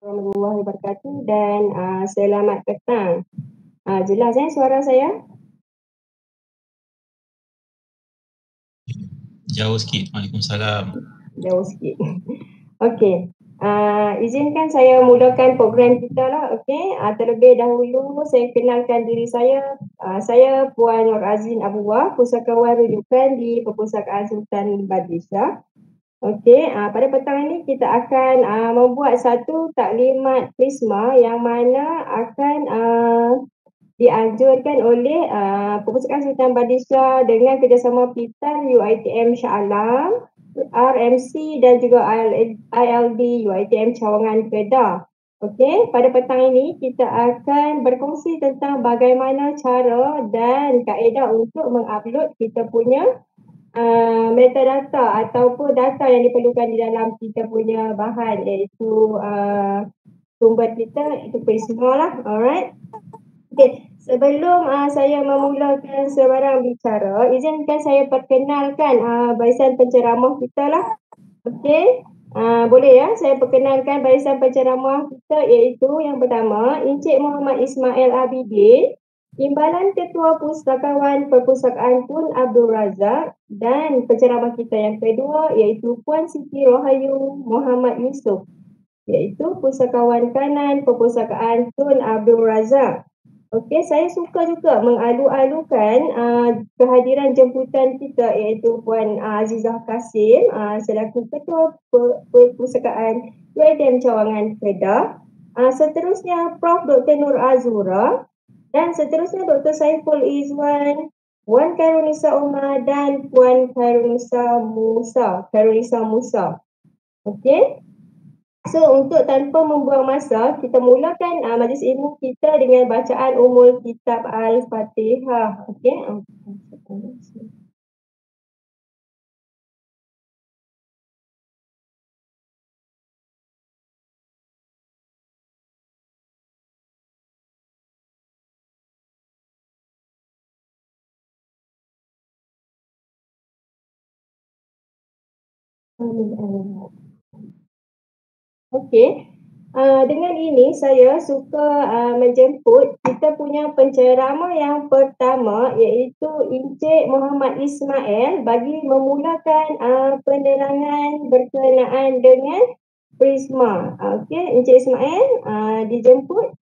Warahmatullahi wabarakatuh dan selamat petang. Jelas suara saya? Jauh sikit. Waalaikumsalam. Jauh sikit. Okey. Izinkan saya mulakan program kita lah. Okey. Terlebih dahulu saya kenalkan diri saya. Saya Puan Nur Azin Abu Wah, Pusakawan Rujukan di Perpustakaan Sultan Badisah. Okey, pada petang ini kita akan membuat satu taklimat prisma yang mana akan dianjurkan oleh Perpustakaan Sultan Badisah dengan kerjasama Pitar UiTM Shah Alam, RMC dan juga ILD UiTM Cawangan Kedah. Okey, pada petang ini kita akan berkongsi tentang bagaimana cara dan kaedah untuk mengupload kita punya metadata ataupun data yang diperlukan di dalam kita punya bahan, iaitu sumber kita, itu Prisma lah. Alright. Okay. Sebelum saya memulakan sebarang bicara, izinkan saya perkenalkan barisan penceramah kita lah. Okey. Boleh ya, saya perkenalkan barisan penceramah kita, iaitu yang pertama Encik Muhammad Ismail Abidin, Timbalan Ketua Pustakawan Perpustakaan Tun Abdul Razak, dan penceramah kita yang kedua iaitu Puan Siti Rohayu Muhammad Yusof, iaitu Pustakawan Kanan Perpustakaan Tun Abdul Razak. Okey, saya suka juga mengalu-alukan kehadiran jemputan kita, iaitu Puan Azizah Kasim selaku Ketua Perpustakaan UiTM Cawangan Kedah. Seterusnya Prof. Dr. Nur Azura, dan seterusnya Dr. Saiful Izwan, Puan Kairunisa Umar dan Puan Kairunisa Musa. Okey. So, untuk tanpa membuang masa, kita mulakan majlis ilmu kita dengan bacaan Ummul Kitab Al-Fatihah. Okey. Okey. Dengan ini saya suka menjemput kita punya penceramah yang pertama, iaitu Encik Muhammad Ismail, bagi memulakan penerangan berkenaan dengan Prisma. Okey, Encik Ismail dijemput.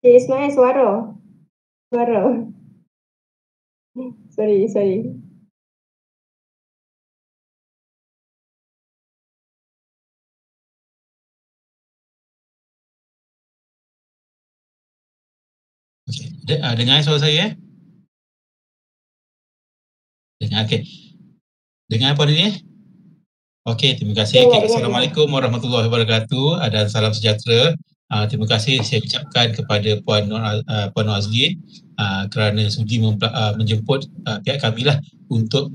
Encik Ismail, suara. Sorry. Dengar suara saya? Dengar, okey. Dengar apa ni? Okey, terima kasih. Assalamualaikum warahmatullahi wabarakatuh dan salam sejahtera. Terima kasih saya ucapkan kepada Puan Nur Azlin kerana sudi menjemput pihak kami lah untuk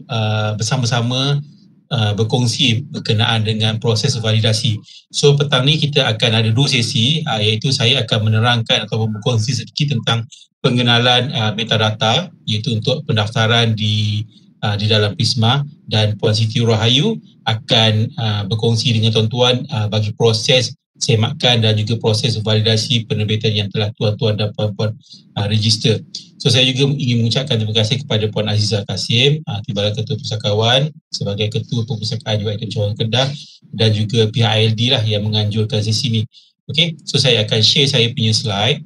bersama-sama berkongsi berkenaan dengan proses validasi. So petang ni kita akan ada dua sesi, iaitu saya akan menerangkan atau berkongsi sedikit tentang pengenalan metadata, iaitu untuk pendaftaran di dalam Prisma, dan Puan Siti Rohayu akan berkongsi dengan tuan-tuan bagi proses semakan dan juga proses validasi penerbitan yang telah tuan-tuan dan puan-puan register. So saya juga ingin mengucapkan terima kasih kepada Puan Azizah Kasim, Timbalan Ketua Pustakawan sebagai Ketua Perpustakaan UiTM Cawangan Kedah, dan juga pihak ILD lah yang menganjurkan sesi ni. Okay, so saya akan share saya punya slide.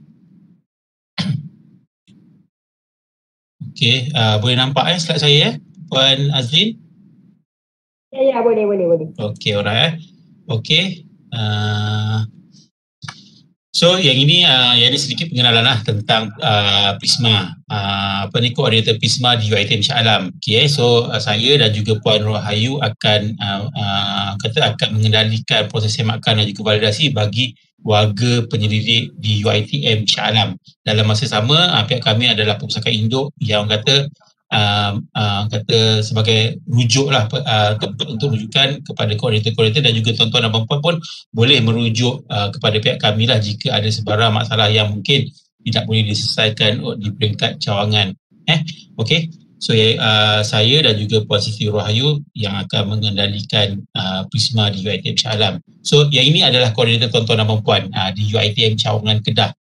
Okay, boleh nampak slide saya Puan Azlin? Ya, boleh. Okay, alright. Okay. So yang ini sedikit pengenalan lah tentang Prisma, koordinator Prisma di UiTM Shah Alam. Okay, so saya dan juga Puan Rohayu akan akan mengendalikan proses semakan dan juga validasi bagi warga penyelidik di UiTM Shah Alam. Dalam masa sama, pihak kami adalah perpustakaan induk yang kata sebagai rujuk lah untuk rujukan kepada koordinator-koordinator dan juga tuan-tuan dan puan-puan pun boleh merujuk kepada pihak kami lah jika ada sebarang masalah yang mungkin tidak boleh diselesaikan di peringkat cawangan. Okey. So saya dan juga Puan Siti Rohayu yang akan mengendalikan Prisma di UiTM Shah Alam. So yang ini adalah koordinator tuan-tuan dan puan di UiTM Cawangan Kedah.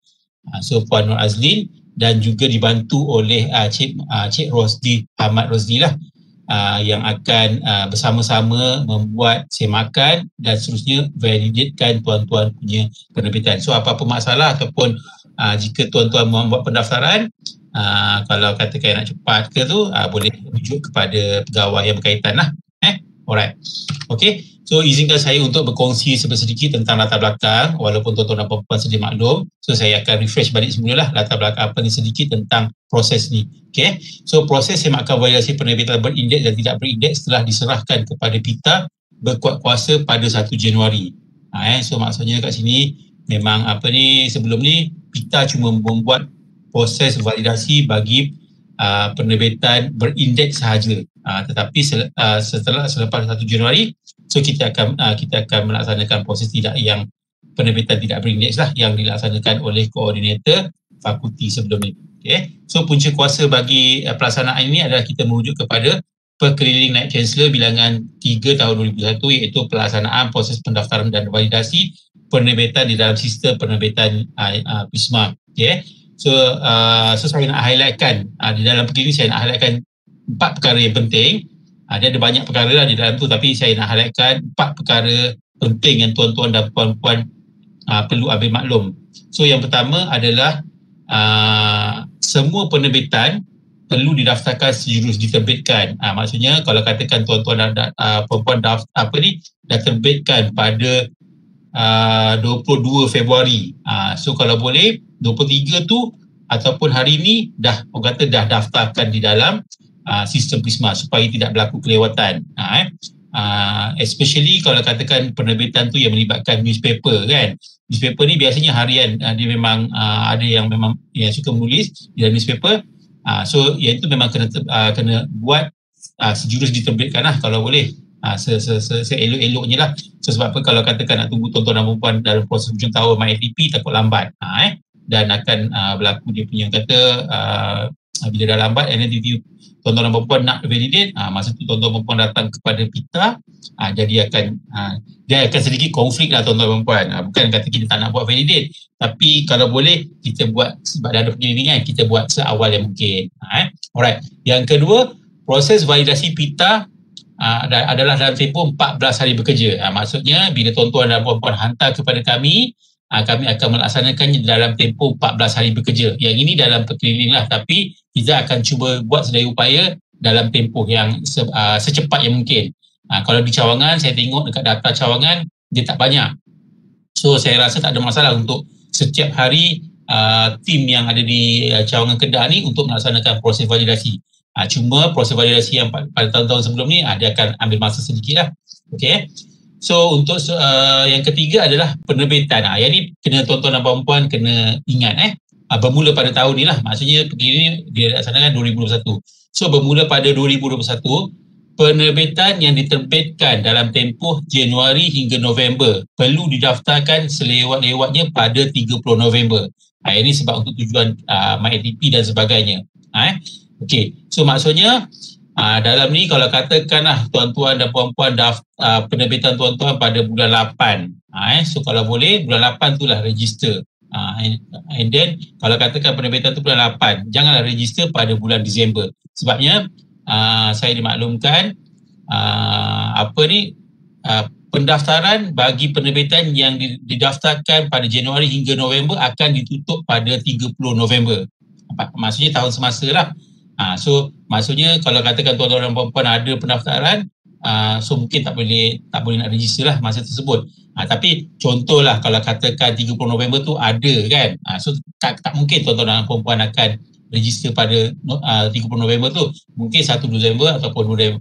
So Puan Nur Azlin dan juga dibantu oleh Cik Rosdi, Ahmad Rosdi lah, yang akan bersama-sama membuat semakan dan seterusnya validatekan tuan-tuan punya penerbitan. So apa-apa masalah ataupun jika tuan-tuan membuat pendaftaran, kalau katakan nak cepat ke tu, boleh rujuk kepada pegawai yang berkaitan lah. Alright. Okay. So izinkan saya untuk berkongsi sedikit tentang latar belakang, walaupun tuan-tuan dan puan-puan sedia maklum. So saya akan refresh balik semula lah latar belakang apa ni sedikit tentang proses ni. Okay. So proses semakan validasi penerbitan berindeks dan tidak berindeks telah diserahkan kepada PITA berkuat kuasa pada 1 Januari. So maksudnya kat sini memang sebelum ni PITA cuma membuat proses validasi bagi penerbitan berindeks sahaja. Tetapi selepas 1 Januari, so kita akan melaksanakan proses yang penerbitan tidak berindeks lah yang dilaksanakan oleh koordinator fakulti sebelum ini. Okay. So punca kuasa bagi pelaksanaan ini adalah kita merujuk kepada Perkeliling Naib Chancellor bilangan 3 tahun 2001, iaitu pelaksanaan proses pendaftaran dan validasi penerbitan di dalam sistem penerbitan Prisma. Okay. So saya nak highlightkan di dalam perkara ini, saya nak highlightkan 4 perkara yang penting. Dia ada banyak perkara lah di dalam tu, tapi saya nak highlightkan 4 perkara penting yang tuan-tuan dan puan-puan perlu ambil maklum. So yang pertama adalah semua penerbitan perlu didaftarkan sejurus diterbitkan. Maksudnya kalau katakan tuan-tuan dan puan-puan dah terbitkan pada 22 Februari. So kalau boleh 23 tu ataupun hari ni dah daftarkan di dalam sistem Prisma supaya tidak berlaku kelewatan. Especially kalau katakan penerbitan tu yang melibatkan newspaper kan. Newspaper ni biasanya harian, dia memang ada yang memang yang suka menulis di dalam newspaper. So yang itu memang kena buat sejurus diterbitkan lah kalau boleh. Seelok-eloknya lah. So sebab apa kalau katakan nak tunggu tuan-tuan dan puan dalam proses hujung tahun MyATP takut lambat. Dan akan berlaku dia punya kata bila dah lambat and then tuan-tuan dan puan nak validate, masa tu tuan-tuan dan puan datang kepada PITA, jadi dia akan sedikit konflik lah tuan-tuan dan puan. Bukan kata kita tak nak buat validate, tapi kalau boleh kita buat, sebab dah ada penyelidikan, kita buat seawal yang mungkin. Alright. Yang kedua, proses validasi PITA adalah dalam tempoh 14 hari bekerja. Maksudnya bila tuan-tuan dan puan-puan hantar kepada kami, kami akan melaksanakannya dalam tempoh 14 hari bekerja. Yang ini dalam perkeliling lah, tapi kita akan cuba buat sedaya upaya dalam tempoh yang secepat yang mungkin. Kalau di Cawangan, saya tengok dekat data Cawangan, dia tak banyak. So saya rasa tak ada masalah untuk setiap hari tim yang ada di Cawangan Kedah ni untuk melaksanakan proses validasi. Cuma proses validasi yang pada tahun-tahun sebelum ni dia akan ambil masa sedikit lah. Okay. So untuk yang ketiga adalah penerbitan. Yang ni kena tuan-tuan dan puan-puan kena ingat bermula pada tahun ni lah. Maksudnya ini dilaksanakan 2021. So bermula pada 2021, penerbitan yang diterbitkan dalam tempoh Januari hingga November perlu didaftarkan selewat-lewatnya pada 30 November. Ini sebab untuk tujuan MyATP dan sebagainya. Okey. So maksudnya dalam ni kalau katakanlah tuan-tuan dan puan-puan penerbitan tuan-tuan pada bulan 8. So kalau boleh bulan 8 tu lah register. And then kalau katakan penerbitan tu bulan 8, janganlah register pada bulan Disember. Sebabnya saya dimaklumkan pendaftaran bagi penerbitan yang didaftarkan pada Januari hingga November akan ditutup pada 30 November. Maksudnya tahun semasa lah. So maksudnya kalau katakan tuan-tuan dan puan-puan ada pendaftaran so mungkin tak boleh nak register lah masa tersebut. Tapi contohlah kalau katakan 30 November tu ada kan, so tak mungkin tuan-tuan dan puan-puan akan register pada 30 November tu, mungkin 1 Disember ataupun 2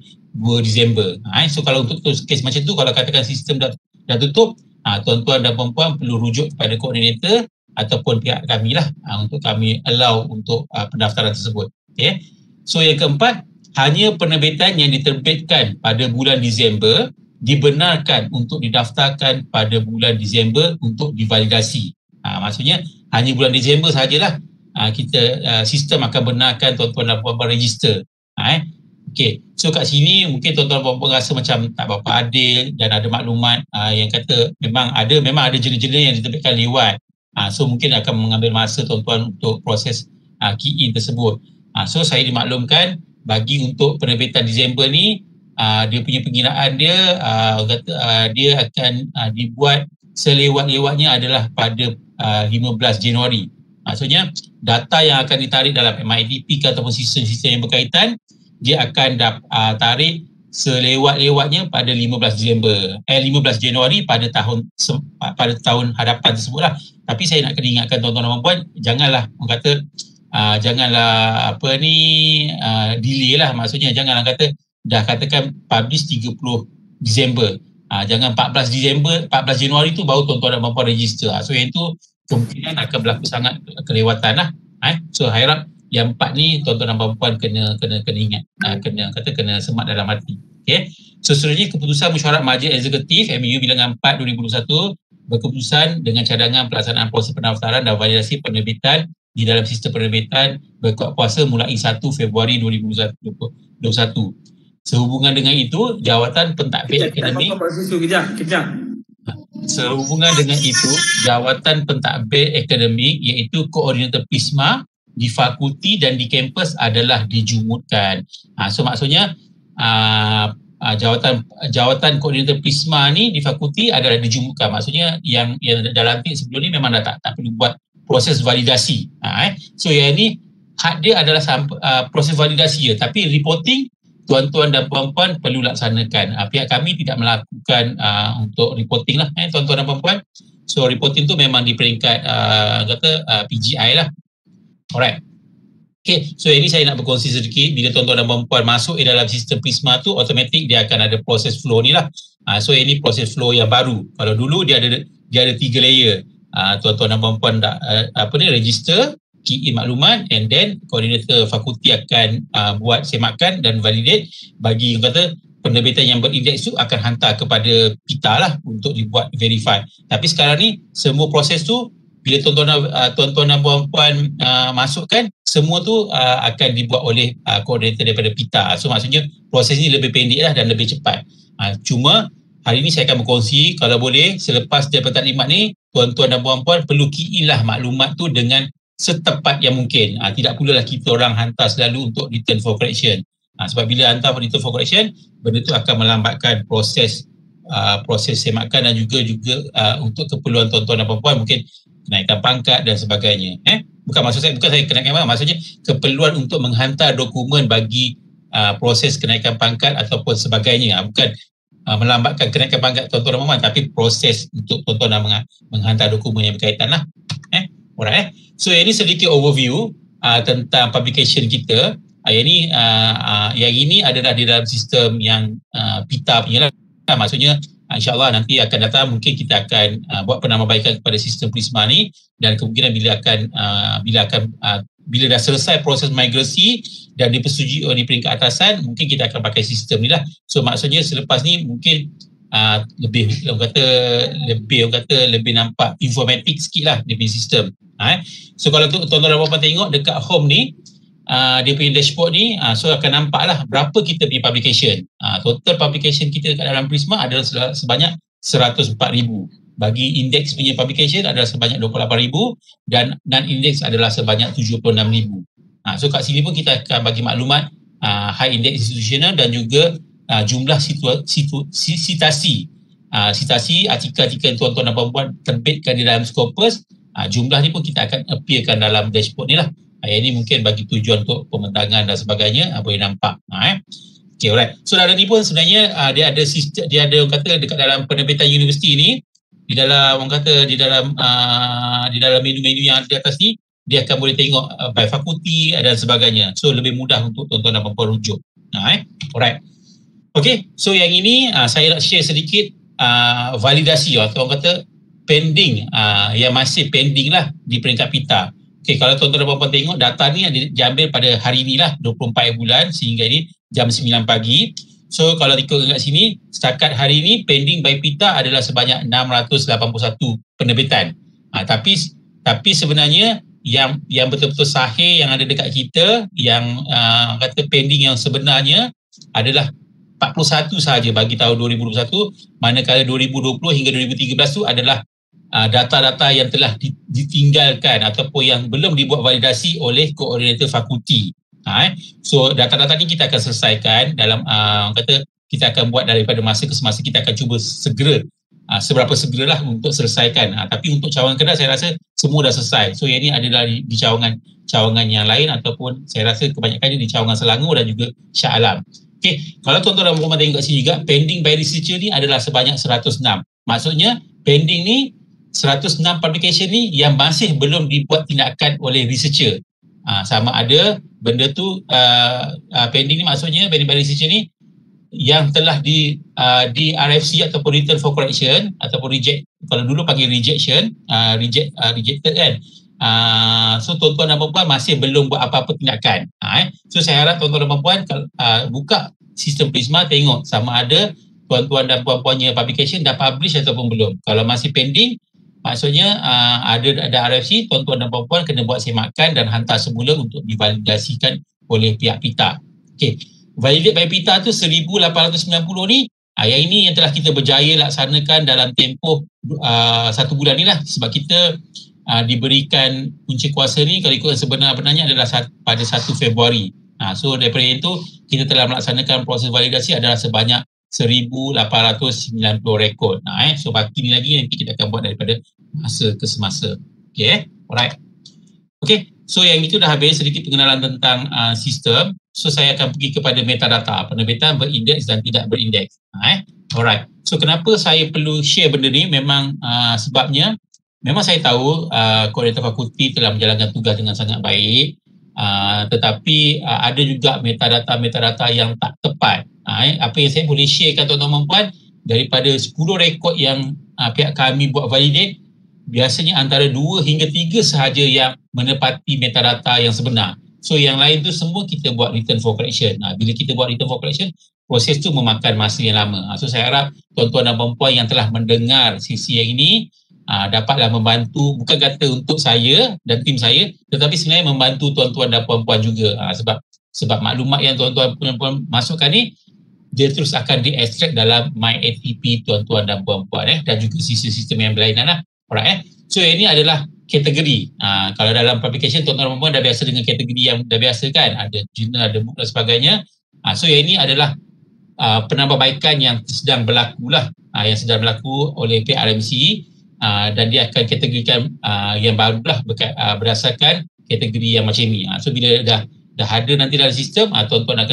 Disember. So kalau untuk kes macam tu, kalau katakan sistem dah tutup, tuan-tuan dan puan-puan perlu rujuk kepada koordinator ataupun pihak kami lah untuk kami allow untuk pendaftaran tersebut. Okay. So yang keempat, hanya penerbitan yang diterbitkan pada bulan Disember dibenarkan untuk didaftarkan pada bulan Disember untuk divalidasi. Maksudnya hanya bulan Disember sahajalah kita sistem akan benarkan tuan-tuan dan puan-puan register. Okay. So kat sini mungkin tuan-tuan dan puan-puan rasa macam tak berapa adil dan ada maklumat yang kata memang ada jurnal-jurnal yang diterbitkan lewat. So mungkin akan mengambil masa tuan-tuan untuk proses key in tersebut. So saya dimaklumkan bagi untuk penerbitan Disember ni, dia punya pengiraan dia dia akan dibuat selewat-lewatnya adalah pada 15 Januari. Maksudnya data yang akan ditarik dalam MIDP ataupun sistem-sistem yang berkaitan, dia akan tarik selewat-lewatnya pada 15 Januari pada tahun hadapan tersebut lah. Tapi saya nak kena ingatkan tuan-tuan dan puan-puan, janganlah orang kata delay lah. Maksudnya janganlah kata dah katakan publish 30 Disember, jangan 14 Januari tu baru tuan-tuan dan puan-puan register. So yang tu kemungkinan akan berlaku sangat kelewatan lah. So harap yang 4 ni tuan-tuan dan puan-puan kena ingat, kena semat dalam hati. Okay. So seterusnya, keputusan mesyuarat Majlis Eksekutif MU Bilangan 4 2021 berkeputusan dengan cadangan pelaksanaan proses pendaftaran dan validasi penerbitan di dalam sistem penerbitan berkuat kuasa mulai 1 Februari 2021. Sehubungan dengan itu, Jawatan Pentadbir Akademik Sehubungan dengan itu, Jawatan Pentadbir Akademik iaitu Koordinator PISMA di fakulti dan di kampus adalah dijumutkan. So maksudnya jawatan koordinator PISMA ni di fakulti adalah dijumutkan. Maksudnya yang dalam sebelum ni memang dah tak perlu buat proses validasi. So yang ni hak dia adalah proses validasi je, tapi reporting tuan-tuan dan puan-puan perlu laksanakan. Pihak kami tidak melakukan untuk reporting lah tuan-tuan dan puan-puan. So reporting tu memang di peringkat PGI lah. Alright. Okay, so ini saya nak berkongsi sedikit. Bila tuan-tuan dan puan-puan masuk dalam sistem PISMA tu, automatik dia akan ada proses flow ni lah. So ini proses flow yang baru. Kalau dulu dia ada 3 layer. Tuan-tuan dan puan-puan register, key in maklumat, and then koordinator fakulti akan buat semakan dan validate bagi penerbitan yang berindeks tu akan hantar kepada PITA lah untuk dibuat verify. Tapi sekarang ni semua proses tu bila tuan-tuan dan puan-puan masukkan, semua tu akan dibuat oleh koordinator daripada PITA. So maksudnya proses ni lebih pendek lah dan lebih cepat. Cuma hari ni saya akan berkongsi, kalau boleh selepas daripada taklimat ni, tuan-tuan dan puan-puan perlu key in lah maklumat tu dengan setepat yang mungkin. Tidak pula lah kita orang hantar selalu untuk return for correction. Sebab bila hantar return for correction, benda tu akan melambatkan proses semakan dan juga untuk keperluan tuan-tuan dan puan-puan, mungkin kenaikan pangkat dan sebagainya. Bukan saya kenaikan pangkat, maksudnya keperluan untuk menghantar dokumen bagi proses kenaikan pangkat ataupun sebagainya. Bukan melambatkan kenaikan pangkat tuan-tuan dan puan-puan, tapi proses untuk tuan-tuan dan menghantar dokumen yang berkaitan lah. Alright. So ini sedikit overview tentang publication kita. Yang ini adalah di dalam sistem yang PITA punya lah. Maksudnya insyaAllah nanti akan datang mungkin kita akan buat penambahbaikan kepada sistem PRISMA ni, dan kemungkinan bila dah selesai proses migrasi dan dipersetujui di peringkat atasan, mungkin kita akan pakai sistem ni lah. So maksudnya selepas ni mungkin lebih nampak informatik sikit lah dia punya sistem. So kalau tuan-tuan dan puan-puan tengok dekat home ni, dia punya dashboard ni, so akan nampak lah berapa kita punya publication. Total publication kita dekat dalam Prisma adalah sebanyak 104,000. Bagi indeks punya publication adalah sebanyak 28,000 dan non-index adalah sebanyak 76,000. So kat sini pun kita akan bagi maklumat high index institutional dan juga jumlah sitasi artikel-artikel tuan-tuan dan puan-puan terbitkan di dalam Scopus. Jumlah ni pun kita akan appearkan dalam dashboard ni lah. Ini mungkin bagi tujuan untuk pementangan dan sebagainya, boleh nampak. Okay, alright. So dalam ni pun sebenarnya dia ada sistem, dia ada orang kata dekat dalam penerbitan universiti ni, di dalam orang kata di dalam menu-menu yang ada di atas ni, dia akan boleh tengok by fakulti dan sebagainya. So lebih mudah untuk tuan-tuan dan puan-puan rujuk. Alright. Okay, so yang ini saya nak share sedikit validasi atau orang kata pending, yang masih pending lah di peringkat PITA. Okay, kalau tuan-tuan dan puan-puan tengok data ni diambil pada hari ni lah, 24 bulan sehingga ini jam 9 pagi. So kalau ikut kat sini, setakat hari ni pending by PITA adalah sebanyak 681 penerbitan. Tapi sebenarnya yang betul-betul sahih yang ada dekat kita, yang kata pending yang sebenarnya adalah 41 sahaja bagi tahun 2021, manakala 2020 hingga 2013 tu adalah data-data yang telah ditinggalkan ataupun yang belum dibuat validasi oleh koordinator fakulti. So data-data ni kita akan selesaikan dalam kata kita akan buat daripada masa ke semasa, kita akan cuba segera seberapa segeralah untuk selesaikan. Tapi untuk cawangan Kedah saya rasa semua dah selesai. So yang ini adalah di cawangan yang lain ataupun saya rasa kebanyakannya di cawangan Selangor dan juga Shah Alam. Okay, kalau tuan-tuan dan puan-puan tengok kat sini juga, pending by researcher ni adalah sebanyak 106. Maksudnya pending ni 106 publication ni yang masih belum dibuat tindakan oleh researcher. Sama ada benda tu pending ni, maksudnya pending by researcher ni yang telah di RFC ataupun return for correction ataupun reject, kalau dulu panggil rejection, rejected kan. So tuan-tuan dan puan-puan masih belum buat apa-apa tindakan. So saya harap tuan-tuan dan puan-puan buka sistem Prisma, tengok sama ada tuan-tuan dan puan-puannya publication dah publish ataupun belum. Kalau masih pending, maksudnya ada RFC, tuan-tuan dan puan-puan kena buat semakan dan hantar semula untuk divalidasikan oleh pihak PITA. Okay, validate by PITA tu 1890 ni, yang ini yang telah kita berjaya laksanakan dalam tempoh 1 bulan ni lah, sebab kita diberikan kunci kuasa ni kalau ikut sebenar-benarnya adalah pada 1 Februari. So daripada itu kita telah melaksanakan proses validasi adalah sebanyak 1890 rekod. So baki ni lagi nanti kita akan buat daripada masa ke semasa. Okay, alright. Okay, so yang itu dah habis sedikit pengenalan tentang sistem. So saya akan pergi kepada metadata, penerbitan berindeks dan tidak berindeks. Alright. So kenapa saya perlu share benda ni? Memang sebabnya memang saya tahu koordinator fakulti telah menjalankan tugas dengan sangat baik, tetapi ada juga metadata yang tak tepat. Apa yang saya boleh sharekan tuan-tuan dan puan, daripada 10 rekod yang pihak kami buat validate, biasanya antara 2 hingga 3 sahaja yang menepati metadata yang sebenar. So yang lain tu semua kita buat return for correction. Bila kita buat return for correction, proses tu memakan masa yang lama. So saya harap tuan-tuan dan puan-puan yang telah mendengar sesi yang ini dapatlah membantu, bukan kata untuk saya dan tim saya, tetapi sebenarnya membantu tuan-tuan dan puan-puan juga. Sebab maklumat yang tuan-tuan dan puan-puan masukkan ni, dia terus akan di-extract dalam MyATP tuan-tuan dan puan-puan dan juga sistem-sistem yang berlainan lah. Alright. So ini adalah kategori. Kalau dalam publication tuan-tuan dan puan-puan dah biasa dengan kategori yang dah biasa kan, ada jurnal, ada book dan sebagainya. So yang ini adalah penambahbaikan yang sedang berlaku lah, yang sedang berlaku oleh pihak RMC. Dan dia akan kategorikan yang barulah berdasarkan kategori yang macam ni. So bila dah ada nanti dalam sistem, tuan-tuan nak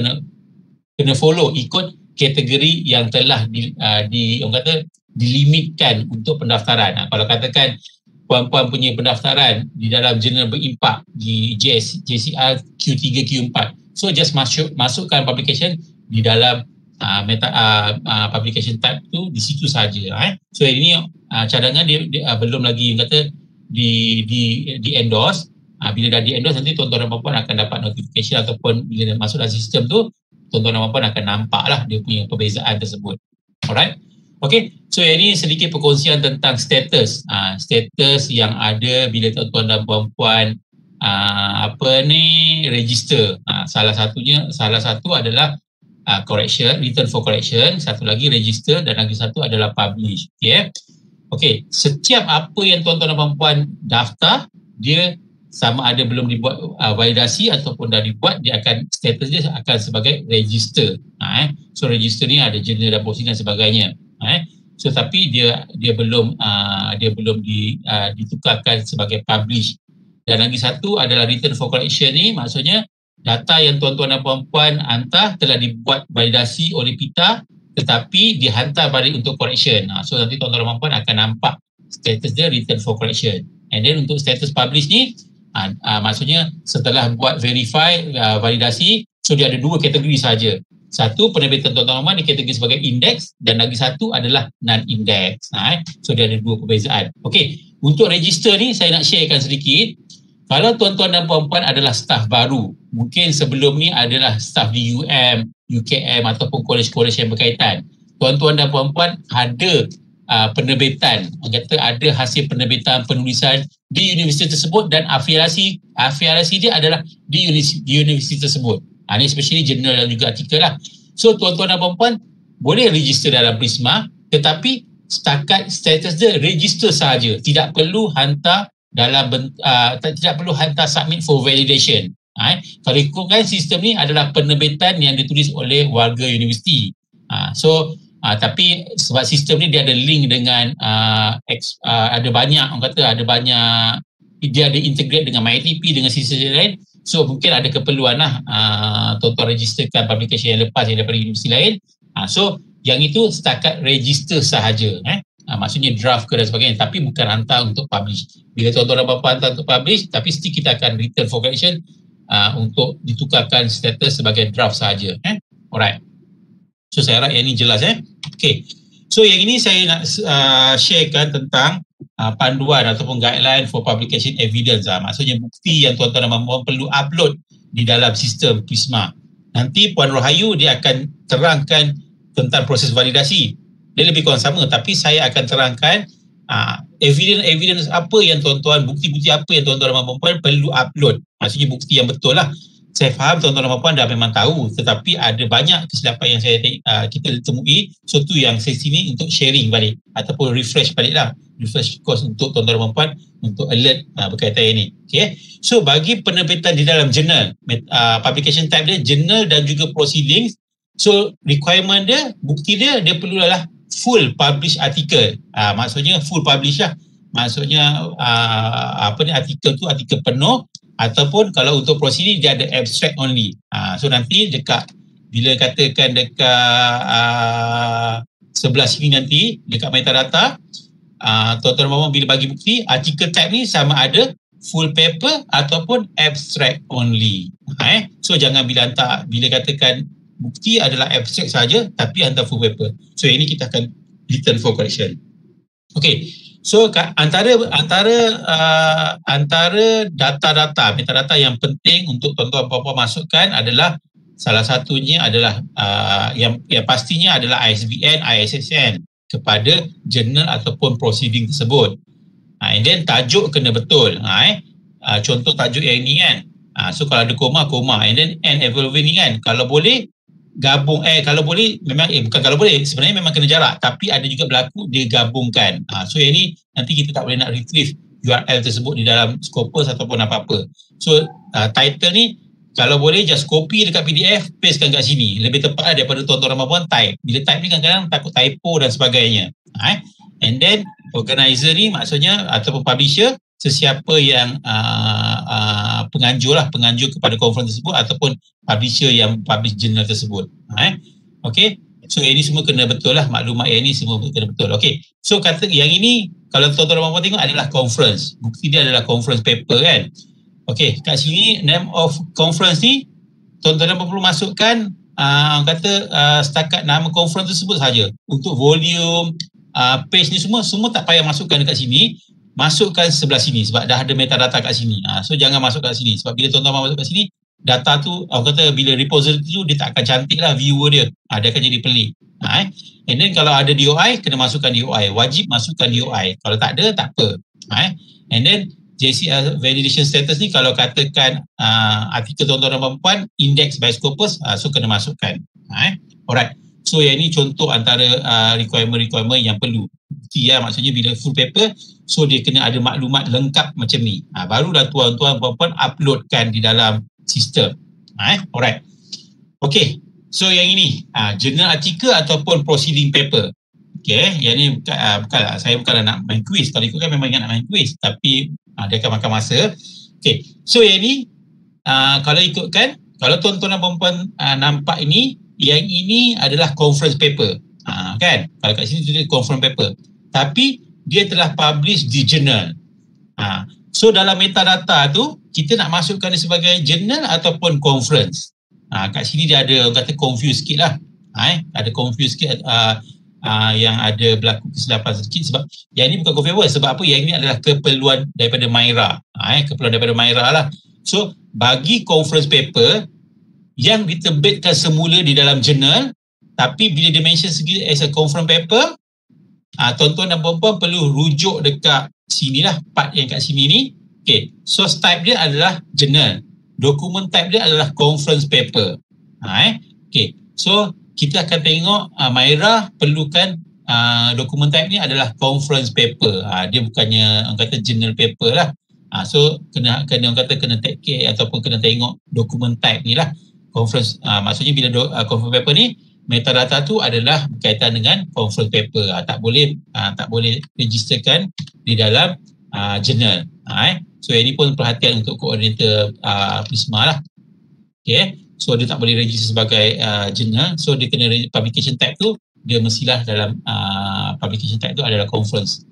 kena follow ikut kategori yang telah orang kata dilimitkan untuk pendaftaran. Kalau katakan puan-puan punya pendaftaran di dalam jurnal berimpak di JCR Q3 Q4, so just masukkan publication di dalam publication type tu di situ saja. So ini cadangan dia belum lagi kata di endorse. Bila dah di endorse, nanti tuan-tuan dan puan-puan akan dapat notification ataupun bila masuk dalam sistem tu, tuan-tuan dan puan-puan akan nampak lah dia punya perbezaan tersebut. Alright. Okay, so ini sedikit perkongsian tentang status yang ada bila tuan-tuan dan puan-puan register. Salah satu adalah correction, return for correction, satu lagi register dan lagi satu adalah publish. Okay, setiap apa yang tuan-tuan dan puan-puan daftar, dia sama ada belum dibuat validasi ataupun dah dibuat, dia akan status dia akan sebagai register. So register ni ada jurnal dan posting dan sebagainya. So tapi dia belum ditukarkan sebagai publish. Dan lagi satu adalah return for correction ni, maksudnya data yang tuan-tuan dan puan-puan hantar telah dibuat validasi oleh PITA tetapi dihantar balik untuk correction. So nanti tuan-tuan dan puan-puan akan nampak status dia return for correction. And then untuk status publish ni, maksudnya setelah buat verify, validasi, so dia ada dua kategori saja. Satu, penerbitan tuan-tuan dan puan dikategori sebagai index dan lagi satu adalah non-index. So dia ada dua perbezaan. Okey, untuk register ni saya nak sharekan sedikit. Kalau tuan-tuan dan puan-puan adalah staf baru, mungkin sebelum ni adalah staf di UM, UKM ataupun college-college yang berkaitan. Tuan-tuan dan puan-puan ada penerbitan, kata ada hasil penerbitan penulisan di universiti tersebut dan afiliasi dia adalah di universiti tersebut. Ini especially jurnal dan juga artikel lah. So tuan-tuan dan puan-puan boleh register dalam Prisma, tetapi setakat status dia register sahaja, tidak perlu hantar tidak perlu hantar submit for validation. Kalau ikutkan sistem ni adalah penerbitan yang ditulis oleh warga universiti. Tapi sebab sistem ni dia ada link dengan ada banyak, orang kata ada banyak, dia ada integrate dengan MyATP, dengan sistem lain. So mungkin ada keperluan lah tuan-tuan registerkan publication yang lepas yang daripada universiti lain. So yang itu setakat register sahaja. Maksudnya draft ke dan sebagainya, tapi bukan hantar untuk publish. Bila tuan-tuan dan puan-puan hantar untuk publish, tapi still kita akan return for correction untuk ditukarkan status sebagai draft sahaja. Alright. So saya harap yang ini jelas. Okay. So yang ini saya nak sharekan tentang panduan ataupun guideline for publication evidence. Maksudnya bukti yang tuan-tuan dan puan-puan perlu upload di dalam sistem Prisma. Nanti Puan Rohayu dia akan terangkan tentang proses validasi. Dia lebih kurang sama, tapi saya akan terangkan evidence apa yang tuan-tuan, bukti-bukti apa yang tuan-tuan dan puan-puan perlu upload. Maksudnya bukti yang betul lah. Saya faham tuan-tuan dan puan-puan dah memang tahu, tetapi ada banyak kesilapan yang kita temui. So tu yang saya sini untuk sharing balik ataupun refresh balik lah. Refresh course untuk tuan-tuan dan puan-puan untuk alert berkaitan ini. Okay. So bagi penerbitan di dalam jurnal, publication type dia jurnal dan juga proceedings. So requirement dia, bukti dia perlulah full publish article. Maksudnya full publish lah. Maksudnya artikel tu artikel penuh, ataupun kalau untuk proceeding dia ada abstract only. So nanti bila katakan dekat sebelah sini nanti dekat metadata, tuan-tuan bila bagi bukti artikel type ni sama ada full paper ataupun abstract only. So jangan bila katakan bukti adalah abstract saja tapi hantar full paper. So ini kita akan return for correction. Okay. So antara data-data, metadata yang penting untuk tuan-tuan puan-puan masukkan adalah salah satunya adalah yang pastinya adalah ISBN, ISSN kepada jurnal ataupun proceeding tersebut. And then tajuk kena betul. Contoh tajuk yang ini kan. So kalau ada koma, and then and evolving ni kan. Kalau boleh gabung, kalau boleh memang bukan kalau boleh, sebenarnya memang kena jarak, tapi ada juga berlaku dia gabungkan. So yang ni nanti kita tak boleh nak retrieve URL tersebut di dalam Scopus ataupun apa-apa. So title ni kalau boleh just copy dekat PDF, pastekan kat sini, lebih tepat daripada tuan-tuan dan puan type. Bila type ni kadang-kadang takut typo dan sebagainya. And then organizer ni maksudnya ataupun publisher, sesiapa yang penganjur kepada conference tersebut ataupun publisher yang publish jurnal tersebut. Okay. So ini semua kena betul lah, maklumat yang ini semua kena betul. Okay. So kata yang ini kalau tuan-tuan dan puan tengok adalah conference. Bukti dia adalah conference paper kan. Okay. Kat sini name of conference ni tuan-tuan dan puan perlu masukkan setakat nama conference tersebut saja. Untuk volume, page ni semua tak payah masukkan dekat sini. Masukkan sebelah sini sebab dah ada metadata kat sini. So jangan masuk kat sini sebab bila tuan-tuan masuk kat sini, data tu bila repository tu dia tak akan cantik lah viewer dia. Dia akan jadi pelik. And then kalau ada DOI, kena masukkan DOI. Wajib masukkan DOI. Kalau tak ada, tak apa. And then JC validation status ni kalau katakan artikel tuan-tuan dan puan index by Scopus, so kena masukkan. Alright. So yang ni contoh antara requirement yang perlu. Bukti maksudnya bila full paper, so dia kena ada maklumat lengkap macam ni. Barulah tuan-tuan puan-puan uploadkan di dalam sistem. Alright. Okay. So yang ini, jurnal artikel ataupun proceeding paper. Okay. Yang ni bukanlah, saya bukanlah nak main quiz. Kalau ikutkan memang ingat nak main quiz. Tapi dia akan makan masa. Okay. So yang ni, kalau ikutkan, kalau tuan-tuan dan puan-puan nampak ini, yang ini adalah conference paper. Kan? Kalau kat sini tulis conference paper. Tapi dia telah publish di jurnal. So dalam metadata tu, kita nak masukkan dia sebagai jurnal ataupun conference. Kat sini dia ada, orang kata confuse sikit lah. Ada confuse sikit, yang ada berlaku kesilapan sedikit sebab yang ini bukan confuse, sebab apa? Yang ini adalah keperluan daripada Myra. Keperluan daripada Myra lah. So bagi conference paper yang diterbitkan semula di dalam jurnal, tapi bila dia mention segi as a conference paper, tuan-tuan dan puan-puan perlu rujuk dekat sinilah, part yang kat sini ni. Okay, source type dia adalah journal, dokumen type dia adalah conference paper. Okay, so kita akan tengok Myra perlukan dokumen type ni adalah conference paper. Dia bukannya orang kata journal paper lah. So kena orang kata kena take care ataupun kena tengok dokumen type ni lah. Conference, maksudnya bila conference paper ni, metadata tu adalah berkaitan dengan conference paper. Tak boleh registerkan di dalam jurnal. So ini pun perhatian untuk koordinator Prisma lah. Okay, so dia tak boleh register sebagai jurnal. So dia kena publication type tu, dia mestilah dalam publication type tu adalah conference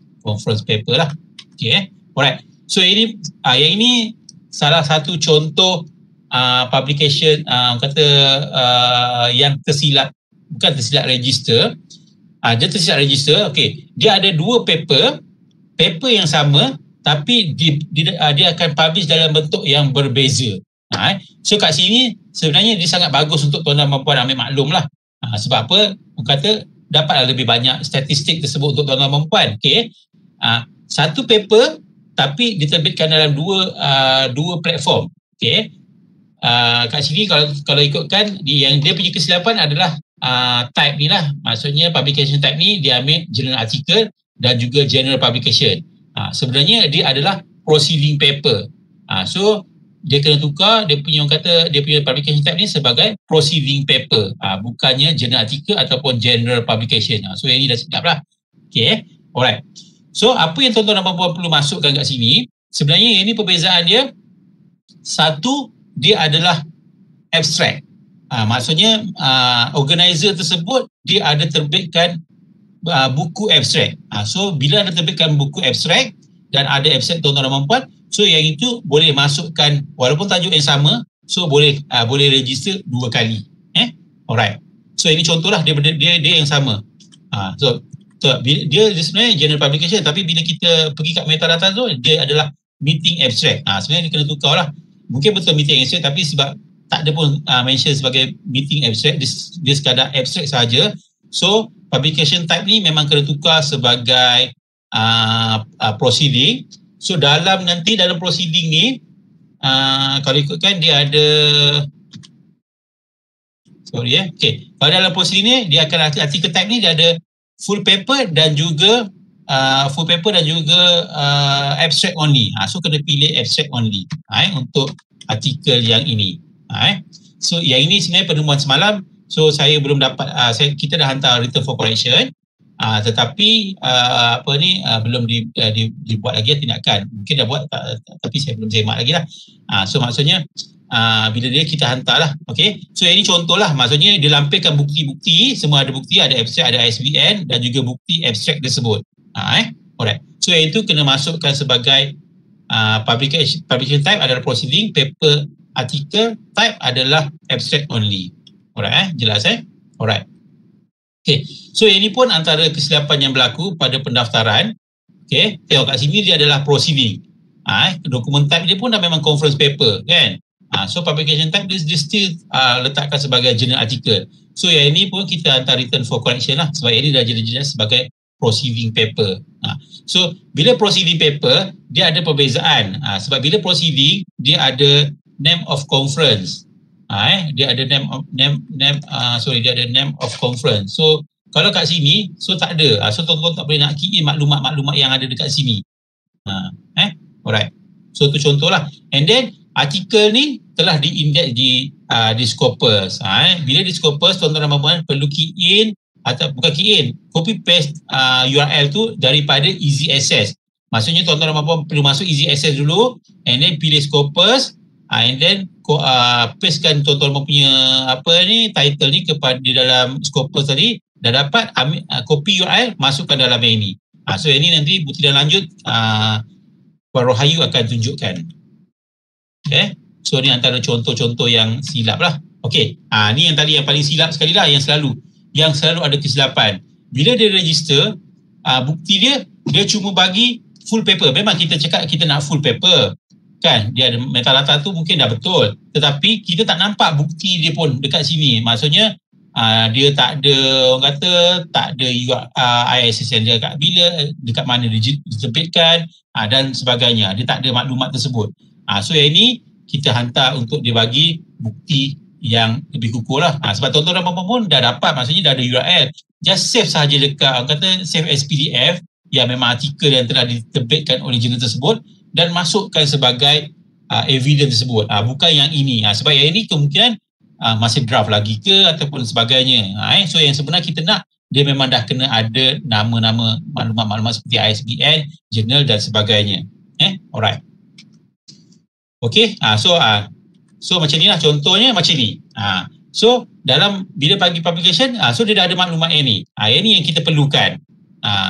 paper lah. Okay, alright. So ini yang ini salah satu contoh publication kata yang tersilap, bukan tersilap register. Dia tersilap register. Okay, dia ada dua paper yang sama, tapi dia akan publish dalam bentuk yang berbeza. So kat sini sebenarnya dia sangat bagus untuk tuan dan puan ambil maklum lah. Sebab apa? Orang kata dapatlah lebih banyak statistik tersebut untuk tuan dan puan. Okay, satu paper tapi diterbitkan dalam dua platform. Okay, kat sini kalau ikutkan yang dia punya kesilapan adalah type ni lah. Maksudnya publication type ni dia ambil journal article dan juga general publication. Sebenarnya dia adalah proceeding paper. So dia kena tukar dia punya, orang kata dia punya publication type ni sebagai proceeding paper, bukannya journal article ataupun general publication. So yang ni dah sedap lah. Okay, alright. So apa yang tuan-tuan dan puan-puan perlu masukkan kat sini, sebenarnya ini perbezaan dia. Satu, dia adalah abstract. Maksudnya organizer tersebut dia ada terbitkan buku abstract. So bila ada terbitkan buku abstract dan ada abstract tuan-tuan dan puan-puan, so yang itu boleh masukkan walaupun tajuk yang sama, so boleh register dua kali. Alright. So ini contohlah dia yang sama. So dia sebenarnya general publication, tapi bila kita pergi kat metadata tu, dia adalah meeting abstract. Sebenarnya dia kena tukar lah. Mungkin betul meeting abstract, tapi sebab tak ada pun mention sebagai meeting abstract, dia sekadar abstract saja. So publication type ni memang kena tukar sebagai proceeding. So dalam proceeding ni, kalau ikutkan dia ada, okay, kalau dalam proceeding ni dia akan artikel type ni dia ada full paper dan juga abstract only. So kena pilih abstract only untuk artikel yang ini. So yang ini sebenarnya penemuan semalam. So saya belum dapat, kita dah hantar return for correction, tetapi belum dibuat lagi tindakan. Mungkin dah buat tapi saya belum semak lagi lah. So maksudnya bila kita hantar lah. Okay, so ini contoh lah. Maksudnya dia lampirkan bukti-bukti, semua ada bukti, ada abstract, ada ISBN dan juga bukti abstract tersebut. Alright. So yang itu kena masukkan sebagai publication type adalah proceeding, paper article type adalah abstract only. Alright, jelas Alright. Okay, so ini pun antara kesilapan yang berlaku pada pendaftaran. Okay, tengok kat sini dia adalah proceeding. Dokumen type dia pun dah memang conference paper kan. So publication type dia still letakkan sebagai journal article. So yang ini pun kita hantar return for correction lah, sebab ini dah jadi sebagai proceeding paper. So bila proceeding paper dia ada perbezaan, sebab bila proceeding dia ada name of conference. Dia ada name of conference. So kalau kat sini, so tak ada. So tuan-tuan tak boleh nak key in maklumat-maklumat yang ada dekat sini. Alright. So tu contohlah. And then artikel ni telah diindeks di Scopus. Bila di Scopus, tuan-tuan dan puan-puan perlu key in, atau bukan key in, copy paste URL tu daripada easy access. Maksudnya tuan-tuan dan puan-puan perlu masuk easy access dulu, and then pilih Scopus, and then pastekan tuan-tuan punya title ni kepada dalam Scopus tadi, dah dapat copy URL, masukkan dalam yang ini. So yang ini nanti bukti dan lanjut Puan Rohayu akan tunjukkan. Okay. So ni antara contoh-contoh yang silap lah. Okay. Ni yang tadi yang paling silap sekali lah, yang selalu ada kesilapan. Bila dia register, bukti dia cuma bagi full paper. Memang kita cakap kita nak full paper. Kan? Dia ada metadata tu mungkin dah betul. Tetapi kita tak nampak bukti dia pun dekat sini. Maksudnya dia tak ada, orang kata tak ada ISSN dia dekat mana dia diterbitkan dan sebagainya. Dia tak ada maklumat tersebut. So yang ini kita hantar untuk dia bagi bukti yang lebih kukuh lah. Sebab tuan-tuan dan puan-puan pun dah dapat, maksudnya dah ada URL. Just save sahaja dekat, orang kata save as PDF yang memang artikel yang telah diterbitkan oleh jurnal tersebut dan masukkan sebagai evidence tersebut. Bukan yang ini. Sebab yang ini kemungkinan masih draft lagi ke ataupun sebagainya. So yang sebenarnya kita nak, dia memang dah kena ada nama-nama maklumat-maklumat seperti ISBN, jurnal dan sebagainya. Alright. Okay. So macam ni lah contohnya, macam ni. So dalam bila bagi publication, so dia dah ada maklumat yang ni. Yang ni yang kita perlukan.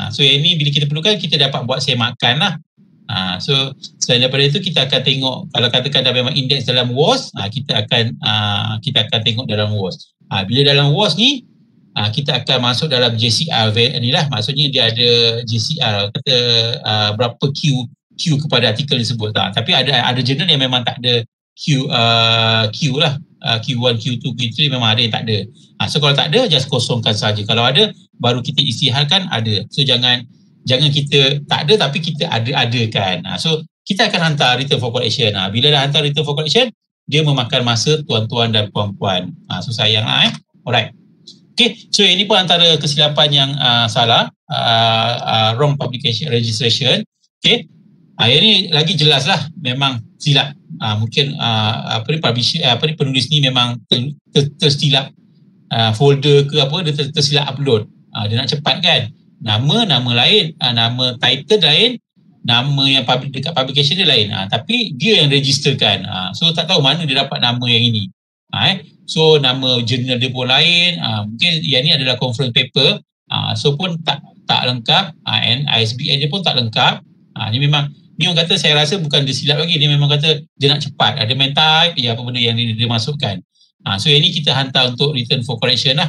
So yang ni bila kita perlukan, kita dapat buat semakan lah. So selain daripada itu, kita akan tengok kalau katakan dah memang indeks dalam WAS, kita akan tengok dalam WAS. Bila dalam WAS ni, kita akan masuk dalam JCR ni lah. Maksudnya dia ada JCR, kata berapa Q kepada artikel tersebut. Tapi ada jurnal yang memang tak ada Q lah. Q1, Q2, Q3 memang ada yang tak ada. So kalau tak ada, just kosongkan saja. Kalau ada, baru kita isytiharkan ada. So jangan kita tak ada tapi kita ada-adakan. So kita akan hantar return for collection. Bila dah hantar return for collection, dia memakan masa tuan-tuan dan puan-puan. So sayang lah. Alright. Okay, so ini pun antara kesilapan yang salah. Wrong publication registration. Okay. Yang ni lagi jelas lah memang silap. Mungkin penulis ni memang tersilap folder ke apa, dia tersilap upload. Dia nak cepat kan. Nama lain, nama title lain, nama yang dekat publication dia lain. Tapi dia yang registerkan. So tak tahu mana dia dapat nama yang ini. So nama jurnal dia pun lain. Mungkin yang ni adalah conference paper. So pun tak lengkap. And ISBN dia pun tak lengkap. Ni orang kata, saya rasa bukan dia silap lagi. Dia memang kata dia nak cepat. Dia main type, apa benda yang dia masukkan. So yang ni kita hantar untuk return for correction lah.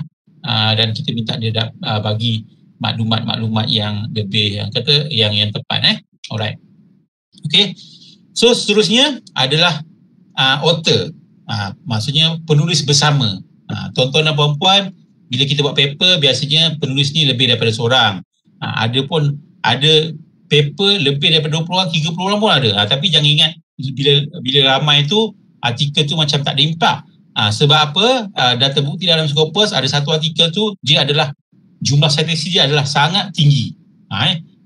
Dan kita minta dia bagi maklumat-maklumat yang lebih, yang kata yang tepat. Alright. Okay. So seterusnya adalah author. Maksudnya penulis bersama. Tuan-tuan dan puan-puan, bila kita buat paper, biasanya penulis ni lebih daripada seorang. Ada paper lebih daripada 20 orang, 30 orang pun ada. Tapi jangan ingat bila ramai tu, artikel tu macam tak ada impak. Sebab apa? Data bukti dalam Scopus, ada satu artikel tu, dia adalah jumlah statistik dia adalah sangat tinggi.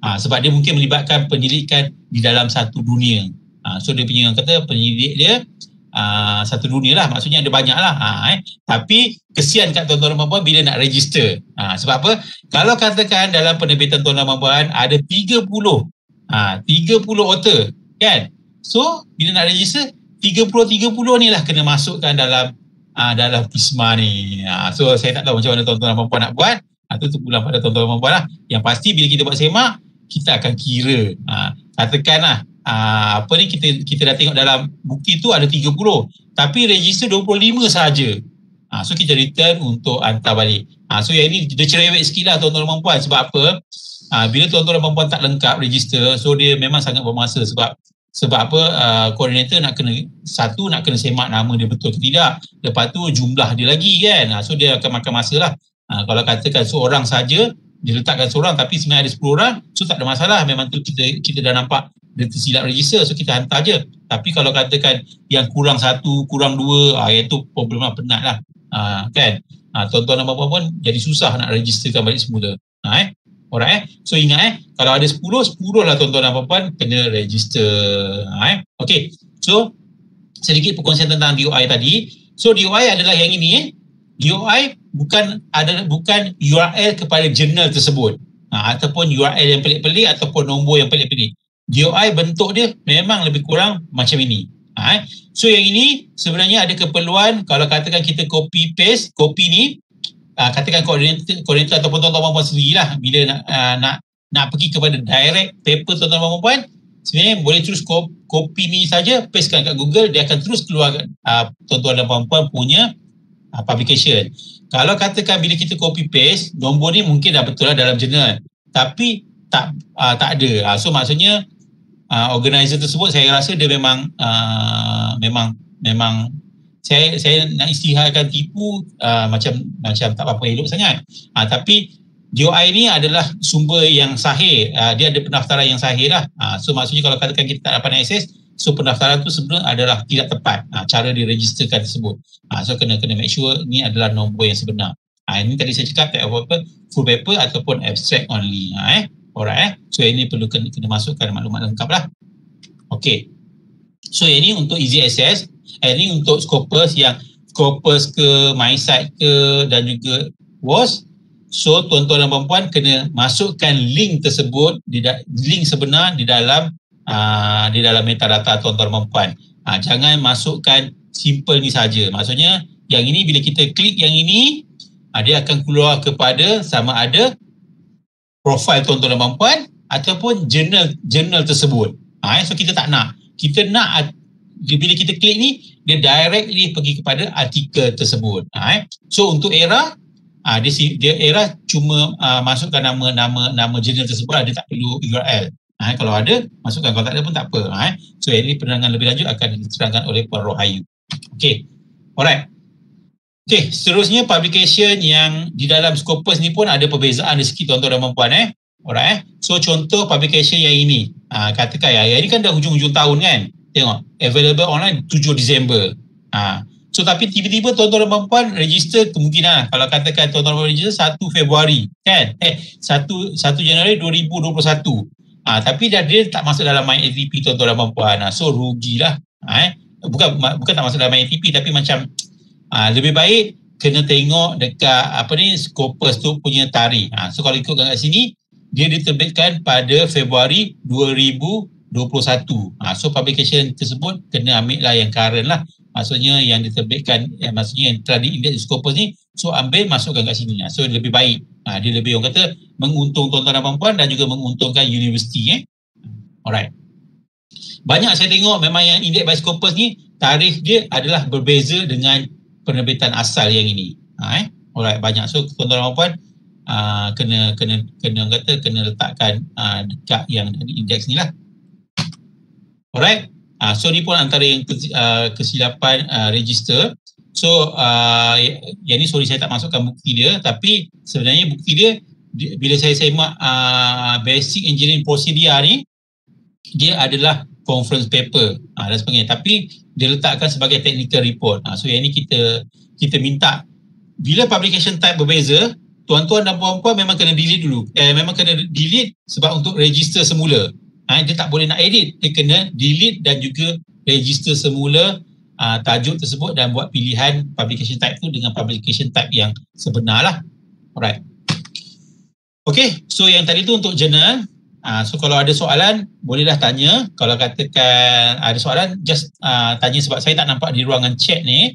Sebab dia mungkin melibatkan penyelidikan di dalam satu dunia. So dia punya, kata penyelidik dia satu dunia lah, maksudnya ada banyak lah. Tapi kesian kat tuan-tuan dan puan-puan bila nak register. Sebab apa? Kalau katakan dalam penerbitan tuan-tuan dan puan-puan ada 30 author kan? So bila nak register 30 ni lah kena masukkan dalam PISMA ni. So saya tak tahu macam mana tuan-tuan dan puan-puan nak buat. Itu terpulang pada tuan-tuan dan puan-puan lah. Yang pasti bila kita buat semak, kita akan kira. Katakanlah kita dah tengok dalam bukti tu ada 30, tapi register 25 saja. So kita return untuk hantar balik. So yang ini dia cerewet sikit lah tuan-tuan dan puan-puan. Sebab apa? Bila tuan-tuan dan puan-puan tak lengkap register, so dia memang sangat bermasa. Sebab apa? Koordinator nak kena semak nama dia betul ke tidak. Lepas tu jumlah dia lagi kan. So dia akan makan masa lah. Kalau katakan seorang saja, dia letakkan seorang tapi sebenarnya ada 10 orang, so tak ada masalah. Memang tu kita dah nampak dia tersilap register, so kita hantar je. Tapi kalau katakan yang kurang 1, kurang 2, yang tu problem lah, penat lah. Kan? Tuan-tuan dan puan-puan jadi susah nak registerkan balik semula. Alright. So ingat kalau ada 10 lah tuan-tuan dan puan-puan kena register. Okay. So sedikit perkongsian tentang DOI tadi. So DOI adalah yang ini. DOI bukan URL kepada jurnal tersebut. Ataupun URL yang pelik-pelik ataupun nombor yang pelik-pelik. DOI bentuk dia memang lebih kurang macam ini. So yang ini sebenarnya ada keperluan kalau katakan kita copy paste, copy ni katakan koordinator ataupun tuan-tuan puan sendirilah bila nak pergi kepada direct paper tuan-tuan puan, sebenarnya boleh terus copy ni saja, pastekan kat Google, dia akan terus keluar tuan-tuan dan puan-puan punya publication. Kalau katakan bila kita copy paste, nombor ni mungkin dah betul lah dalam jurnal, tapi tak ada. So maksudnya organizer tersebut saya rasa dia memang saya nak istiharkan tipu macam tak apa-apa elok sangat. Tapi DOI ni adalah sumber yang sahih, dia ada pendaftaran yang sahih lah. So maksudnya kalau katakan kita tak dapat akses, so pendaftaran tu sebenarnya adalah tidak tepat cara diregisterkan tersebut. So kena make sure ni adalah nombor yang sebenar. Ini tadi saya cakap tak apa-apa full paper ataupun abstract only. Alright. So ini perlu kena masukkan maklumat lengkap lah. Okay. So ini untuk easy access. Ini untuk Scopus yang Scopus ke MySite ke dan juga WOS. So tuan-tuan dan puan-puan kena masukkan link tersebut, link sebenar di dalam metadata tuan-tuan dan puan-puan. Jangan masukkan simple ni saja. Maksudnya yang ini bila kita klik yang ini, dia akan keluar kepada sama ada profil tuan-tuan dan puan-puan ataupun jurnal tersebut. So kita tak nak. Kita nak bila kita klik ni, dia directly pergi kepada artikel tersebut. So untuk ERA, dia ERA cuma masukkan nama jurnal tersebut, dia tak perlu URL. Kalau ada, masukkan. Kalau tak ada pun tak apa. So ini penerangan lebih lanjut akan diterangkan oleh Puan Rohayu. Okay. Alright. Okay, seterusnya publication yang di dalam Scopus ni pun ada perbezaan dari sikit tuan-tuan dan puan-puan. Alright. So contoh publication yang ini. Katakan yang ini kan dah hujung-hujung tahun kan. Tengok, available online 7 Disember. So tapi tiba-tiba tuan-tuan dan puan-puan register kemungkinan kalau katakan tuan-tuan dan puan register 1 Februari kan. 1 Januari 2021. Tapi dia tak masuk dalam MyATP tuan-tuan dan puan-puan. So rugilah. Bukan tak masuk dalam MyATP tapi macam lebih baik kena tengok dekat Scopus tu punya tarikh. So kalau ikut kat sini dia diterbitkan pada Februari 2021. So publication tersebut kena ambil lah yang current lah. Maksudnya yang diterbitkan, maksudnya yang telah diindeks di Scopus ni, so ambil masukkan kat sini. So lebih baik. Dia lebih orang kata menguntung tuan-tuan dan puan-puan dan juga menguntungkan universiti. Alright. Banyak saya tengok memang yang indeks by Scopus ni tarikh dia adalah berbeza dengan penerbitan asal yang ini. Alright, banyak. So tuan-tuan dan puan kena letakkan dekat yang indeks ni lah. Alright. So ni pun antara yang kesilapan register. So yang ni sorry saya tak masukkan bukti dia, tapi sebenarnya bukti dia bila saya semak basic engineering procedure ni, dia adalah conference paper dan sebagainya, tapi dia letakkan sebagai technical report. So yang ni kita minta bila publication type berbeza, tuan-tuan dan puan-puan memang kena delete dulu. Memang kena delete sebab untuk register semula. Dia tak boleh nak edit, dia kena delete dan juga register semula tajuk tersebut dan buat pilihan publication type tu dengan publication type yang sebenar lah. Alright. Okay, so yang tadi tu untuk jurnal. So kalau ada soalan bolehlah tanya. Kalau katakan ada soalan just tanya sebab saya tak nampak di ruangan chat ni.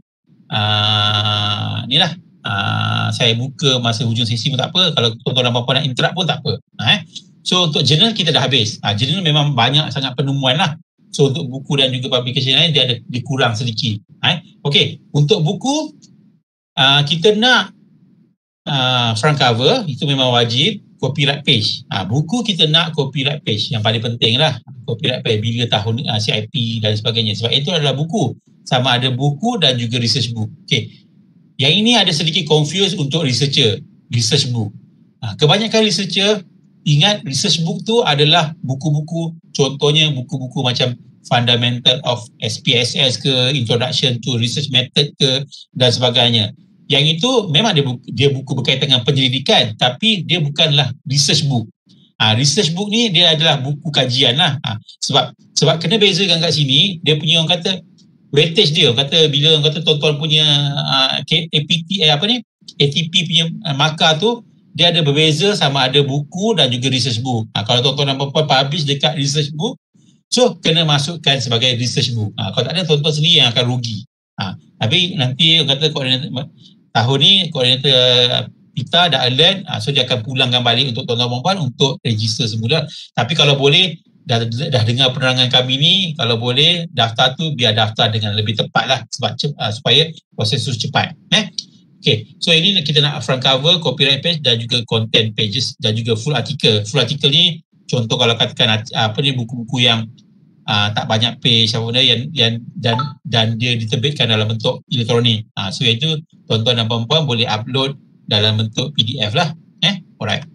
Ni lah. Saya buka masa hujung sesi pun tak apa. Kalau tuan-tuan dan puan-puan nak interrupt pun tak apa. So untuk jurnal kita dah habis. Jurnal memang banyak sangat penemuan lah. So untuk buku dan juga publication lain dia kurang sedikit. Okay, untuk buku kita nak front cover, itu memang wajib. Copyright page. Buku kita nak copyright page. Yang paling penting lah. Copyright page bila tahun CIP dan sebagainya. Sebab itu adalah buku. Sama ada buku dan juga research book. Okay. Yang ini ada sedikit confused untuk researcher. Research book. Kebanyakan researcher ingat research book tu adalah buku-buku, contohnya buku-buku macam Fundamental of SPSS ke, Introduction to Research Method ke dan sebagainya. Yang itu memang dia buku berkaitan dengan penyelidikan, tapi dia bukanlah research book. Research book ni dia adalah buku kajian lah. Sebab kena bezakan kat sini, dia punya orang kata weightage dia. Orang kata bila orang kata tuan-tuan punya ATP punya markah tu, dia ada berbeza sama ada buku dan juga research book. Kalau tuan-tuan dan puan-puan publish dekat research book, So kena masukkan sebagai research book. Kalau tak ada, tuan-tuan sendiri yang akan rugi. Tapi nanti kata koordinator tahun ni, koordinator Pita dah alert, so dia akan pulangkan balik untuk tuan-tuan perempuan untuk register semula. Tapi kalau boleh, dah dengar penerangan kami ni, kalau boleh daftar tu biar daftar dengan lebih tepat lah, sebab supaya proses tu cepat. Okay, so ini kita nak front cover, copyright page dan juga content pages dan juga full article. Full article ni contoh kalau katakan apa ni, buku-buku yang tak banyak page apa benda yang dan dia diterbitkan dalam bentuk elektronik. So itu tuan-tuan dan puan-puan boleh upload dalam bentuk PDF lah. Alright.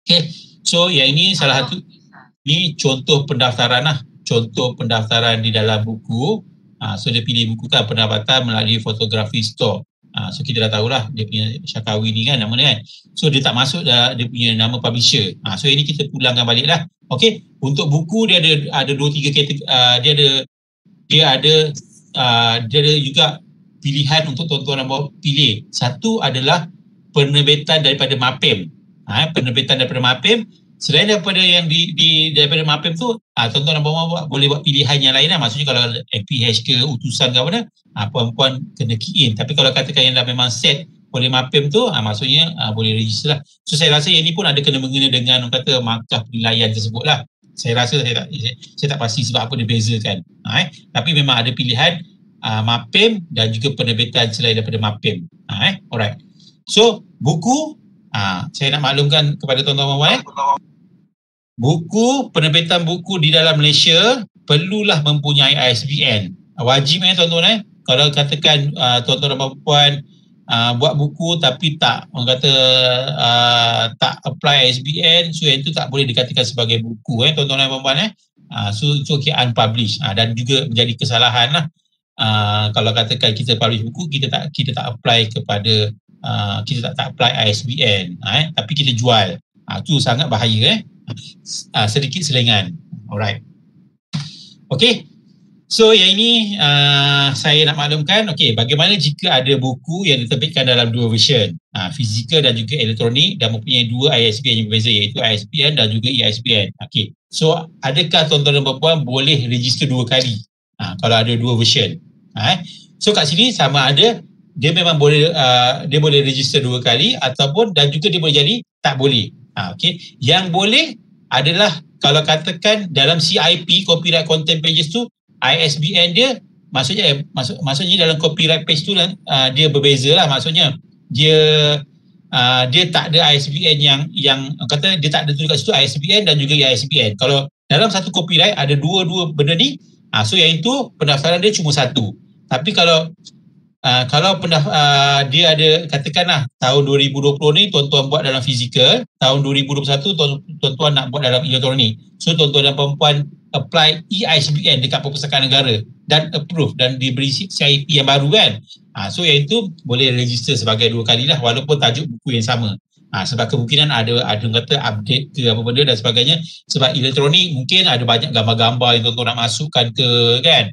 Okay, so yang ini salah satu, ni contoh pendaftaran lah. Contoh pendaftaran di dalam buku. So dia pilih buku kan pendapatan melalui fotografi store. So kita dah tahulah dia punya Syakawi ni kan, nama dia kan. So dia tak masuk dia punya nama publisher. So ini kita pulangkan balik lah. Okay, untuk buku dia ada 2-3 kategori. Dia ada juga pilihan untuk tuan-tuan dan pilih. Satu adalah penerbitan daripada MAPEM. Penerbitan daripada MAPEM. Selain daripada yang daripada MAPEM tu, tuan-tuan dan puan-puan boleh buat pilihan yang lain lah. Maksudnya kalau MPH ke utusan ke apa, puan-puan kena key in. Tapi kalau katakan yang dah memang set oleh MAPEM tu, maksudnya boleh register lah. So saya rasa yang ni pun ada kena-mengena dengan kata markah penilaian tersebut lah. Saya rasa saya tak pasti sebab apa dia bezakan. Tapi memang ada pilihan MAPEM dan juga penerbitan selain daripada MAPEM. Alright. So buku, saya nak maklumkan kepada tuan-tuan dan puan-puan, buku, penerbitan buku di dalam Malaysia perlulah mempunyai ISBN. Wajib tuan-tuan kalau katakan tuan-tuan dan puan-puan buat buku tapi tak, orang kata tak apply ISBN, so yang itu tak boleh dikatakan sebagai buku tuan-tuan dan puan-puan so okay, unpublished dan juga menjadi kesalahan lah. Kalau katakan kita publish buku, kita tak apply kepada kita tak apply ISBN tapi kita jual, tu sangat bahaya sedikit selengan. Alright. Okay, so yang ini saya nak maklumkan. Okay, bagaimana jika ada buku yang diterbitkan dalam dua version, fizikal dan juga elektronik, dan mempunyai dua ISBN yang berbeza, iaitu ISBN dan juga EISBN. Okay, so adakah tuan-tuan dan puan-puan boleh register dua kali kalau ada dua version? So kat sini sama ada dia memang boleh dia boleh register dua kali, ataupun dan juga dia boleh jadi tak boleh. Okay, yang boleh adalah kalau katakan dalam CIP, copyright content pages tu, ISBN dia maksudnya dalam copyright page tu dia berbeza lah. Maksudnya dia tak ada ISBN yang kata dia tak ada tulis kat situ ISBN dan juga ISBN. Kalau dalam satu copyright ada dua benda ni, so yang itu pendaftaran dia cuma satu. Tapi kalau dia ada, katakanlah tahun 2020 ni tuan-tuan buat dalam fizikal, tahun 2021 tuan-tuan nak buat dalam elektronik. So tuan-tuan dan puan-puan apply EISBN dekat Perpustakaan Negara dan approve dan diberi CIP yang baru kan. So yang itu boleh register sebagai dua kali lah, walaupun tajuk buku yang sama. Sebab kemungkinan ada kata update ke apa benda dan sebagainya. Sebab elektronik mungkin ada banyak gambar-gambar yang tuan-tuan nak masukkan ke kan,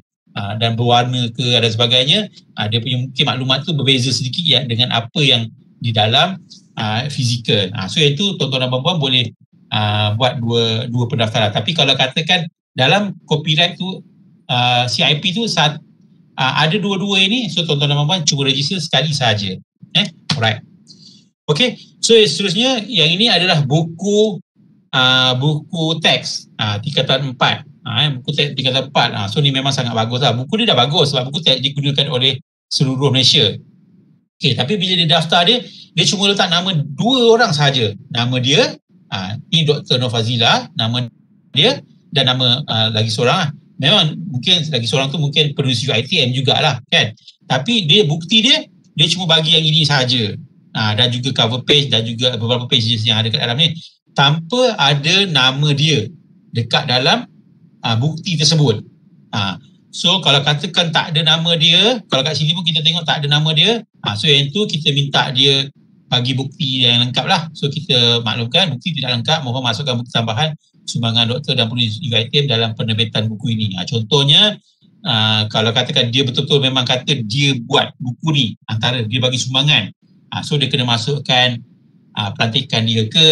dan berwarna ke dan sebagainya. Dia punya mungkin maklumat tu berbeza sedikit dengan apa yang di dalam fizikal. So yang itu tuan-tuan dan puan-puan boleh buat dua pendaftaran. Tapi kalau katakan dalam copyright tu CIP tu ada dua-dua ini, so tuan-tuan dan puan-puan cuba register sekali sahaja. Alright. Okay, so seterusnya yang ini adalah buku teks tingkatan 4. Buku teks tingkatan 4. So ni memang sangat bagus lah. Buku ni dah bagus sebab buku teks digunakan oleh seluruh Malaysia. Okay, tapi bila dia daftar dia cuma letak nama dua orang sahaja. Nama dia, ni Dr. Nur Fazila, nama dia, dan nama lagi seorang lah. Memang mungkin lagi seorang tu mungkin penulis UiTM jugalah kan. Tapi bukti dia cuma bagi yang ini sahaja. Dan juga cover page dan juga beberapa pages yang ada kat dalam ni tanpa ada nama dia dekat dalam bukti tersebut. So kalau katakan tak ada nama dia, kalau kat sini pun kita tengok tak ada nama dia, so yang tu kita minta dia bagi bukti yang lengkap lah. So kita maklumkan bukti tidak lengkap, mohon masukkan bukti tambahan sumbangan doktor dan penulis UiTM dalam penerbitan buku ini. Contohnya kalau katakan dia betul-betul memang kata dia buat buku ni, antara dia bagi sumbangan, so dia kena masukkan pelantikan dia ke,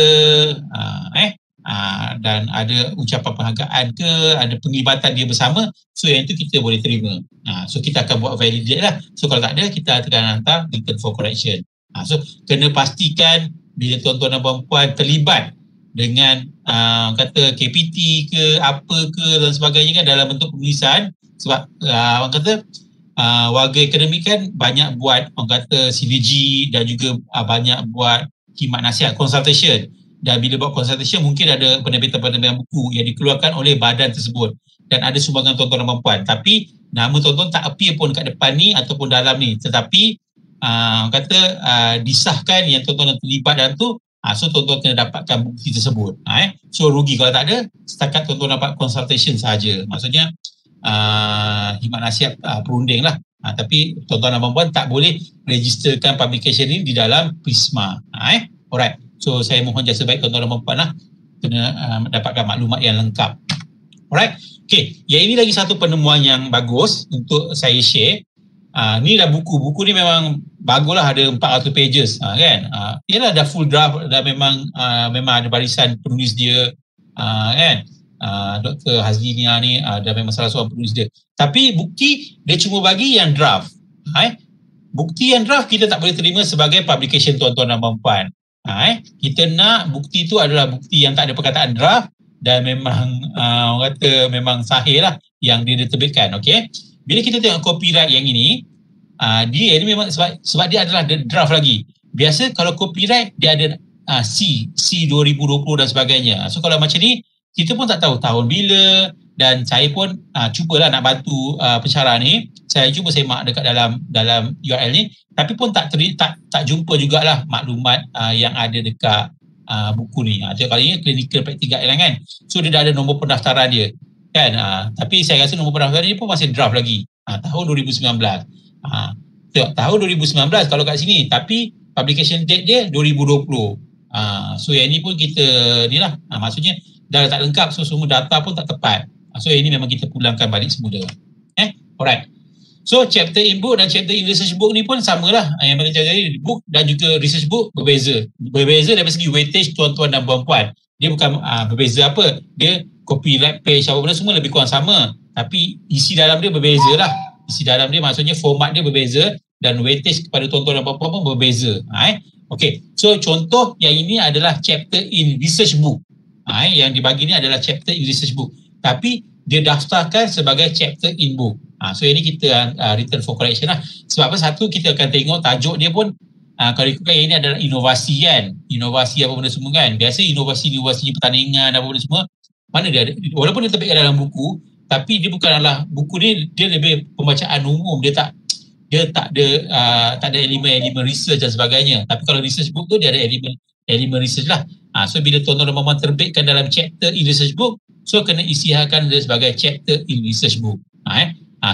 dan ada ucapan penghargaan ke, ada penglibatan dia bersama, so yang itu kita boleh terima. So kita akan buat validate lah. So kalau tak ada, kita akan hantar return for correction. So kena pastikan bila tuan-tuan dan puan-puan terlibat dengan kata KPT ke apa ke dan sebagainya kan dalam bentuk penulisan, sebab orang kata warga akademik kan banyak buat orang kata sinergi dan juga banyak buat khidmat nasihat consultation, dan bila buat consultation mungkin ada penerbitan-penerbitan buku yang dikeluarkan oleh badan tersebut dan ada sumbangan tuan-tuan dan puan-puan, tapi nama tuan-tuan tak appear pun kat depan ni ataupun dalam ni, tetapi disahkan yang tuan-tuan terlibat dalam tu. So tuan-tuan kena dapatkan bukti tersebut. So rugi kalau tak ada, setakat tuan-tuan dapat consultation sahaja. Maksudnya khidmat nasihat perunding lah. Tapi tuan-tuan dan puan-puan tak boleh registerkan publication ni di dalam Prisma. Alright. So saya mohon jasa baik tuan-tuan dan puan-puan lah, kena dapatkan maklumat yang lengkap. Alright. Okay. Yang ini lagi satu penemuan yang bagus untuk saya share. Ni dah buku ni memang bagus lah, ada 400 pages kan. Ialah dah full draft, dah memang ada barisan penulis dia kan. Dr. Hazlinia ni dah memang salah seorang penulis dia. Tapi bukti dia cuma bagi yang draft. Bukti yang draft kita tak boleh terima sebagai publication tuan-tuan dan puan-puan. Kita nak bukti tu adalah bukti yang tak ada perkataan draft dan memang orang kata memang sahih lah yang dia diterbitkan. Okay. Bila kita tengok copyright yang ini, dia ini memang sebab dia adalah draft lagi. Biasa kalau copyright dia ada C 2020 dan sebagainya. So kalau macam ni kita pun tak tahu tahun bila, dan saya pun cubalah nak bantu pensyarah ni. Saya cuba semak dekat dalam URL ni, tapi pun tak jumpa jugalah maklumat yang ada dekat buku ni. Kali ni clinical practical guideline kan. So dia dah ada nombor pendaftaran dia kan. Tapi saya rasa nombor pendaftaran dia pun masih draft lagi. Tahun 2019. Tengok tahun 2019 kalau kat sini, tapi publication date dia 2020. So yang ni pun kita ni lah, maksudnya dah tak lengkap, so semua data pun tak tepat. So yang ni memang kita pulangkan balik semula. Alright. So chapter in book dan chapter in research book ni pun samalah. Yang macam tadi, book dan juga research book berbeza. Berbeza dari segi weightage tuan-tuan dan puan-puan. Dia bukan berbeza apa, dia copyright page apa benda semua lebih kurang sama, tapi isi dalam dia berbeza lah. Isi dalam dia maksudnya format dia berbeza dan weightage kepada tuan-tuan dan puan-puan pun berbeza. Okay. So contoh yang ini adalah chapter in research book. Yang dibagi ni adalah chapter in research book, tapi dia daftarkan sebagai chapter in book. So ini kita return for correction lah. Sebab apa? Satu, kita akan tengok tajuk dia pun kalau ikutkan yang ini adalah inovasi kan. Inovasi apa benda semua kan. Biasa inovasi pertandingan apa benda semua, mana dia ada, walaupun dia terbitkan dalam buku, tapi dia bukanlah buku dia lebih pembacaan umum. Dia tak ada elemen research dan sebagainya. Tapi kalau research book tu dia ada elemen research lah. So bila tuan-tuan dan puan-puan terbitkan dalam chapter in research book, so kena isihakan dia sebagai chapter in research book.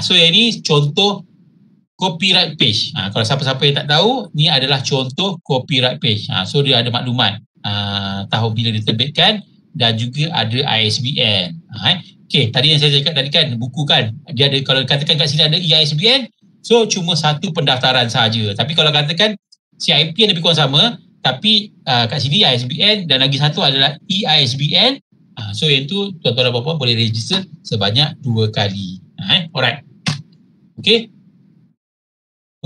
So yang ini contoh copyright page. Kalau siapa-siapa yang tak tahu, ni adalah contoh copyright page. So dia ada maklumat tahun bila diterbitkan dan juga ada ISBN. Okay, tadi yang saya cakap tadi kan, buku kan, dia ada, kalau katakan kat sini ada ISBN, so cuma satu pendaftaran saja. Tapi kalau katakan CIP yang lebih kurang sama, tapi kat sini ISBN dan lagi satu adalah EISBN. So yang tu tuan-tuan dan puan-puan boleh register sebanyak 2 kali. Alright.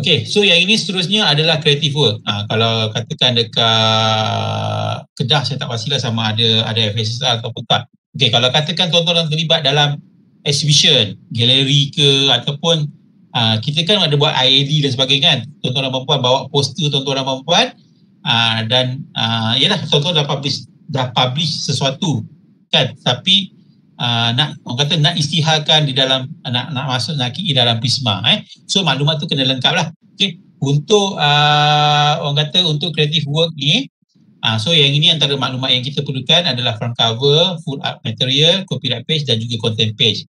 Okay, so yang ini seterusnya adalah creative work. Kalau katakan dekat Kedah, saya tak pastilah sama ada FSSR ataupun tak. Okay, kalau katakan tuan-tuan terlibat dalam exhibition, galeri ke, ataupun kita kan ada buat IAD dan sebagainya kan. Tuan-tuan dan puan-puan bawa poster tuan-tuan dan puan-puan, dan yalah, tuan-tuan dah publish sesuatu kan, tapi orang kata nak isytiharkan di dalam, nak masuk nak key dalam Prisma. So maklumat tu kena lengkap lah. Okay. Untuk orang kata untuk creative work ni, so yang ini antara maklumat yang kita perlukan adalah front cover, full art material, copyright page dan juga content page.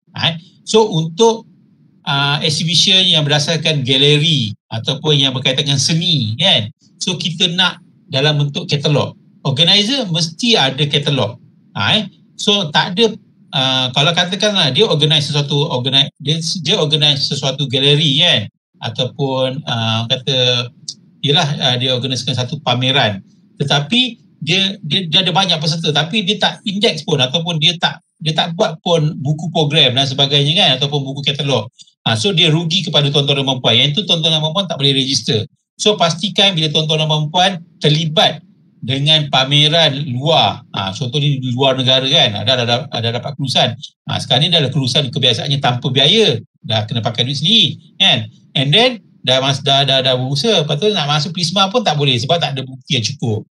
So untuk exhibition yang berdasarkan galeri ataupun yang berkaitan dengan seni kan, so kita nak dalam bentuk katalog. Organizer mesti ada katalog. So tak ada kalau katakanlah dia organize sesuatu galeri kan, ataupun kata ialah dia organisekan satu pameran, tetapi dia ada banyak peserta tapi dia tak index pun ataupun dia tak buat pun buku program dan sebagainya kan, ataupun buku katalog. So dia rugi kepada tuan-tuan dan puan-puan. Yang itu tuan-tuan dan puan-puan tak boleh register. So pastikan bila tuan-tuan dan puan-puan terlibat dengan pameran luar, contohnya di luar negara kan, ada dapat kelulusan. Sekarang ni dah ada kelulusan kebiasaannya tanpa biaya, dah kena pakai duit sendiri kan. And then dah berusaha, lepas tu nak masuk Prisma pun tak boleh sebab tak ada bukti yang cukup.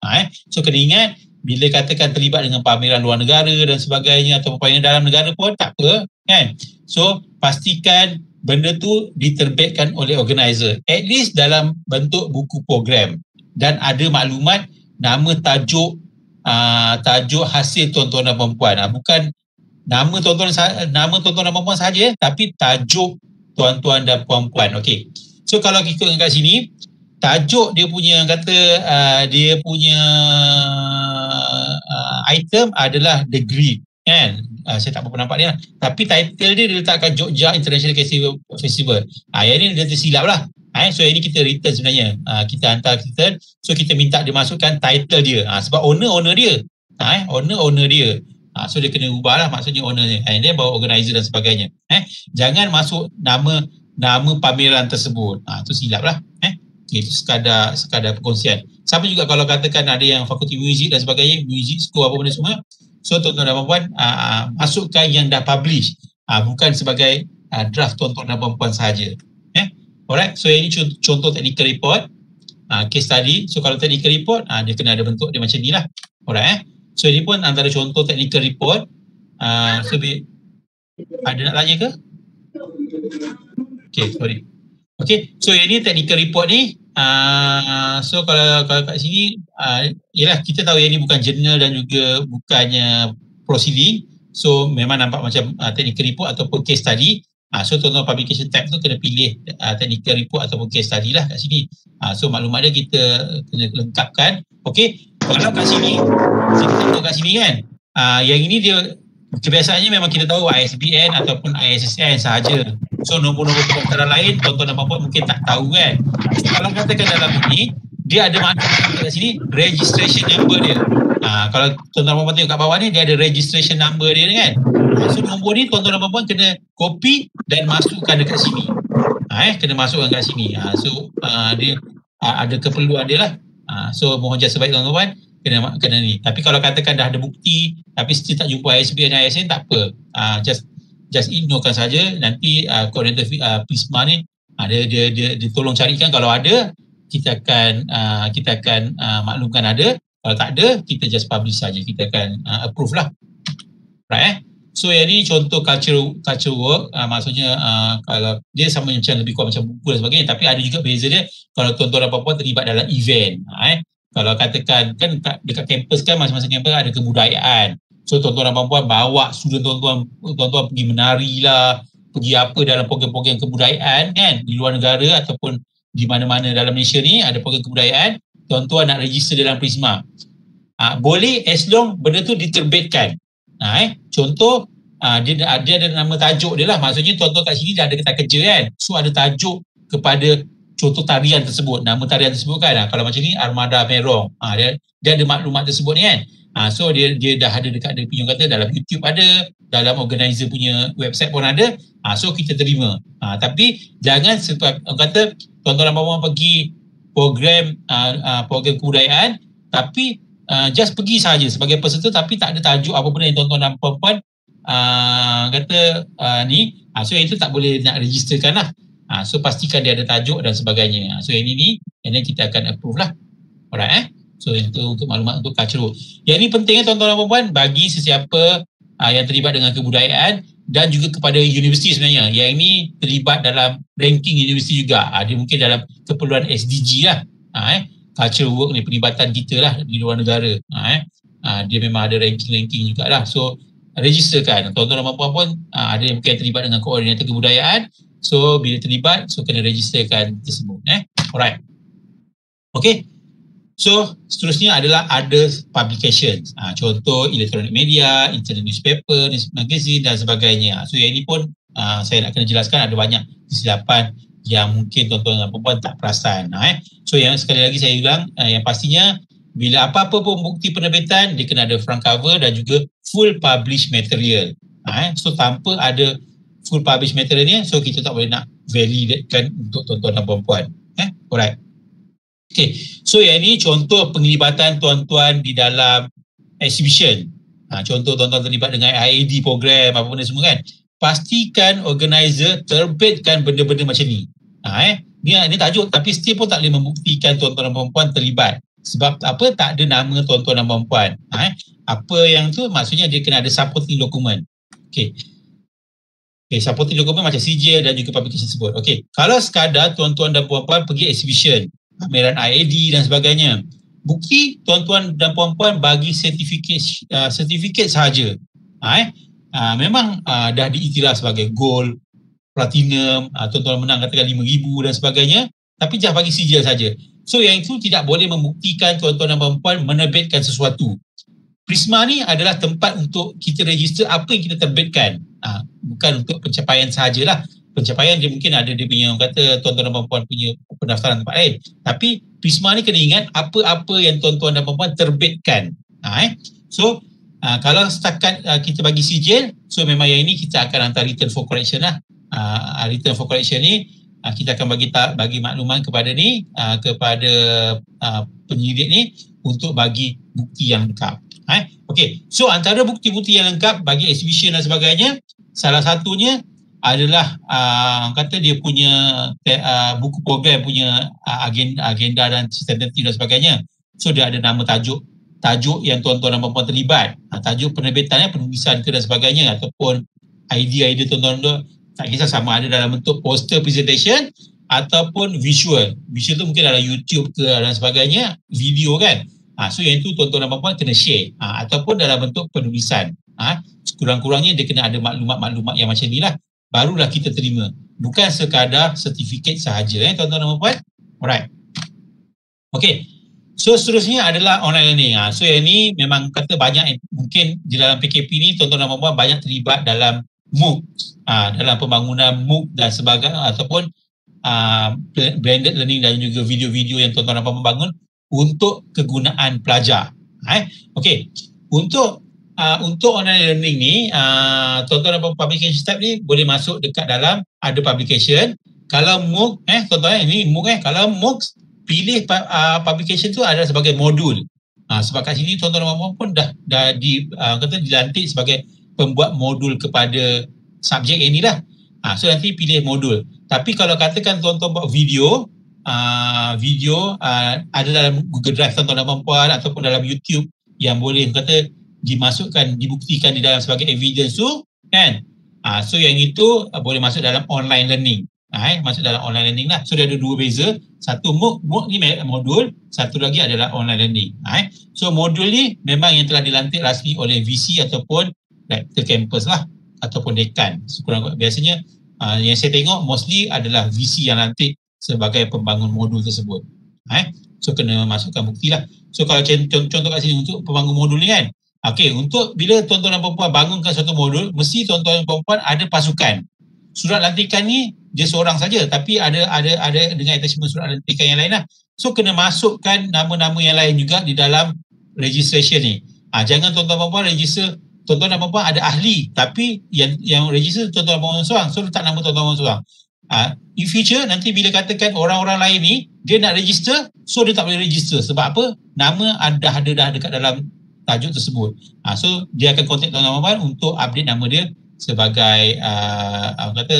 So kena ingat, bila katakan terlibat dengan pameran luar negara dan sebagainya atau pameran dalam negara pun tak apa kan. So pastikan benda tu diterbitkan oleh organizer, at least dalam bentuk buku program, dan ada maklumat nama tajuk hasil tuan-tuan dan puan-puan. Bukan nama tuan-tuan dan puan-puan saja, tapi tajuk tuan-tuan dan puan-puan. Okey. So kalau kita kat sini, tajuk dia punya dia punya item adalah degree kan. Saya tak berapa nampak dia, tapi title dia letakkan Jogja International Festival. Yang ni dia tersilap lah. So ini kita return sebenarnya, kita hantar return. So kita minta dia masukkan title dia, sebab owner dia, owner dia. So dia kena ubah lah, maksudnya owner dia, and then bawa organizer dan sebagainya. Jangan masuk nama pameran tersebut. Itu silap lah. Itu sekadar perkongsian. Sama juga kalau katakan ada yang fakulti muzik dan sebagainya, muzik school apa benda semua. So tuan-tuan dan puan-puan masukkan yang dah publish, bukan sebagai draft tuan-tuan dan puan-puan sahaja. Alright, so ini contoh technical report, case study. So kalau technical report, dia kena ada bentuk dia macam ni lah. Alright, so ini pun antara contoh technical report. So ada nak tanya ke? Okay, sorry. Okay, so ini technical report ni. So kalau kat sini, yelah kita tahu yang ni bukan journal dan juga bukannya proceeding. So memang nampak macam technical report ataupun case study. So tuan-tuan publication tab tu kena pilih technical report ataupun case study lah kat sini. So maklumat dia kita kena lengkapkan. Okay, kalau kat sini, kita tengok kat sini kan, yang ini dia kebiasaannya memang kita tahu ISBN ataupun ISSN sahaja. So nombor-nombor pendaftaran lain tuan-tuan dan puan-puan mungkin tak tahu kan. So kalau katakan dalam ini, dia ada maklumat kat sini, registration number dia. Kalau tuan-tuan dan puan-puan tengok kat bawah ni, dia ada registration number dia kan. So nombor ni tuan-tuan dan puan-puan kena copy dan masukkan dekat sini. Kena masukkan kat sini. So dia ada keperluan dia lah. So mohon jasa baik tuan-tuan, kena ni. Tapi kalau katakan dah ada bukti tapi still tak jumpa ISBN dan ISN, tak apa. Just ignorekan saja. Nanti koordinator Prisma ni dia tolong carikan, kalau ada kita akan maklumkan ada. Kalau tak ada, kita just publish saja. Kita akan approve lah. Right? So yang ni contoh culture work, maksudnya kalau dia sama macam lebih kurang macam buku dan sebagainya, tapi ada juga beza dia kalau tuan-tuan dan puan-puan terlibat dalam event. Kalau katakan kan dekat kampus kan, masing-masing kampus ada kebudayaan. So tuan-tuan dan puan-puan bawa student tuan-tuan pergi menari lah, pergi apa dalam program-program kebudayaan kan, di luar negara ataupun di mana-mana dalam Malaysia ni ada program kebudayaan, tuan-tuan nak register dalam Prisma. Boleh as long benda tu diterbitkan. Contoh dia ada nama tajuk dia lah, maksudnya tuan-tuan kat sini dah ada kata kerja kan, so ada tajuk kepada contoh tarian tersebut, nama tarian tersebut kan. Kalau macam ni Armada Merong, dia ada maklumat tersebut ni kan. So dia dah ada dekat dia punya kata, dalam YouTube ada, dalam organizer punya website pun ada. So kita terima. Tapi jangan kata tuan-tuan dan puan-puan pergi program kebudayaan tapi just pergi saja sebagai peserta tapi tak ada tajuk apa benda yang tuan-tuan dan puan-puan ni. So yang itu tak boleh nak registerkan lah. So pastikan dia ada tajuk dan sebagainya. So yang ini and then kita akan approve lah. Alright So itu untuk maklumat untuk culture. Yang ini penting tuan-tuan dan puan-puan bagi sesiapa yang terlibat dengan kebudayaan dan juga kepada universiti sebenarnya. Yang ini terlibat dalam ranking universiti juga. Dia mungkin dalam keperluan SDG lah. Culture work ni perlibatan kita lah di luar negara. Dia memang ada ranking jugalah. So registerkan tuan-tuan dan puan-puan. Ada yang mungkin terlibat dengan koordinator kebudayaan. So bila terlibat, so kena registerkan tersebut. Alright. Okay. So seterusnya adalah other publications. Contoh elektronik media, internet newspaper, magazine dan sebagainya. So yang ini pun saya nak kena jelaskan, ada banyak kesilapan yang mungkin tuan-tuan dan puan-puan tak perasan. So yang sekali lagi saya ulang, yang pastinya bila apa-apa pun bukti penerbitan, dia kena ada front cover dan juga full published material. So tanpa ada full published material ni, so kita tak boleh nak validatekan untuk tuan-tuan dan puan-puan. Alright. Okay, so yang ni contoh penglibatan tuan-tuan di dalam exhibition. Contoh tuan-tuan terlibat dengan IAD program, apa benda semua kan. Pastikan organizer terbitkan benda-benda macam ni. Ni tajuk, tapi still pun tak boleh membuktikan tuan-tuan dan puan-puan terlibat. Sebab apa? Tak ada nama tuan-tuan dan puan-puan. Apa yang tu maksudnya dia kena ada supporting document. Okay, supporting document macam sijil dan juga publication tersebut. Okay, kalau sekadar tuan-tuan dan puan-puan pergi exhibition, pameran IAD dan sebagainya, bukti tuan-tuan dan puan-puan bagi sertifikat sahaja. Memang dah diiktiraf sebagai gold, platinum, tuan-tuan menang katakan 5,000 dan sebagainya, tapi jangan bagi sijil saja. So yang itu tidak boleh membuktikan tuan-tuan dan puan-puan menerbitkan sesuatu. Prisma ni adalah tempat untuk kita register apa yang kita terbitkan. Bukan untuk pencapaian sahajalah. Pencapaian dia mungkin ada dia punya, kata tuan-tuan dan puan-puan punya pendaftaran tempat lain. Tapi Prisma ni kena ingat apa-apa yang tuan-tuan dan puan-puan terbitkan. So kalau setakat kita bagi sijil, so memang yang ini kita akan hantar return for correction lah. Return for correction ni kita akan bagi makluman kepada kepada penyidik ni untuk bagi bukti yang lengkap. Okey, so antara bukti-bukti yang lengkap bagi exhibition dan sebagainya, salah satunya adalah kata dia punya buku program punya agenda dan tentatif dan sebagainya. So dia ada nama tajuk yang tuan-tuan dan puan-puan terlibat, tajuk penerbitannya, penulisan ke dan sebagainya, ataupun idea tuan-tuan tak kisah sama ada dalam bentuk poster presentation ataupun visual. Visual tu mungkin dalam YouTube ke dan sebagainya, video kan. So yang itu tuan-tuan dan puan-puan kena share ataupun dalam bentuk penulisan. Sekurang-kurangnya dia kena ada maklumat-maklumat yang macam ni lah, barulah kita terima. Bukan sekadar sertifikat sahaja tuan-tuan dan puan-puan. Alright. Okay. So seterusnya adalah online learning. So yang ni memang kata banyak, mungkin di dalam PKP ni tuan-tuan dan puan-puan banyak terlibat dalam MOOC, dalam pembangunan MOOC dan sebagainya, ataupun blended learning dan juga video-video yang tuan-tuan dan puan-puan bangun untuk kegunaan pelajar. Okey, untuk online learning ni, tuan-tuan dan puan-puan publication step ni boleh masuk dekat dalam ada publication. Kalau MOOC, tuan-tuan ini MOOC kalau MOOC pilih publication tu adalah sebagai modul. Sebab kat sini tuan-tuan dan puan-puan pun dah dilantik sebagai pembuat modul kepada subjek ini lah. So nanti pilih modul. Tapi kalau katakan tuan-tuan buat video ada dalam Google Drive tuan-tuan dan puan-puan ataupun dalam YouTube yang boleh dimasukkan, dibuktikan di dalam sebagai evidence tu kan. So yang itu boleh masuk dalam online learning. Masuk dalam online learning lah. So dia ada dua beza. Satu MOOC ni modul, satu lagi adalah online learning. So modul ni memang yang telah dilantik rasmi oleh VC ataupun Director Campus lah, ataupun dekan. Biasanya yang saya tengok mostly adalah VC yang lantik sebagai pembangun modul tersebut. So kena masukkan bukti lah. So kalau contoh kat sini untuk pembangun modul ni kan, untuk bila tuan-tuan dan puan-puan bangunkan satu modul, mesti tuan-tuan dan puan-puan ada pasukan. Surat lantikan ni dia seorang saja, tapi ada dengan attachment surat lantikan yang lain lah. So kena masukkan nama-nama yang lain juga di dalam registration ni. Jangan tuan-tuan dan puan-puan register, tuan-tuan dan puan-puan ada ahli, tapi yang register tuan-tuan dan puan-puan seorang, so letak nama tuan-tuan dan puan-puan seorang. In future nanti bila katakan orang-orang lain ni dia nak register, so dia tak boleh register. Sebab apa? Nama dah ada dekat dalam tajuk tersebut. So dia akan contact tuan-tuan dan puan-puan untuk update nama dia sebagai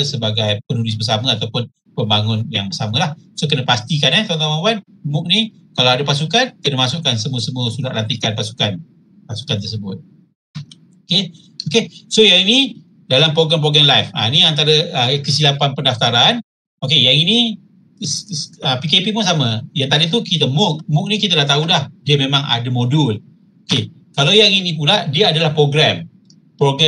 sebagai penulis bersama ataupun pembangun yang bersama lah. So kena pastikan tuan-tuan dan puan-puan, MOOC ni kalau ada pasukan, kena masukkan semua surat lantikan pasukan tersebut. Okay. So yang ini dalam program-program live. Ini antara kesilapan pendaftaran. Yang ini PKP pun sama. Yang tadi tu kita MOOC ni kita dah tahu dah, dia memang ada modul. Kalau yang ini pula dia adalah program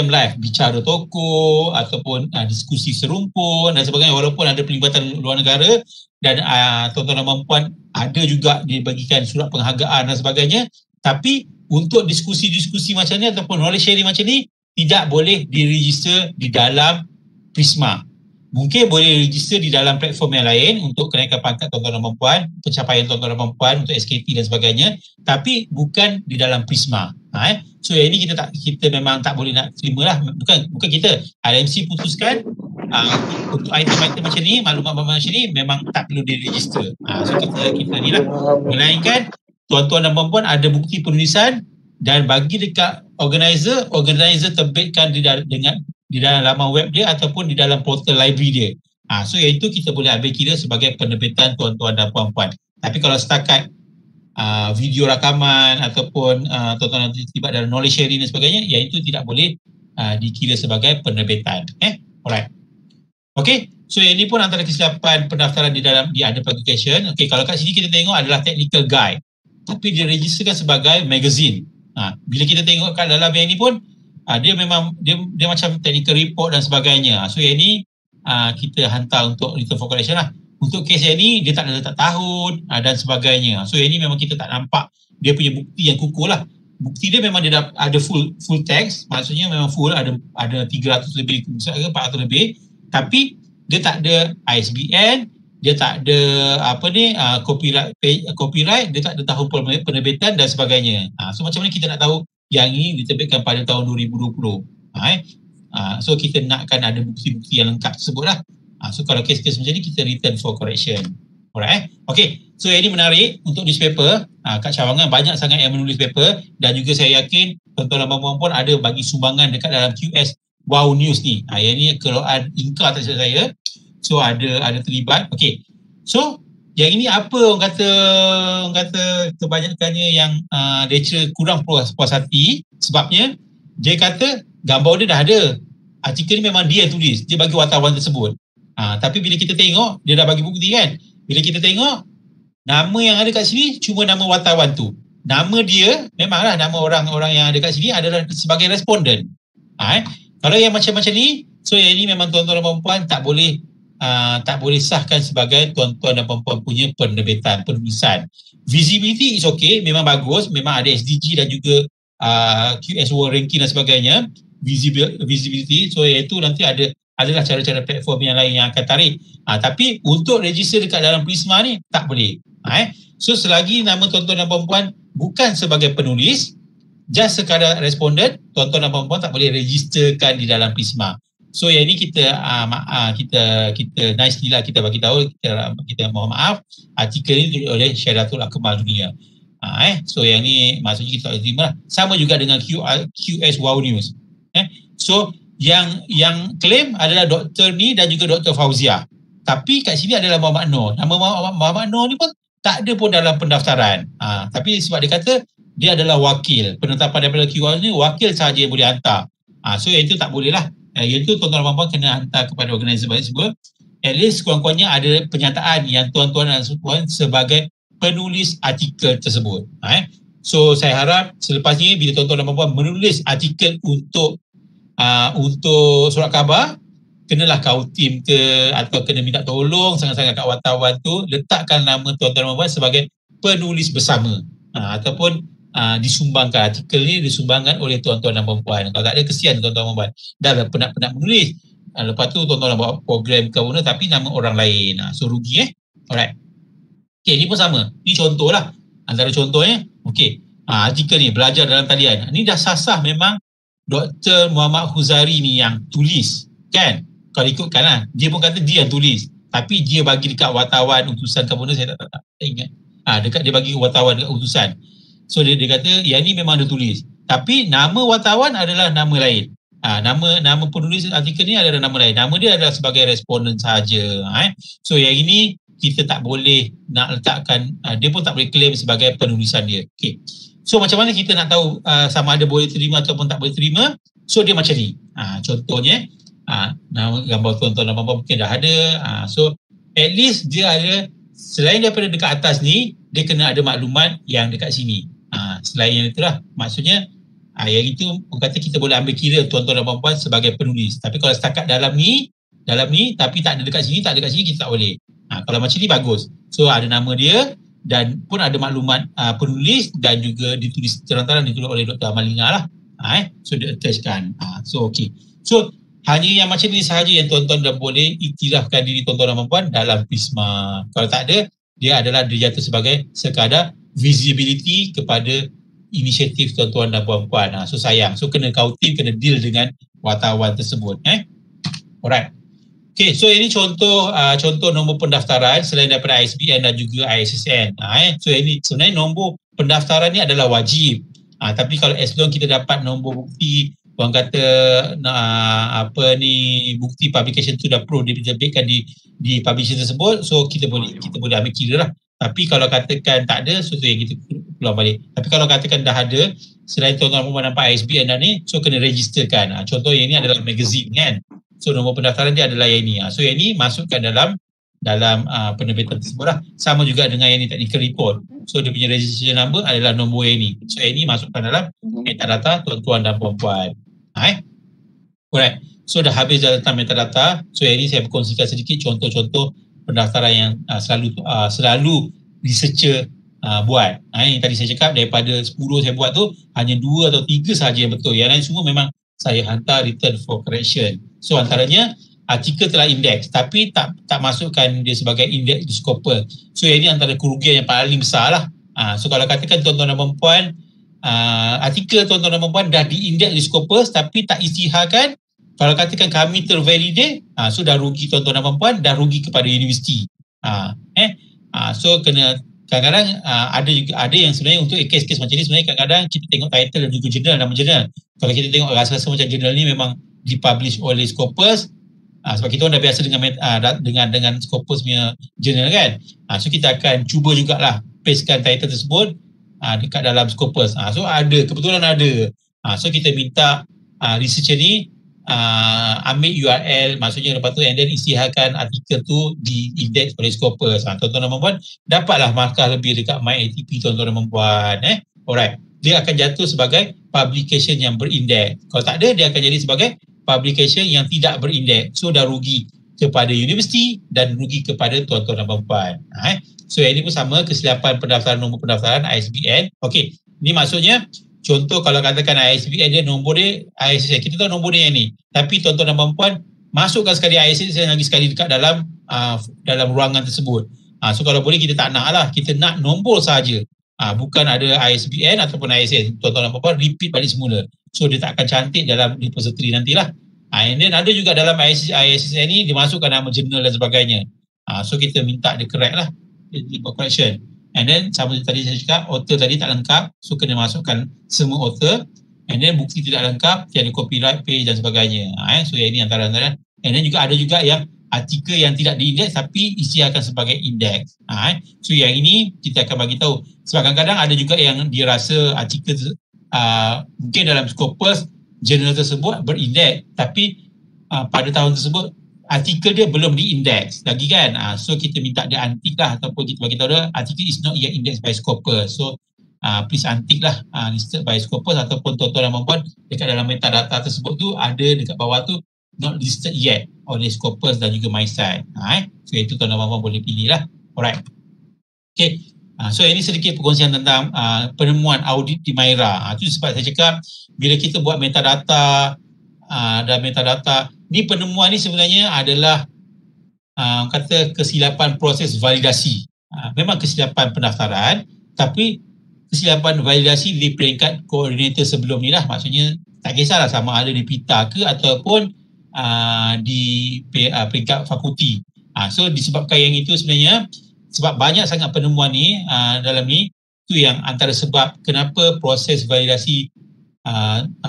live, bicara toko ataupun diskusi serumpun dan sebagainya, walaupun ada pelibatan luar negara dan tuan-tuan dan puan-puan ada juga dibagikan surat penghargaan dan sebagainya, tapi untuk diskusi-diskusi macam ni ataupun knowledge sharing macam ni tidak boleh diregister di dalam Prisma. Mungkin boleh register di dalam platform yang lain untuk kenaikan pangkat tuan-tuan dan perempuan, pencapaian tuan-tuan dan perempuan untuk SKT dan sebagainya, tapi bukan di dalam Prisma. So yang ini kita memang tak boleh nak terima lah. Bukan kita, RMC putuskan untuk item-item macam ni, maklumat-maklumat macam ni memang tak perlu diregister. So kita ni lah. Melainkan tuan-tuan dan perempuan ada bukti penulisan dan bagi dekat organizer terbitkan di dalam laman web dia ataupun di dalam portal library dia. So yang itu kita boleh ambil kira sebagai penerbitan tuan-tuan dan puan-puan. Tapi kalau setakat video rakaman ataupun tuan-tuan terlibat dalam knowledge sharing dan sebagainya, yang itu tidak boleh dikira sebagai penerbitan. Alright. Okay, so yang ini pun antara kesilapan pendaftaran di under publication. Okay, kalau kat sini kita tengok adalah technical guide, tapi dia registerkan sebagai magazine. Bila kita tengok kat dalam yang ini pun dia memang dia macam technical report dan sebagainya. So yang ni kita hantar untuk return for correction lah. Untuk kes yang ni dia tak ada letak tahun dan sebagainya. So yang ni memang kita tak nampak dia punya bukti yang kukuh lah. Bukti dia memang dia dah ada full text, maksudnya memang full, ada 300 lebih, 400 lebih, tapi dia tak ada ISBN, dia tak ada copyright, dia tak ada tahun penerbitan dan sebagainya. So macam mana kita nak tahu yang ini diterbitkan pada tahun 2020? So kita nakkan ada bukti-bukti yang lengkap tersebut lah. So kalau kes-kes macam ni kita return for correction. Alright. Okay, so yang ini menarik untuk newspaper. Kat Cawangan banyak sangat yang menulis paper dan juga saya yakin tuan-tuan dan puan-puan ada bagi sumbangan dekat dalam QS Wow News ni. Yang ni keluaran Inka tak silap saya. So ada terlibat. Okay. So yang ini apa orang kata kebanyakannya yang lecturer kurang puas hati sebabnya dia kata gambar dia dah ada. Artikel ni memang dia yang tulis. Dia bagi wartawan tersebut. Tapi bila kita tengok dia dah bagi bukti kan. Bila kita tengok nama yang ada kat sini cuma nama wartawan tu. Nama dia memanglah nama orang-orang yang ada kat sini adalah sebagai responden. Kalau yang macam-macam ni, so yang ini memang tuan-tuan dan perempuan tak boleh sahkan sebagai tuan-tuan dan perempuan punya penerbitan, penulisan. Visibility is okay, memang bagus, memang ada SDG dan juga QS World Ranking dan sebagainya. Visibility, so iaitu nanti adalah cara-cara platform yang lain yang akan tarik. Tapi untuk register dekat dalam Prisma ni tak boleh. So selagi nama tuan-tuan dan perempuan bukan sebagai penulis, just sekadar responden, tuan-tuan dan perempuan tak boleh registerkan di dalam Prisma. So yang ini kita nicely lah kita bagi tahu, kita mohon maaf, artikel ini ditulis oleh Syaratul Akmal Dunia. So yang ni maksudnya kita tak terima lah. Sama juga dengan QS Wow News. So yang claim adalah Dr. ni dan juga Dr. Fauzia. Tapi kat sini adalah Muhammad Noor. Nama Muhammad Noor ni pun tak ada pun dalam pendaftaran. Tapi sebab dia kata dia adalah wakil. Penetapan daripada QR ni wakil sahaja yang boleh hantar. So yang itu tak boleh lah. Yang itu tuan-tuan dan puan kena hantar kepada organizer tersebut. At least kurang-kurangnya ada pernyataan yang tuan-tuan dan puan sebagai penulis artikel tersebut. So saya harap selepas ni bila tuan-tuan dan puan menulis artikel untuk surat khabar, kenalah kau tim ke atau kena minta tolong sangat-sangat kat wartawan tu, letakkan nama tuan-tuan dan puan sebagai penulis bersama ataupun disumbangkan, artikel ni disumbangkan oleh tuan-tuan dan perempuan. Kalau tak ada, kesian tuan-tuan dan perempuan. Dah lah penat-penat menulis. Lepas tu tuan-tuan nak buat program kawana tapi nama orang lain. So rugi Alright. Okay, ni pun sama. Ni contoh lah. Antara contohnya, okay. Artikel ni, belajar dalam talian. Ni dah sah memang Dr. Muhammad Huzari ni yang tulis. Kan? Kalau ikutkan lah. Dia pun kata dia yang tulis. Tapi dia bagi dekat wartawan utusan kawana, saya tak ingat. Dekat dia bagi wartawan dekat utusan. So dia kata yang ni memang dia tulis. Tapi nama wartawan adalah nama lain. Nama penulis artikel ni adalah nama lain. Nama dia adalah sebagai responden sahaja. So yang ini kita tak boleh nak letakkan, dia pun tak boleh claim sebagai penulisan dia. Okay. So macam mana kita nak tahu sama ada boleh terima ataupun tak boleh terima? So dia macam ni. Contohnya nama gambar tuan-tuan dan puan mungkin dah ada. So at least dia ada, selain daripada dekat atas ni, dia kena ada maklumat yang dekat sini. Selain yang itulah, maksudnya yang itu orang kata kita boleh ambil kira tuan-tuan dan puan sebagai penulis. Tapi kalau setakat dalam ni tapi tak ada dekat sini, kita tak boleh. Kalau macam ni bagus. So ada nama dia dan pun ada maklumat penulis dan juga ditulis terang-terang, ditulis oleh Dr. Amalina lah. So dia attachkan. So okay. So Hanya yang macam ni sahaja yang tuan-tuan dah boleh iktirafkan diri tuan-tuan dan puan dalam Prisma. Kalau tak ada, dia jatuh sebagai sekadar visibility kepada inisiatif tuan-tuan dan puan-puan. So sayang. So kena kau tim, kena deal dengan wartawan tersebut. Alright. Okay, so ini contoh nombor pendaftaran selain daripada ISBN dan juga ISSN. So ini sebenarnya nombor pendaftaran ni adalah wajib. Tapi kalau as long kita dapat nombor bukti, orang kata bukti publication tu dah diterbitkan di publisher tersebut, so kita boleh ambil kira lah. Tapi kalau katakan tak ada, so tu yang kita keluar balik. Tapi kalau katakan dah ada, selain tuan-tuan nampak ISBN dah ni, so kena registerkan. Contoh yang ni adalah magazine kan. So nombor pendaftaran dia adalah yang ni. So yang ni masukkan dalam penerbitan tersebut lah. Sama juga dengan yang ni technical report. So dia punya registration number adalah nombor yang ni. So yang ni masukkan dalam metadata tuan-tuan dan puan-puan. Alright. So dah habis tentang metadata. So yang ni saya berkongsikan sedikit contoh-contoh pendaftaran yang selalu researcher buat. Yang tadi saya cakap daripada 10 saya buat tu hanya 2 atau 3 sahaja yang betul. Yang lain semua memang saya hantar return for correction. So antaranya artikel telah indeks tapi tak masukkan dia sebagai indeks di Scopus. So yang ini antara kerugian yang paling besar lah. So kalau katakan tuan-tuan dan puan-puan, artikel tuan-tuan dan puan-puan dah diindeks di Scopus tapi tak isytiharkan, kalau katakan kami tervalidate, so dah rugi tuan-tuan dan puan-puan, dah rugi kepada universiti. So kena kadang-kadang ada yang sebenarnya untuk kes-kes macam ni sebenarnya kadang-kadang kita tengok title dan juga jurnal, nama jurnal. Kalau kita tengok rasa-rasa macam jurnal ni memang dipublish oleh Scopus, sebab kita orang dah biasa dengan Scopus punya jurnal kan. So kita akan cuba jugalah pastekan title tersebut dekat dalam Scopus. So kebetulan ada. So kita minta researcher ni ambil URL, maksudnya lepas tu and then isytiharkan artikel tu di index oleh Scopus. Tuan-tuan dan puan-puan dapatlah markah lebih dekat MyATP tuan-tuan dan puan-puan. Alright. Dia akan jatuh sebagai publication yang berindeks. Kalau tak ada, dia akan jadi sebagai publication yang tidak berindeks. So dah rugi kepada universiti dan rugi kepada tuan-tuan dan puan-puan. So yang ini pun sama, kesilapan pendaftaran nombor pendaftaran ISBN. Okey, ini maksudnya contoh kalau katakan ISBN dia nombor dia ISSN, kita tahu nombor dia yang ni. Tapi tuan-tuan dan puan-puan masukkan sekali ISSN lagi sekali dekat dalam ruangan tersebut. So kalau boleh kita tak nak lah, kita nak nombor saja. Bukan ada ISBN ataupun ISSN. Tuan-tuan dan puan-puan repeat balik semula. So dia tak akan cantik dalam repository nantilah. And then ada juga dalam ISSN ni dia masukkan nama jurnal dan sebagainya. So kita minta dia correct lah, dia buat correction. And then sama tadi saya cakap, author tadi tak lengkap, so kena masukkan semua author. And then bukti tidak lengkap, tiada copyright page dan sebagainya. So yang ini antara-antara. And then juga ada juga yang artikel yang tidak diindeks tapi isytiharkan sebagai indeks. So yang ini kita akan bagi tahu. Sebab kadang-kadang ada juga yang dia rasa artikel mungkin dalam Scopus jurnal tersebut berindeks tapi pada tahun tersebut artikel dia belum diindeks lagi kan. So kita minta dia antik lah, ataupun kita bagi tahu dia artikel is not yet indexed by Scopus. So please antik lah listed by Scopus, ataupun tuan-tuan dan puan-puan dekat dalam metadata tersebut tu ada dekat bawah tu not listed yet oleh Scopus dan juga MySite. So itu tuan-tuan dan puan-puan boleh pilih lah. Alright. Okay. So ini sedikit perkongsian tentang penemuan audit di Myra. Itu sebab saya cakap bila kita buat metadata dan metadata ni, penemuan ni sebenarnya adalah kata kesilapan proses validasi. Memang kesilapan pendaftaran tapi kesilapan validasi di peringkat koordinator sebelum ni lah. Maksudnya tak kisahlah sama ada di PITA ke ataupun di peringkat fakulti. So disebabkan yang itu sebenarnya sebab banyak sangat penemuan ni dalam ni, tu yang antara sebab kenapa proses validasi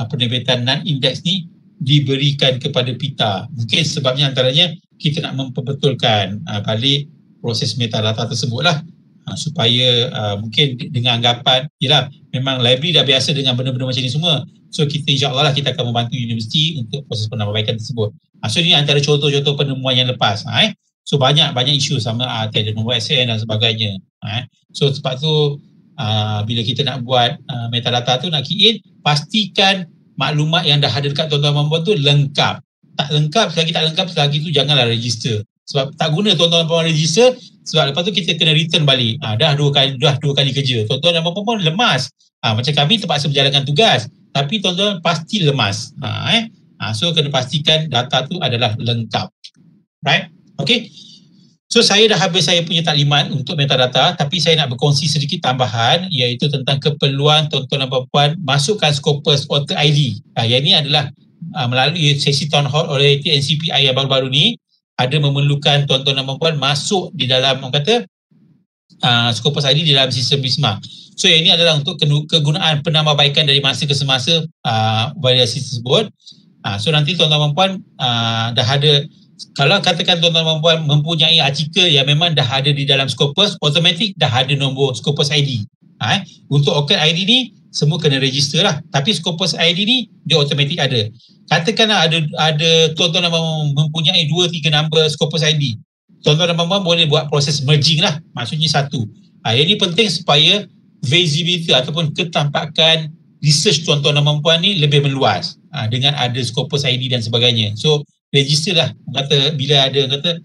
penerbitan non-index ni diberikan kepada PITA. Mungkin sebabnya antaranya kita nak memperbetulkan balik proses metadata tersebut lah, supaya mungkin dengan anggapan yalah memang library dah biasa dengan benda-benda macam ni semua. So kita insyaAllah lah kita akan membantu universiti untuk proses penambahbaikan tersebut. So ini antara contoh-contoh penemuan yang lepas. So banyak isu sama tiada nombor SN dan sebagainya. So sebab tu bila kita nak buat metadata tu nak key in, pastikan maklumat yang dah ada dekat tuan-tuan puan-puan tu lengkap. Tak lengkap, selagi tak lengkap, selagi tu janganlah register. Sebab tak guna tuan-tuan puan-puan register, sebab lepas tu kita kena return balik. Dah dua kali kerja. Tuan-tuan dan puan-puan pun lemas. Macam kami terpaksa menjalankan tugas, tapi tuan-tuan pasti lemas. So kena pastikan data tu adalah lengkap. Right? Okay. So saya dah habis saya punya taklimat untuk metadata, tapi saya nak berkongsi sedikit tambahan iaitu tentang keperluan tuan-tuan dan puan-puan masukkan Scopus Author ID. Yang ini adalah melalui sesi town hall oleh TNCPI yang baru-baru ni ada memerlukan tuan-tuan dan puan-puan masuk di dalam orang kata Scopus ID di dalam sistem BISMA. So yang ini adalah untuk kegunaan penambahbaikan dari masa ke semasa variasi tersebut. So nanti tuan-tuan dan puan dah ada, kalau katakan tuan-tuan dan puan mempunyai artikel yang memang dah ada di dalam Scopus, automatik dah ada nombor Scopus ID. Untuk OCAD ID ni semua kena register lah, tapi Scopus ID ni dia automatik ada. Katakanlah ada tuan-tuan dan puan mempunyai 2-3 nombor Scopus ID, tuan-tuan dan puan boleh buat proses merging lah, maksudnya satu. Yang ini penting supaya visibility ataupun ketampakan research tuan-tuan dan puan ni lebih meluas dengan ada Scopus ID dan sebagainya. So register lah, kata bila ada kata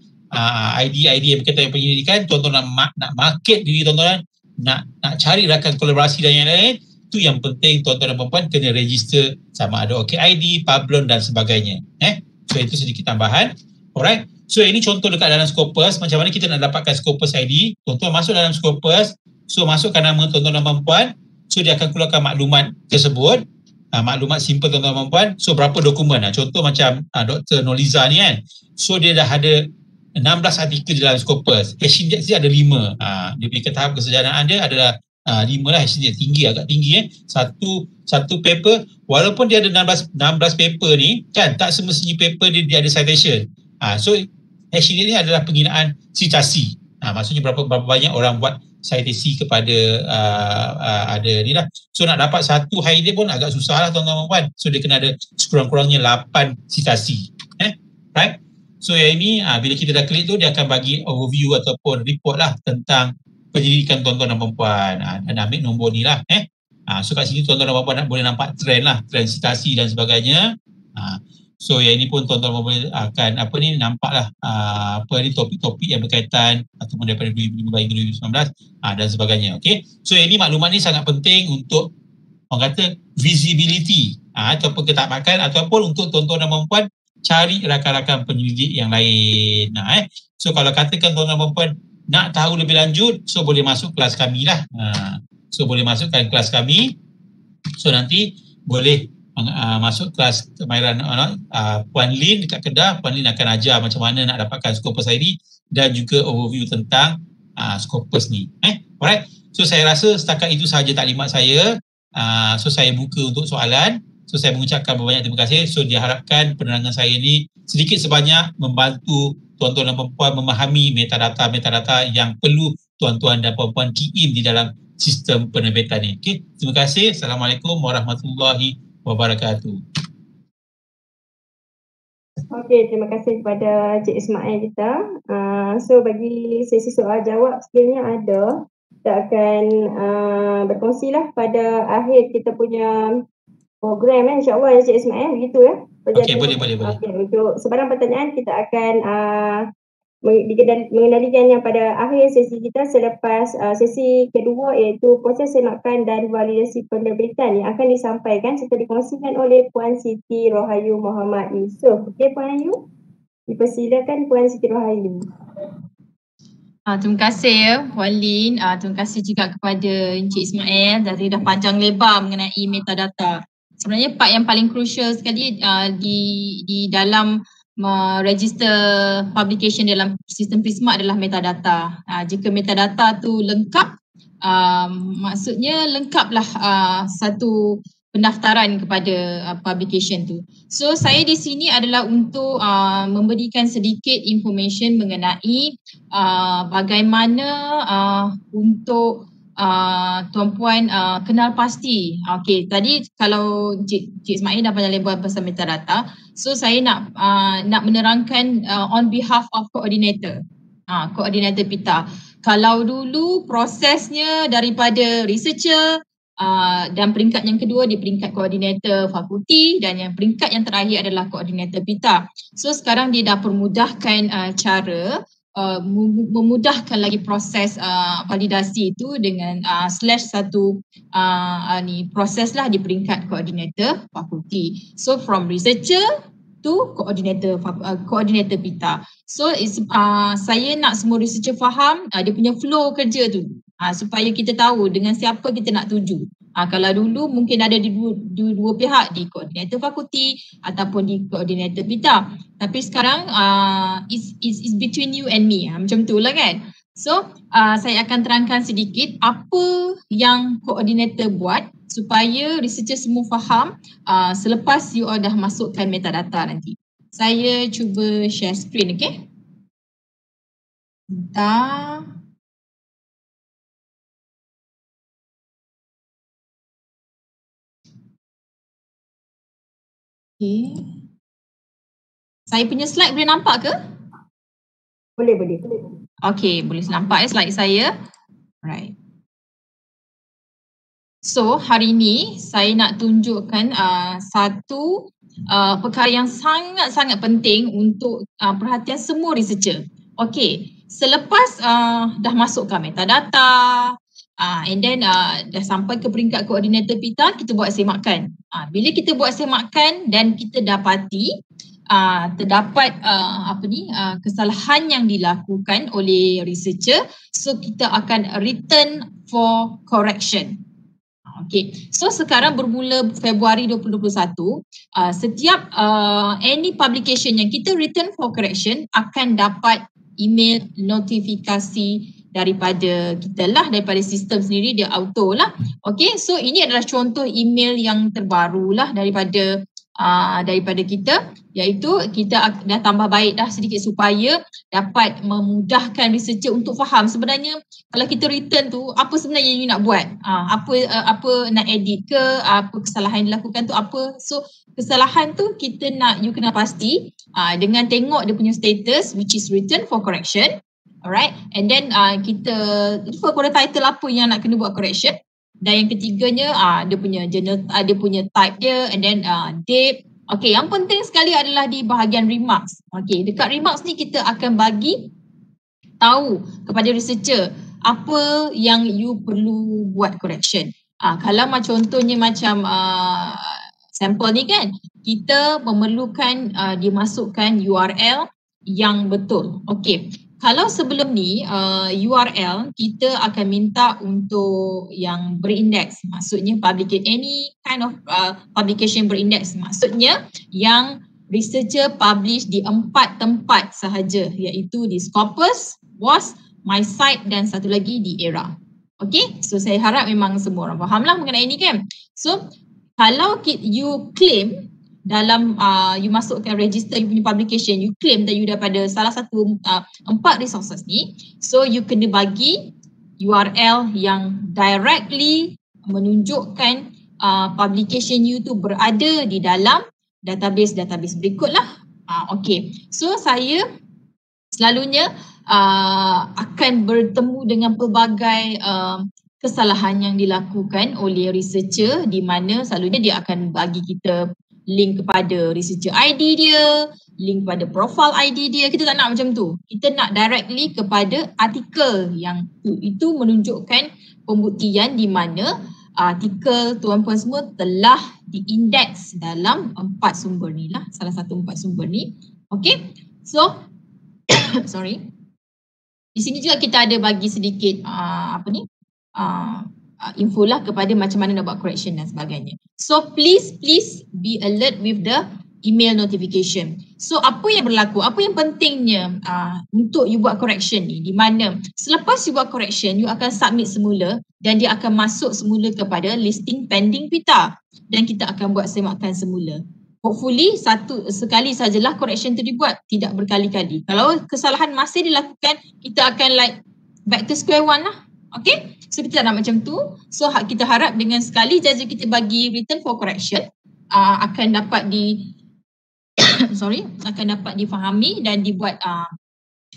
ID yang berkaitan dengan penyelidikan, tuan-tuan nak market diri tuan-tuan, nak cari rakan kolaborasi dan yang lain, tu yang penting tuan-tuan dan puan kena register sama ada OCAD ID, Pablon dan sebagainya. So itu sedikit tambahan. Alright. So ini contoh dekat dalam Scopus, macam mana kita nak dapatkan Scopus ID. Tuan-tuan masuk dalam Scopus, so masukkan nama tuan-tuan dan puan, so dia akan keluarkan maklumat tersebut. Maklumat simple tuan-tuan dan puan. So berapa dokumen, contoh macam Dr. Noliza ni kan, so dia dah ada 16 artikel di dalam Scopus. Hash index dia ada 5. Dia punya tahap kesejahteraan dia adalah 5 lah, hash index tinggi, agak tinggi satu paper, walaupun dia ada 16 paper ni kan, tak semestinya paper dia ada citation. So hash index ni adalah pengginaan citasi. Maksudnya berapa banyak orang buat citasi kepada ada ni lah. So nak dapat satu high index pun agak susah lah tuan-tuan dan puan. So dia kena ada sekurang-kurangnya 8 citasi. Right? So yang ini bila kita dah klik tu, dia akan bagi overview ataupun report lah tentang penyelidikan tuan-tuan dan puan. Dan ambil nombor ni lah. So kat sini tuan-tuan dan puan boleh nampak trend lah, trend citasi dan sebagainya. So yang ini pun tuan-tuan boleh akan nampak lah topik-topik yang berkaitan ataupun daripada 2015 hingga 2019 dan sebagainya. Okay. So yang ini maklumat ni sangat penting untuk orang kata visibility ataupun ketampakan ataupun untuk tuan-tuan dan puan cari rakan-rakan penyelidik yang lain. So kalau katakan tuan-tuan dan puan nak tahu lebih lanjut, so boleh masuk kelas kami lah. So boleh masukkan kelas kami. So nanti boleh masuk kelas kemahiran Puan Lin dekat Kedah. Puan Lin akan ajar macam mana nak dapatkan Scopus ID dan juga overview tentang Scopus ni. Alright. So saya rasa setakat itu sahaja taklimat saya. So saya buka untuk soalan. So saya mengucapkan banyak terima kasih. So diharapkan penerangan saya ini sedikit sebanyak membantu tuan-tuan dan puan memahami metadata yang perlu tuan-tuan dan puan key in di dalam sistem penerbitan ini. Okay. Terima kasih. Assalamualaikum warahmatullahi wabarakatuh. Okey, terima kasih kepada Cik Ismail kita. So bagi sesi soal jawab sekiranya ada, kita akan berkongsi lah pada akhir kita punya program insya-Allah ya Cik Ismail, begitu ya. Okey, boleh. Okey, untuk sebarang pertanyaan kita akan mengendalikannya pada akhir sesi kita selepas sesi kedua iaitu proses semakan dan validasi penerbitan yang akan disampaikan serta dikongsikan oleh Puan Siti Rohayu Muhammad Yusof. Okey Puan Ayu, dipersilakan Puan Siti Rohayu. Terima kasih ya Puan Lin. Terima kasih juga kepada Encik Ismail dari dah panjang lebar mengenai metadata. Sebenarnya part yang paling crucial sekali di dalam register publication dalam sistem Prisma adalah metadata. Jika metadata tu lengkap, maksudnya lengkaplah satu pendaftaran kepada publication tu. So saya di sini adalah untuk memberikan sedikit information mengenai bagaimana untuk tuan-puan kenal pasti. Okey, tadi kalau Cik Ismail dah banyak lebar pasal metadata, so saya nak menerangkan on behalf of coordinator. Coordinator PITA. Kalau dulu prosesnya daripada researcher dan peringkat yang kedua di peringkat koordinator fakulti dan yang peringkat yang terakhir adalah koordinator PITA. So sekarang dia dah permudahkan cara memudahkan lagi proses validasi itu dengan /1 ni proses lah di peringkat koordinator fakulti. So from researcher to coordinator PITA. So saya nak semua researcher faham dia punya flow kerja tu, supaya kita tahu dengan siapa kita nak tuju. Kalau dulu mungkin ada di dua pihak, di koordinator fakulti ataupun di koordinator PITA. Tapi sekarang is between you and me, macam tu lah kan. So saya akan terangkan sedikit apa yang koordinator buat supaya researcher semua faham selepas you all dah masukkan metadata nanti. Saya cuba share screen, okay? Bentar. Okay. Saya punya slide boleh nampak ke? Boleh. Okay, boleh nampak slide saya. Alright. So, hari ini saya nak tunjukkan satu perkara yang sangat-sangat penting untuk perhatian semua researcher. Okay, selepas dah masukkan metadata, and then dah sampai ke peringkat koordinator PITA, kita buat semakan. Bila kita buat semakan dan kita dapati terdapat kesalahan yang dilakukan oleh researcher, so kita akan return for correction. Okay, so sekarang bermula Februari 2021, setiap any publication yang kita return for correction akan dapat email notifikasi daripada kita lah, daripada sistem sendiri, dia auto lah. Okay, so ini adalah contoh email yang terbaru lah daripada kita, iaitu kita dah tambah baik dah sedikit supaya dapat memudahkan researcher untuk faham sebenarnya kalau kita return tu apa sebenarnya you nak buat, apa nak edit ke, apa kesalahan yang dilakukan tu apa. So kesalahan tu kita nak you kena pasti dengan tengok dia punya status, which is return for correction. Alright, and then kita refer kepada title apa yang nak kena buat correction. Dan yang ketiganya dia punya journal, dia punya type dia, and then date. Okay, yang penting sekali adalah di bahagian remarks. Okay, dekat remarks ni kita akan bagi tahu kepada researcher apa yang you perlu buat correction. Kalau contohnya macam sampel ni kan, kita memerlukan dimasukkan URL yang betul. Okay, kalau sebelum ni URL kita akan minta untuk yang berindeks, maksudnya any kind of publication berindeks, maksudnya yang researcher publish di 4 tempat sahaja, iaitu di Scopus, WAS, MySite dan satu lagi di ERA. Okay, so saya harap memang semua orang fahamlah mengenai ini kan. So kalau you claim dalam you masukkan register you punya publication, you claim that you daripada salah satu 4 resources ni, so you kena bagi URL yang directly menunjukkan publication you tu berada di dalam database berikut lah. Okay, so saya selalunya akan bertemu dengan pelbagai kesalahan yang dilakukan oleh researcher, di mana selalunya dia akan bagi kita link kepada researcher ID dia, link kepada profile ID dia. Kita tak nak macam tu. Kita nak directly kepada artikel yang itu menunjukkan pembuktian di mana artikel tuan-puan semua telah diindeks dalam 4 sumber ni lah, salah satu 4 sumber ni. Okay, so sorry. Di sini juga kita ada bagi sedikit info lah kepada macam mana nak buat correction dan sebagainya. So please be alert with the email notification. So apa yang berlaku, apa yang pentingnya untuk you buat correction ni, di mana selepas you buat correction, you akan submit semula dan dia akan masuk semula kepada listing pending PITA dan kita akan buat semakan semula. Hopefully sekali sajalah correction tu dibuat, tidak berkali-kali. Kalau kesalahan masih dilakukan, kita akan like back to square one lah. Okay, so kita nak macam tu. So kita harap dengan sekali saja kita bagi return for correction akan dapat akan dapat difahami dan dibuat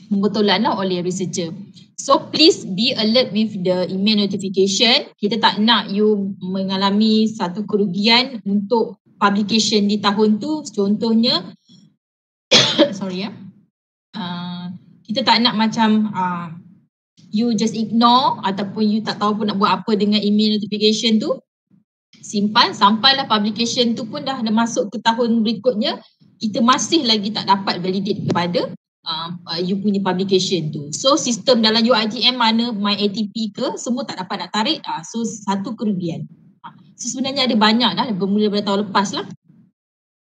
pembetulan lah oleh researcher. So please be alert with the email notification. Kita tak nak you mengalami satu kerugian untuk publication di tahun tu. Contohnya Kita tak nak macam you just ignore ataupun you tak tahu pun nak buat apa dengan email notification tu. Simpan sampailah publication tu pun dah masuk ke tahun berikutnya, kita masih lagi tak dapat validate kepada you punya publication tu. So sistem dalam UiTM mana MyATP ke semua tak dapat nak tarik, so satu kerugian. So sebenarnya ada banyak dah bermula pada tahun lepas lah.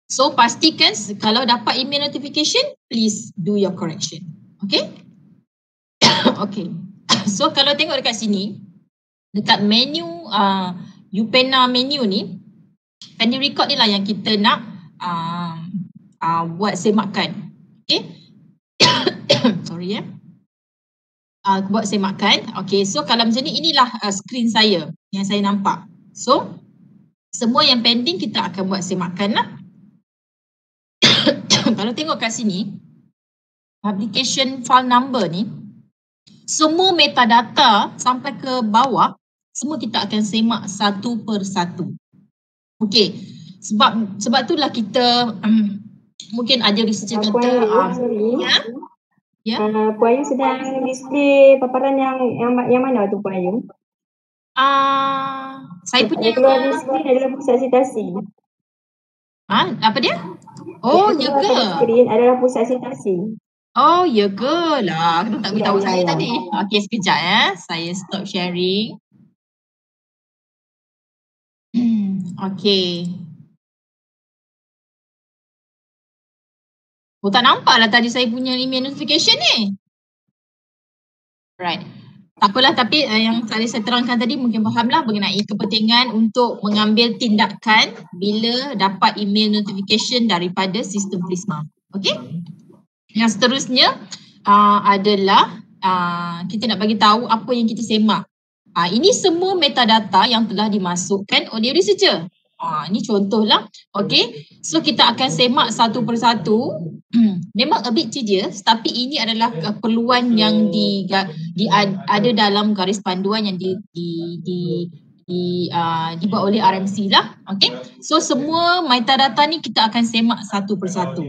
So pastikan kalau dapat email notification, please do your correction. Okay? Okay. So kalau tengok dekat sini, dekat menu Upena menu ni, pending record ni lah yang kita nak buat semakkan. Okay? Sorry buat semakkan. Okay, so kalau macam ni, inilah screen saya yang saya nampak. So semua yang pending kita akan buat semakkan lah. Kalau tengok kat sini, publication file number ni, semua metadata sampai ke bawah semua kita akan semak satu per satu. Okay, sebab itulah kita mungkin ada researcher kata Puan Ayu sedang display paparan yang mana tu Puan Ayu? Saya punya keluar di screen adalah pusat sitasi. Apa dia? Oh, ya ke? Screen adalah pusat sitasi. Oh, ya ke? Lah, kena tak beritahu saya tadi. Okey, sekejap saya stop sharing. Okey. Oh, tak nampak lah tadi saya punya email notification ni. Right. Tak apalah, tapi yang tadi saya terangkan tadi mungkin fahamlah mengenai kepentingan untuk mengambil tindakan bila dapat email notification daripada sistem Prisma. Okey? Yang seterusnya adalah kita nak bagi tahu apa yang kita semak. Ini semua metadata yang telah dimasukkan oleh researcher. Ini contohlah. Okay. So kita akan semak satu persatu. Memang a bit tedious, tapi ini adalah keperluan yang ada dalam garis panduan yang dibuat oleh RMC lah. Okay. So semua metadata ni kita akan semak satu persatu.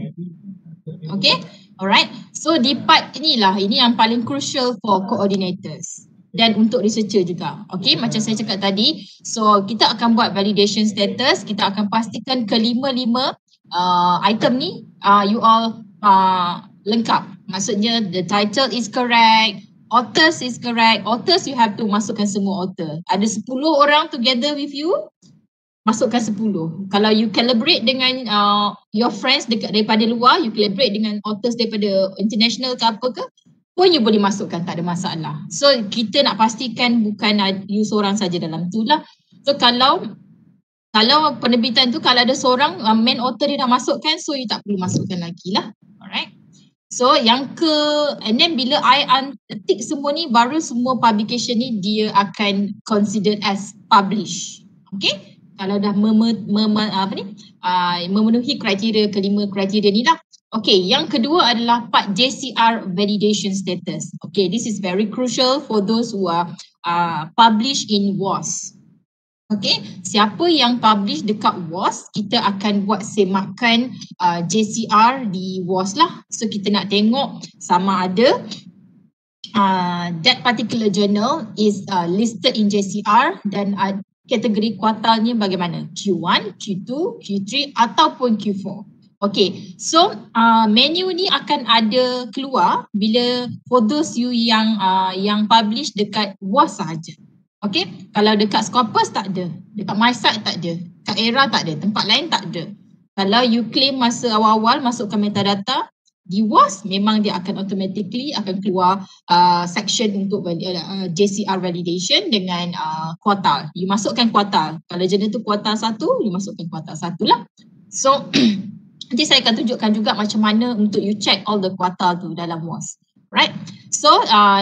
Okay. Alright. So di part inilah, ini yang paling crucial for coordinators dan untuk researcher juga. Okay, macam saya cakap tadi, so kita akan buat validation status, kita akan pastikan kelima-lima item ni you all lengkap. Maksudnya the title is correct, authors is correct. Authors you have to masukkan semua author. Ada 10 orang together with you, masukkan 10. Kalau you collaborate dengan your friends daripada luar, you collaborate dengan authors daripada international ke apa ke, pun you boleh masukkan, tak ada masalah. So kita nak pastikan bukan you seorang saja dalam tu lah. So kalau penerbitan tu kalau ada seorang main author dia dah masukkan, so you tak perlu masukkan lagi lah. Alright. So and then bila I tick semua ni, baru semua publication ni dia akan considered as published. Okay. Kalau dah memenuhi kriteria, kelima kriteria ni lah. Okay, yang kedua adalah part JCR validation status. Okay, this is very crucial for those who are published in WOS. Okay, siapa yang publish dekat WOS, kita akan buat semakan JCR di WOS lah. So kita nak tengok sama ada that particular journal is listed in JCR dan kategori kuartalnya bagaimana? Q1, Q2, Q3 ataupun Q4. Okay, so menu ni akan ada keluar bila for those you yang publish dekat WOS sahaja. Okay, kalau dekat Scopus tak ada, dekat MySite tak ada, dekat ERA tak ada, tempat lain tak ada. Kalau you claim masa awal-awal masukkan metadata, di WOS memang dia akan automatically akan keluar section untuk JCR validation dengan kuartal. You masukkan kuartal. Kalau jurnal tu kuartal 1, you masukkan kuartal 1 lah. So nanti saya akan tunjukkan juga macam mana untuk you check all the kuartal tu dalam WOS. Right? So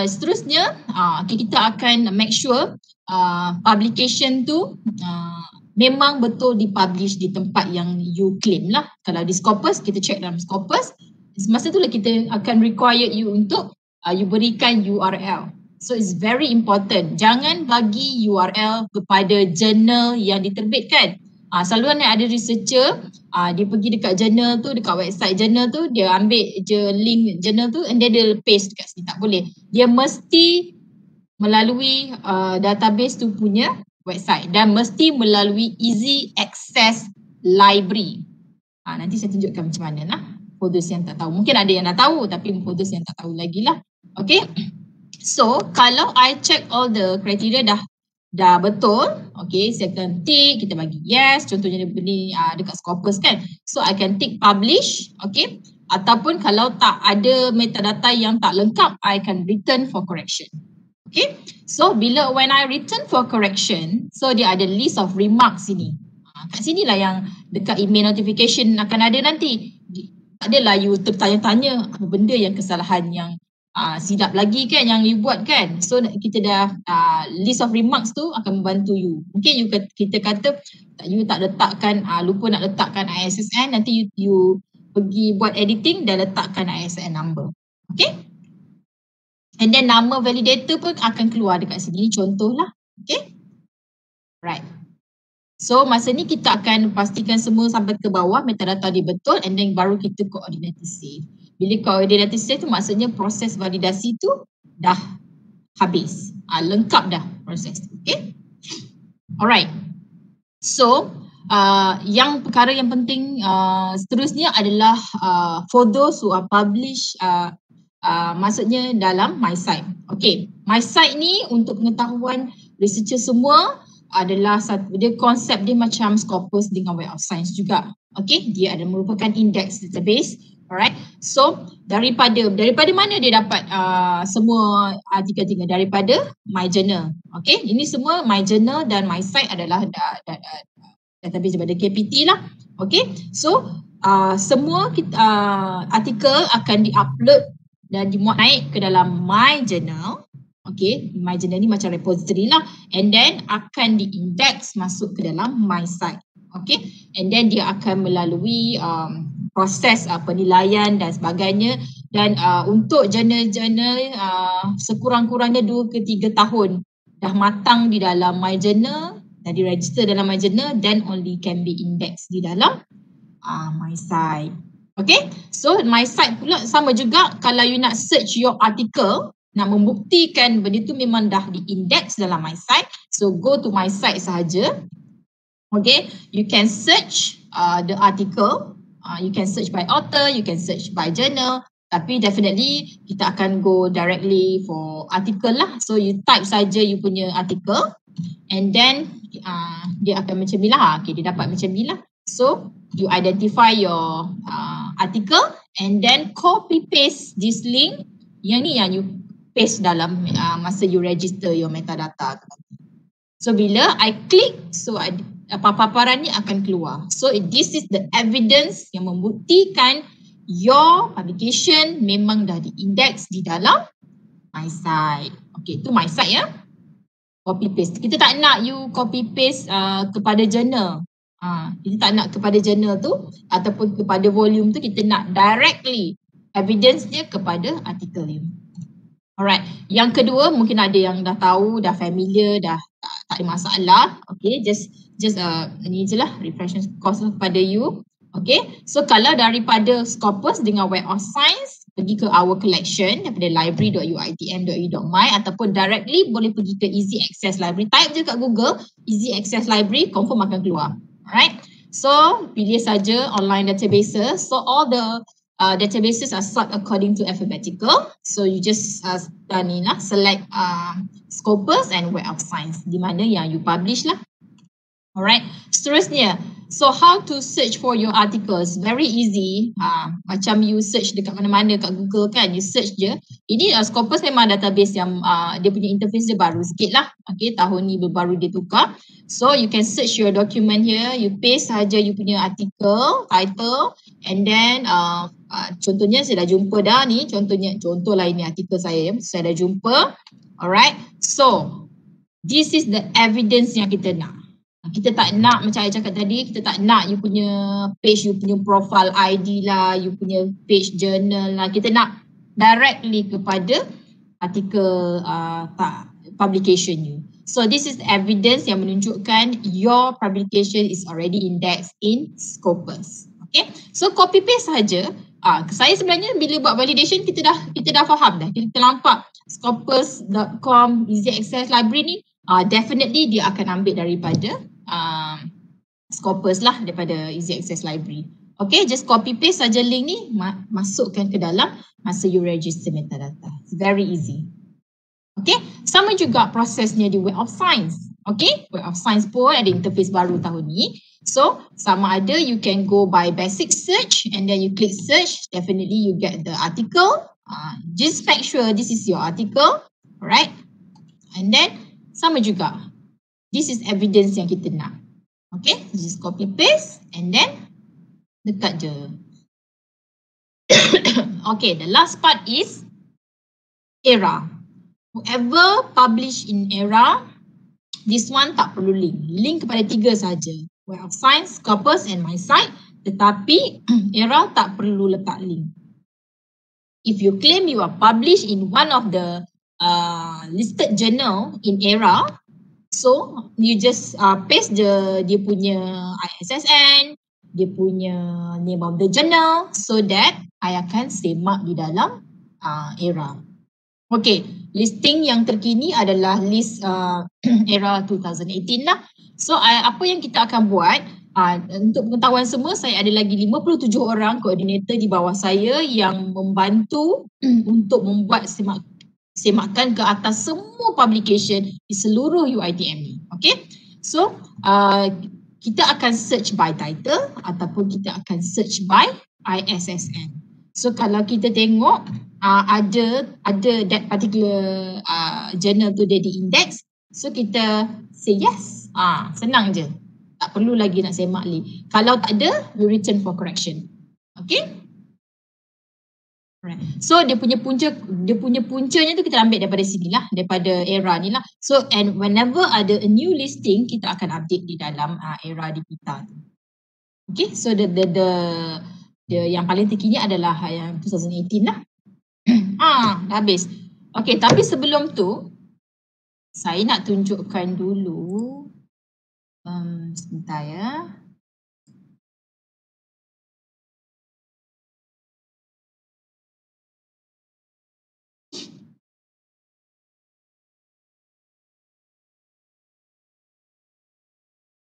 seterusnya kita akan make sure publication tu memang betul dipublish di tempat yang you claim lah. Kalau di Scopus, kita check dalam Scopus. Masa itulah kita akan require you untuk you berikan URL. So it's very important. Jangan bagi URL kepada jurnal yang diterbitkan. Selalunya ada researcher dia pergi dekat journal tu, dekat website journal tu, dia ambil je link journal tu and then dia paste dekat sini. Tak boleh. Dia mesti melalui database tu punya website dan mesti melalui easy access library. Nanti saya tunjukkan macam mana lah for those yang tak tahu. Mungkin ada yang dah tahu tapi for those yang tak tahu lagi lah. Okay. So kalau I check all the criteria dah betul, okay, saya akan tick, kita bagi yes, contohnya ni dekat Scopus kan. So I can tick publish, okay. Ataupun kalau tak ada metadata yang tak lengkap, I can return for correction. Okay, so when I return for correction, so dia ada list of remarks sini. Kat sini lah yang dekat email notification akan ada nanti. Tak adalah you tertanya-tanya apa benda yang kesalahan yang silap lagi kan yang you buat kan. So kita dah list of remarks tu akan membantu you. Mungkin kita kata you tak letakkan, lupa nak letakkan ISSN, nanti you pergi buat editing dan letakkan ISSN number. Okay. And then nama validator pun akan keluar dekat sini, contohlah. Okay. Right. So masa ni kita akan pastikan semua sampai ke bawah metadata dia betul and then baru kita coordinator save. Bila coordinator save tu maksudnya proses validasi tu dah habis. Lengkap dah proses tu. Okay. Alright. So yang perkara yang penting seterusnya adalah for those who are published maksudnya dalam my site. Okay, my site ni untuk pengetahuan researcher semua adalah dia konsep dia macam Scopus dengan Web of Science juga. Okay, dia ada merupakan index database. Alright, so daripada mana dia dapat semua artikel-artikel? Daripada my journal. Okay, ini semua my journal dan my site adalah database daripada KPT lah. Okay, so semua artikel akan di-upload dan dimuat naik ke dalam my journal. Okay, my journal ni macam repository lah. And then akan di-index masuk ke dalam my site. Okay, and then dia akan melalui proses penilaian dan sebagainya. Dan untuk jurnal-jurnal sekurang-kurangnya 2 ke 3 tahun dah matang di dalam my journal, dah diregister dalam my journal, then only can be indexed di dalam my site. Okay, so my site pula sama juga. Kalau you nak search your article, nak membuktikan benda tu memang dah di-index dalam my site, so go to my site sahaja. Okay, you can search the article, you can search by author, you can search by journal, tapi definitely kita akan go directly for article lah. So you type saja you punya article and then dia akan macam ni lah. Okay, dia dapat macam ni lah. So you identify your article and then copy paste this link yang ni yang you paste dalam masa you register your metadata. So bila I click, so paparan ni akan keluar. So this is the evidence yang membuktikan your publication memang dah di-index di dalam my site. Okay, tu my site ya. Copy paste. Kita tak nak you copy paste kepada journal. Kita tak nak kepada journal tu ataupun kepada volume tu, kita nak directly evidence dia kepada artikel ni. Alright, yang kedua mungkin ada yang dah tahu, dah familiar, dah tak ada masalah. Okay, just ni je lah refresher course kepada you. Okay, so kalau daripada Scopus dengan Web of Science pergi ke our collection daripada library.uitm.edu.my ataupun directly boleh pergi ke easy access library. Type je kat Google easy access library, confirm akan keluar. Alright, so pilih saja online databases. So all the databases are sort according to alphabetical. So you just select Scopus and Web of Science di mana yang you publish lah. Alright, seterusnya. So how to search for your articles? Very easy. Macam you search dekat mana-mana kat Google kan, you search je. Ini Scopus memang database yang dia punya interface dia baru sikit lah. Okay, tahun ni baru dia tukar. So you can search your document here, you paste saja you punya article, title, and then contohnya saya dah jumpa dah ni, contohlah ini artikel saya dah jumpa. Alright, so this is the evidence yang kita nak. Kita tak nak macam saya cakap tadi, kita tak nak you punya page, you punya profile ID lah, you punya page journal lah. Kita nak directly kepada artikel publication you. So this is evidence yang menunjukkan your publication is already indexed in Scopus. Okay, so copy paste saja. Saya sebenarnya bila buat validation kita dah faham dah. Kita nampak Scopus.com Easy Access Library ni definitely dia akan ambil daripada Scopus lah, daripada Easy Access Library. Okay, just copy paste saja link ni, masukkan ke dalam masa you register metadata. It's very easy. Okay, sama juga prosesnya di Web of Science. Okay, Web of Science pun ada interface baru tahun ni. So, sama ada you can go by basic search and then you click search, definitely you get the article. Just make sure this is your article, alright? And then, sama juga. This is evidence yang kita nak. Okay, just copy paste and then dekat je. Okay, the last part is ERA. Whoever publish in ERA, this one tak perlu link. Link kepada 3 saja. Web of Science, Scopus and my site. Tetapi ERA tak perlu letak link. If you claim you are published in one of the listed journal in ERA, so you just paste dia punya ISSN, dia punya name of the journal, so that I akan semak di dalam ERA. Okay, listing yang terkini adalah list ERA 2018 lah. So apa yang kita akan buat, untuk pengetahuan semua, saya ada lagi 57 orang koordinator di bawah saya yang membantu untuk membuat semakan ke atas semua publication di seluruh UiTM ni. Okay, so kita akan search by title ataupun kita akan search by ISSN. So kalau kita tengok ada that particular journal tu dia di index, so kita say yes. Senang je. Tak perlu lagi nak semak link. Kalau tak ada, you return for correction. Okay? Alright. So dia punya puncanya tu kita ambil daripada sini lah, daripada ERA ni lah. So and whenever ada a new listing, kita akan update di dalam ERA di kita tu. Okay? So the yang paling terkini adalah yang 2018 lah. Dah habis. Okay, tapi sebelum tu saya nak tunjukkan dulu. Sebentar ya.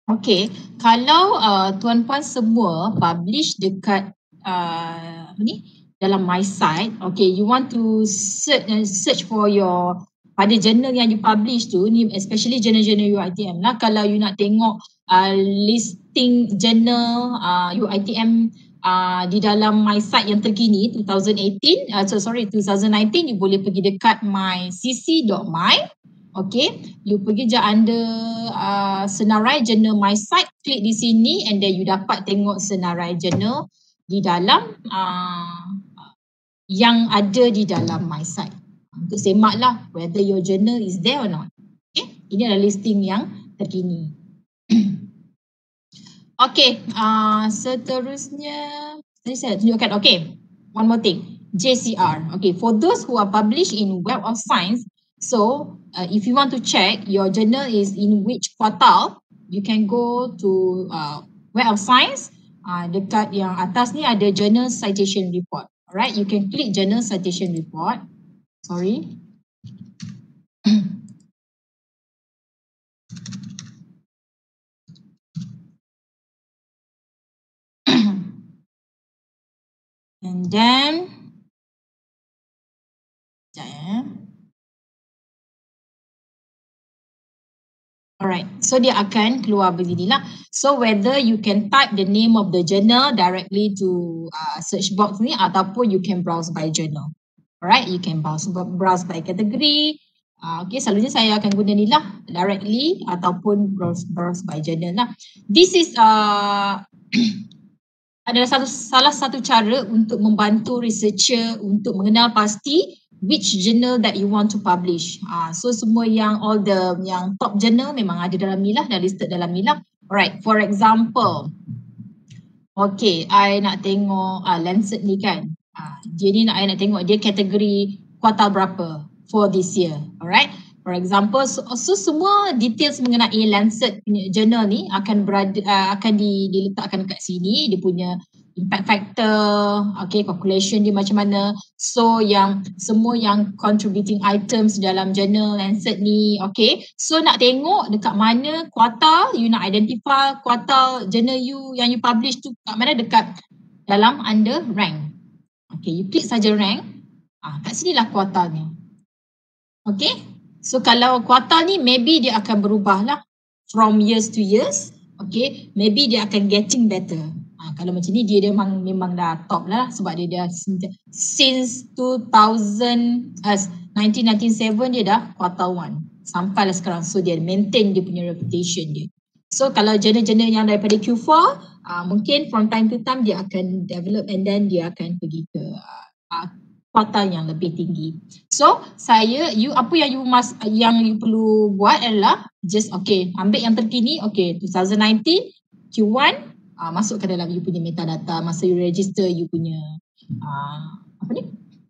Okay, kalau tuan-puan semua publish dekat dalam my site, okay, you want to search for your pada journal yang you publish tu, ni especially journal-journal UiTM lah. Kalau you nak tengok listing journal UiTM di dalam my site yang terkini 2019, you boleh pergi dekat mycc.my. Okay, you pergi je under senarai journal my site, klik di sini and then you dapat tengok senarai journal di dalam yang ada di dalam my site. Untuk semak lah whether your journal is there or not. Okay, ini adalah listing yang terkini. Okay, seterusnya tadi saya tunjukkan. Okay, one more thing, JCR. Okay, for those who are published in Web of Science, so if you want to check your journal is in which portal, you can go to Web of Science. Dekat yang atas ni ada Journal Citation Report. Alright, you can click Journal Citation Report. Sorry. And then alright, so dia akan keluar beginilah. So whether you can type the name of the journal directly to search box ni ataupun you can browse by journal. Alright, you can browse by category. Okay, selalunya saya akan guna ni lah, directly ataupun browse by journal lah. This is adalah salah satu cara untuk membantu researcher untuk mengenal pasti which journal that you want to publish. So semua all the top journal memang ada dalam ni lah, dah listed dalam ni lah. Alright, for example, okay, I nak tengok Lancet ni kan. Dia ni I nak tengok dia kategori kuartal berapa for this year. Alright, For example, so semua details mengenai Lancet punya journal ni akan diletakkan kat sini, dia punya impact factor, okay, calculation dia macam mana. So semua yang contributing items dalam journal Lancet ni, okay. So nak tengok dekat mana kuartal, you nak identify kuartal journal you yang you publish tu kat mana, dekat dalam under rank. Okay, you klik saja rank, kat sinilah kuartalnya. Okay. So kalau kuartal ni maybe dia akan berubah lah from years to years. Okay, maybe dia akan getting better. Kalau macam ni dia memang dah top lah, sebab dia dah since 1997 dia dah quartal 1 sampai lah sekarang. So dia maintain dia punya reputation dia. So kalau journal-journal yang daripada Q4 mungkin from time to time dia akan develop and then dia akan pergi ke kuartal yang lebih tinggi. So apa yang you perlu buat adalah just ambil yang terkini, 2019 Q1 masukkan dalam you punya metadata masa you register you punya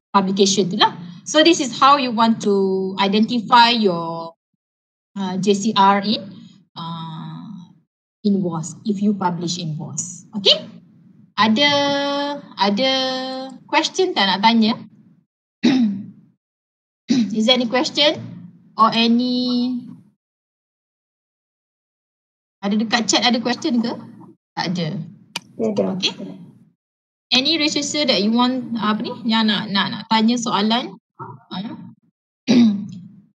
publication tu lah. So this is how you want to identify your JCR in WAS if you publish in WAS. Okay? Ada question tak nak tanya? Is there any question or ada dekat chat ada question ke? Tak ada. Okay. Any researcher that you want yang nak tanya soalan?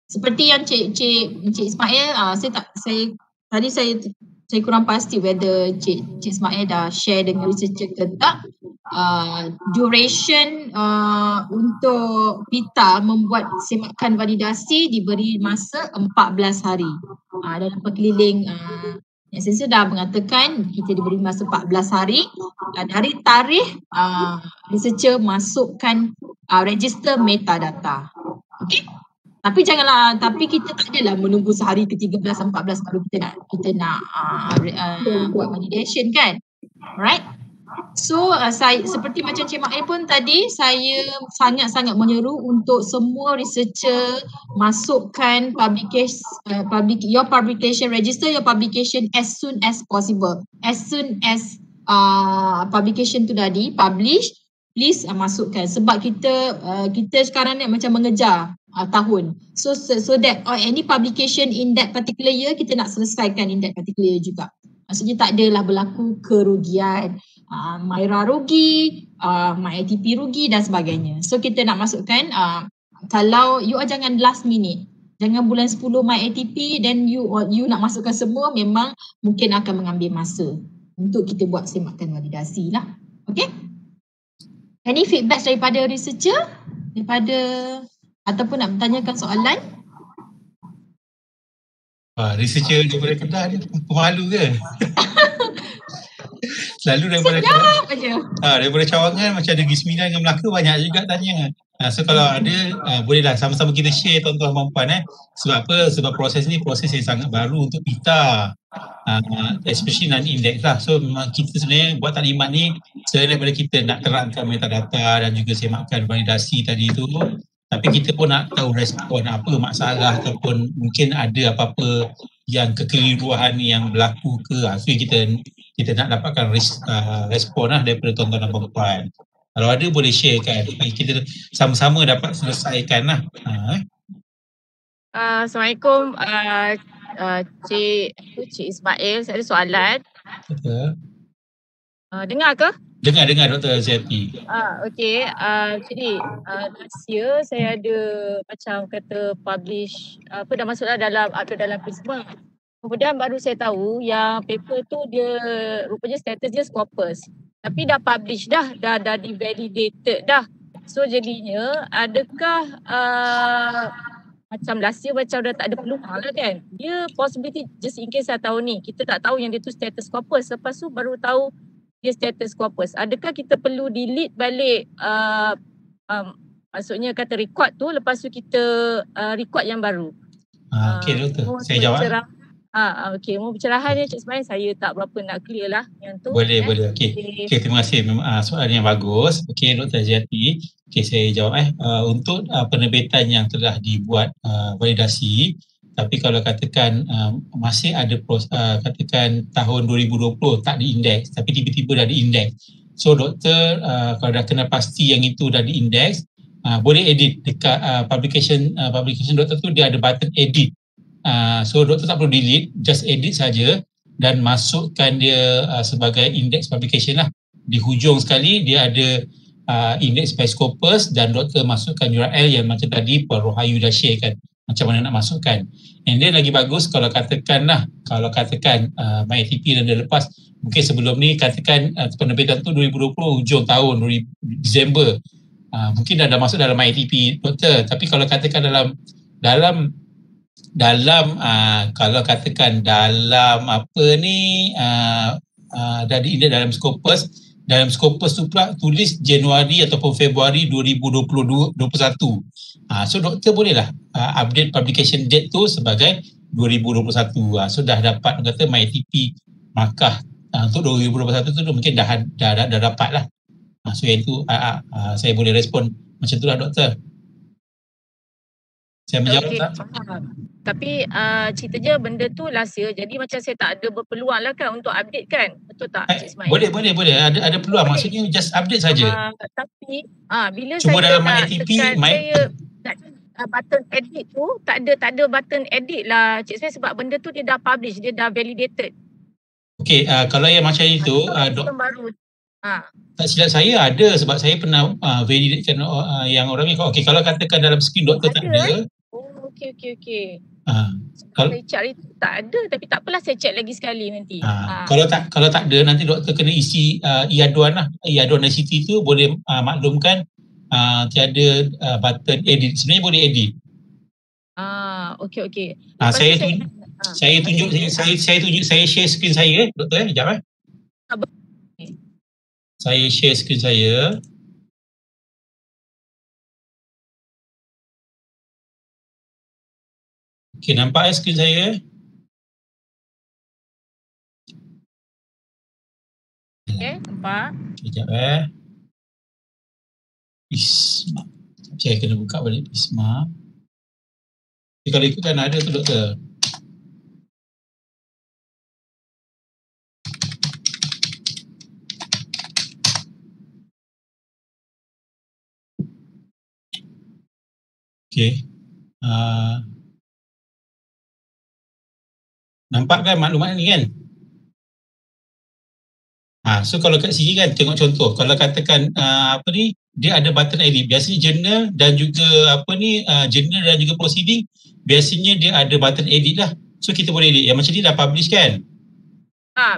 Seperti yang Encik Ismail, saya kurang pasti whether Encik Ismail dah share dengan researcher ke tak. Duration untuk PITA membuat semakan validasi diberi masa 14 hari. Dalam perkeliling Sensor dah mengatakan kita diberi masa 14 hari dari tarikh researcher masukkan register metadata. Okay? Tapi kita tak adalah menunggu sehari ke-13, 14 baru kita nak buat validation kan. Alright? So seperti macam Cik Mail pun tadi, saya sangat-sangat menyeru untuk semua researcher masukkan your publication, register your publication as soon as possible. As soon as publication tu dah di-publish, please masukkan, sebab kita sekarang ni macam mengejar tahun. So that any publication in that particular year kita nak selesaikan in that particular year juga. Maksudnya tak adalah berlaku kerugian, Myra rugi, MyATP rugi dan sebagainya. So kita nak masukkan, kalau you jangan last minute, jangan bulan 10 MyATP then you nak masukkan semua, memang mungkin akan mengambil masa untuk kita buat semakan validasi lah. Okay? Any feedback daripada researcher? Ataupun nak bertanyakan soalan? Researcher daripada Kedah ni pemalu ke? Selalu daripada daripada Cawangan macam Negeri Sembilan dengan Melaka banyak juga tanya. So kalau ada bolehlah sama-sama kita share tuan-tuan dan puan Sebab apa? Sebab proses ni proses yang sangat baru untuk PITA, especially non-index lah. So memang kita sebenarnya buat taklimat ni selain daripada kita nak terangkan metadata dan juga semakan validasi tadi tu, tapi kita pun nak tahu respon apa masalah ataupun mungkin ada apa-apa yang kekeliruan yang berlaku ke. So kita nak dapatkan respon lah daripada tuan-tuan dan puan. Kalau ada boleh share kan, kita sama-sama dapat selesaikan lah. Assalamualaikum Cik Ismail, saya ada soalan. Betul. Dengar ke? Dengar Dr. Zeti. Okey. Jadi last year saya ada macam kata publish dah masuklah dalam Prisma. Kemudian baru saya tahu yang paper tu dia rupanya status dia Scopus. Tapi dah publish dah divalidated dah. So jadinya adakah macam last year macam dah tak ada peluang lah kan? Dia possibility just in case saya tahu ni, kita tak tahu yang dia tu status Scopus. Lepas tu baru tahu dia status Scopus. Adakah kita perlu delete balik maksudnya kata record tu, lepas tu kita record yang baru? Okey doktor, saya jawab. Okey. Mau pencerahan ni Cik Ismail, saya tak berapa nak clear lah yang tu. Boleh. Okey. Okey, terima kasih. Soalan yang bagus. Okey, Dr. Jati. Okey, saya jawab untuk penerbitan yang telah dibuat validasi, tapi kalau katakan masih ada katakan tahun 2020 tak diindeks tapi tiba-tiba dah diindeks. So doktor kalau dah kena pasti yang itu dah diindeks, boleh edit dekat publication doktor tu dia ada button edit. So doktor tak perlu delete, just edit saja dan masukkan dia sebagai index publication lah. Di hujung sekali dia ada index by Scopus dan doktor masukkan URL yang macam tadi Puan Rohayu dah share kan, macam mana nak masukkan. And then lagi bagus kalau katakan MyATP dan dia lepas, mungkin sebelum ni katakan penerbitan tu 2020 hujung tahun Disember, mungkin dah masuk dalam MyATP doktor. Tapi kalau katakan kalau katakan dalam dah diindeks dalam Scopus tu pula tulis Januari ataupun Februari 2021. So doktor bolehlah update publication date tu sebagai 2021. So dah dapat kata MyATP markah untuk 2021 tu mungkin dah dapat lah. So yang tu saya boleh respon macam tu lah doktor. Saya menjawab tak? Tapi ceritanya benda tu last year, jadi macam saya tak ada berpeluang lah kan untuk update kan? Betul tak Cik Ismail? Boleh. Ada peluang. Maksudnya just update saja. Tapi bila cuma saya dalam nak MyATP, button edit tu tak ada button edit lah Cik Ismail, sebab benda tu dia dah publish, dia dah validated. Okey, kalau yang macam itu baru. Tak silap saya ada, sebab saya pernah validatekan yang orang ni. Okey, kalau katakan dalam skrin doktor tak ada. Okey. Kalau saya cari tak ada, tapi tak apalah, saya check lagi sekali nanti. Kalau tak ada, nanti doktor kena isi e-aduan lah. E-aduan ICT tu boleh maklumkan tiada button edit. Sebenarnya boleh edit. Okey. Saya share skrin saya doktor sekejap Saya share skrin saya. Okey, nampak skrin saya? Okey, nampak. Sekejap Pisma. Saya kena buka balik Pisma. Jadi kalau ikutkan ada tu doktor. Okey. Nampak kan maklumat ni kan? So kalau kat sini kan tengok contoh, kalau katakan dia ada button edit, biasanya journal dan juga journal dan juga proceeding biasanya dia ada button edit lah. So kita boleh edit. Yang macam ni dah publish kan?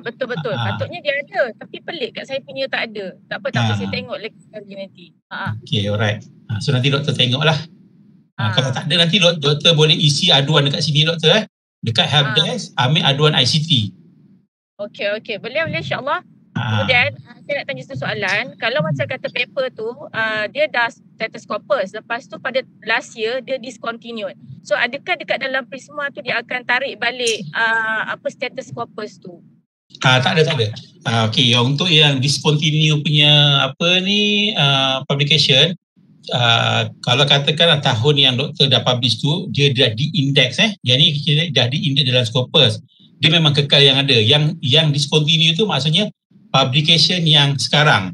Betul. Patutnya dia ada, tapi pelik kat saya punya tak ada. Tak apa, saya tengok lagi nanti. Okay, alright. So nanti doktor tengok lah. Kalau tak ada, nanti doktor boleh isi aduan dekat sini doktor dekat helpdesk, ambil aduan ICT. Okey. Boleh insyaAllah. Kemudian saya nak tanya satu soalan. Kalau macam kata paper tu dia dah status Scopus, lepas tu pada last year dia discontinued. So adakah dekat dalam Prisma tu dia akan tarik balik status Scopus tu? Tak ada. Okey, untuk yang discontinue punya publication, kalau katakan tahun yang doktor dah publish tu dia dah di-index jadi kita dah di-index dalam Scopus, dia memang kekal yang ada. Yang discontinue tu maksudnya publication yang sekarang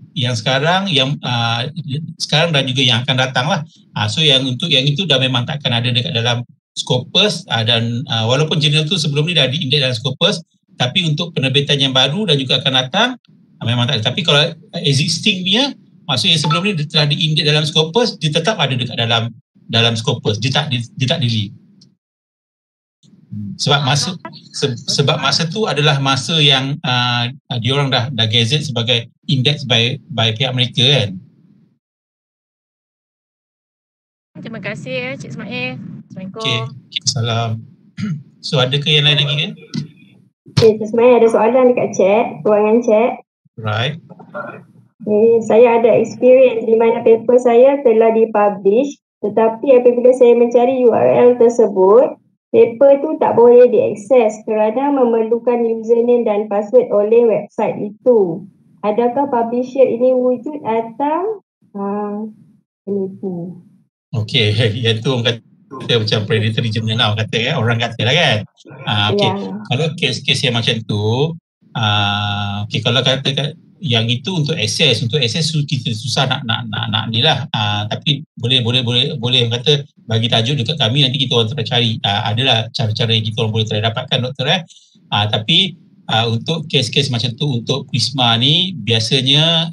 dan juga yang akan datang lah. So yang untuk yang itu dah memang takkan ada dekat dalam Scopus, dan walaupun jurnal tu sebelum ni dah di-index dalam Scopus, tapi untuk penerbitan yang baru dan juga akan datang memang tak ada. Tapi kalau existing punya, maksudnya sebelum ni dia telah di-index dalam Scopus, dia tetap ada dekat dalam Scopus, dia tak delete. Sebab masa tu adalah masa yang diorang dah gazette sebagai index by pihak mereka kan. Terima kasih Cik Ismail. Assalamualaikum. Okay. Salam. So ada ke yang lain lagi kan? Cik Ismail ada soalan dekat ruangan chat. Right. Saya ada experience di mana paper saya telah dipublish, tetapi apabila saya mencari URL tersebut, paper tu tak boleh diakses kerana memerlukan username dan password oleh website itu. Adakah publisher ini wujud atau penipu? Okey, yang tu orang kata macam predatory journal lah, kata orang kata lah kan. Okey, kalau kes-kes yang macam tu, okey, kalau kata yang itu untuk akses kita susah nak ni lah. Tapi boleh orang kata bagi tajuk dekat kami, nanti kita orang try cari. Adalah cara-cara yang kita orang boleh try dapatkan, doktor. Tapi untuk kes-kes macam tu, untuk Prisma ni biasanya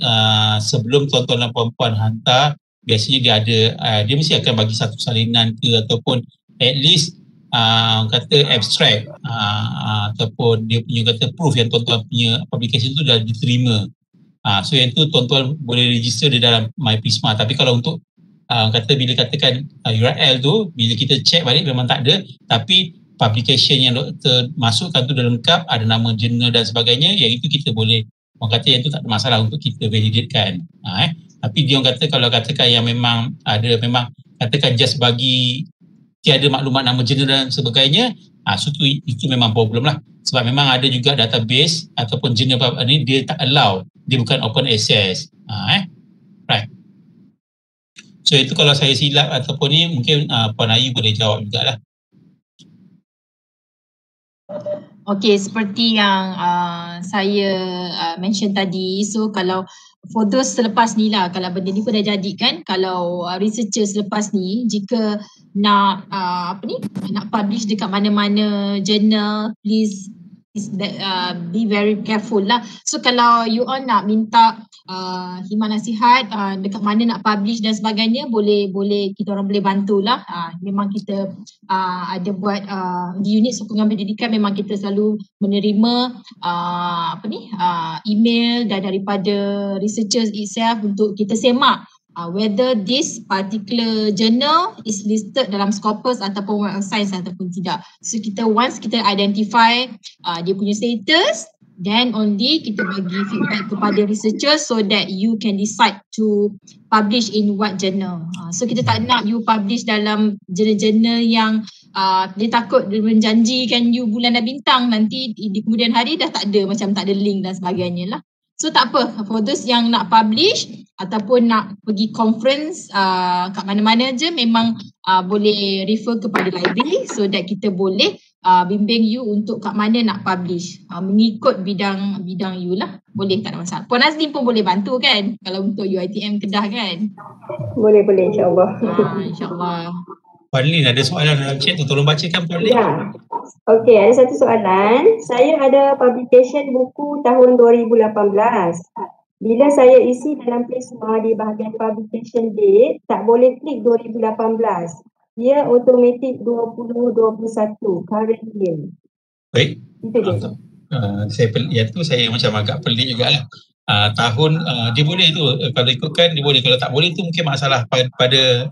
sebelum tuan-tuan dan puan-puan hantar, biasanya dia ada dia mesti akan bagi satu salinan ke, ataupun at least kata abstract ataupun dia punya kata proof yang tuan-tuan punya publication tu dah diterima. So yang tu tuan-tuan boleh register di dalam My Prisma. Tapi kalau untuk kata bila katakan URL tu, bila kita check balik memang tak ada, tapi publication yang doktor masukkan tu dah lengkap, ada nama jurnal dan sebagainya, yang itu kita boleh, orang kata yang tu tak ada masalah untuk kita validatekan. Tapi dia orang kata kalau katakan yang memang ada, memang katakan just bagi tiada maklumat nama jurnal dan sebagainya, so itu memang problem lah. Sebab memang ada juga database ataupun jurnal ni dia tak allow, dia bukan open access. Right. So itu kalau saya silap ataupun ni, mungkin Puan Ayu boleh jawab jugalah. Okey, seperti yang saya mention tadi, so kalau for those selepas ni lah, kalau benda ni pun dah jadi kan, kalau researcher selepas ni jika nak nak publish dekat mana-mana journal, please be very careful lah. So kalau you all nak minta khidmat nasihat dekat mana nak publish dan sebagainya, boleh kita orang boleh bantulah. Memang kita ada buat di unit sokongan pendidikan, memang kita selalu menerima email daripada researchers itself untuk kita semak whether this particular journal is listed dalam Scopus ataupun Web of Science ataupun tidak. So once kita identify dia punya status, then only kita bagi feedback kepada researcher so that you can decide to publish in what journal. So kita tak nak you publish dalam jurnal-jurnal yang dia takut dia menjanjikan you bulan dan bintang, nanti di kemudian hari dah tak ada, macam tak ada link dan sebagainya lah. So tak apa, for those yang nak publish ataupun nak pergi conference kat mana-mana je, memang boleh refer kepada library so that kita boleh bimbing you untuk kat mana nak publish, mengikut bidang you lah. Boleh, tak ada masalah. Puan Azlin pun boleh bantu kan kalau untuk UiTM Kedah kan? Boleh insyaAllah. InsyaAllah. Puan Lin ada soalan dalam chat tu, tolong bacakan Puan Lin. Ya. Okey, ada satu soalan. Saya ada publication buku tahun 2018. Bila saya isi dalam Prisma di bahagian publication date, tak boleh klik 2018. Dia automatic 2021 current year. Baik. Itu dia. Saya macam agak pelik jugalah. Tahun dia boleh tu, kalau ikutkan dia boleh, kalau tak boleh tu mungkin masalah pada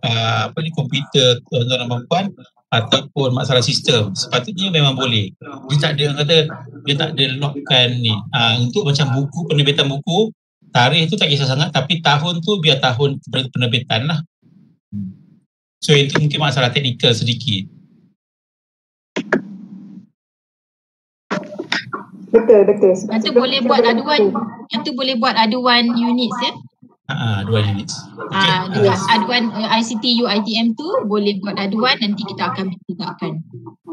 komputer tuan-tuan dan puan ataupun masalah sistem. Sepatutnya memang boleh. Dia tak ada, kata dia tak ada lockkan ni. Untuk macam buku, penerbitan buku, tarikh tu tak kisah sangat, tapi tahun tu biar tahun penerbitan lah. So itu mungkin masalah teknikal sedikit. Betul. Yang tu boleh buat aduan, units ya. Aduan units. Dekat aduan ICT UiTM tu boleh buat aduan, nanti kita akan tindakan.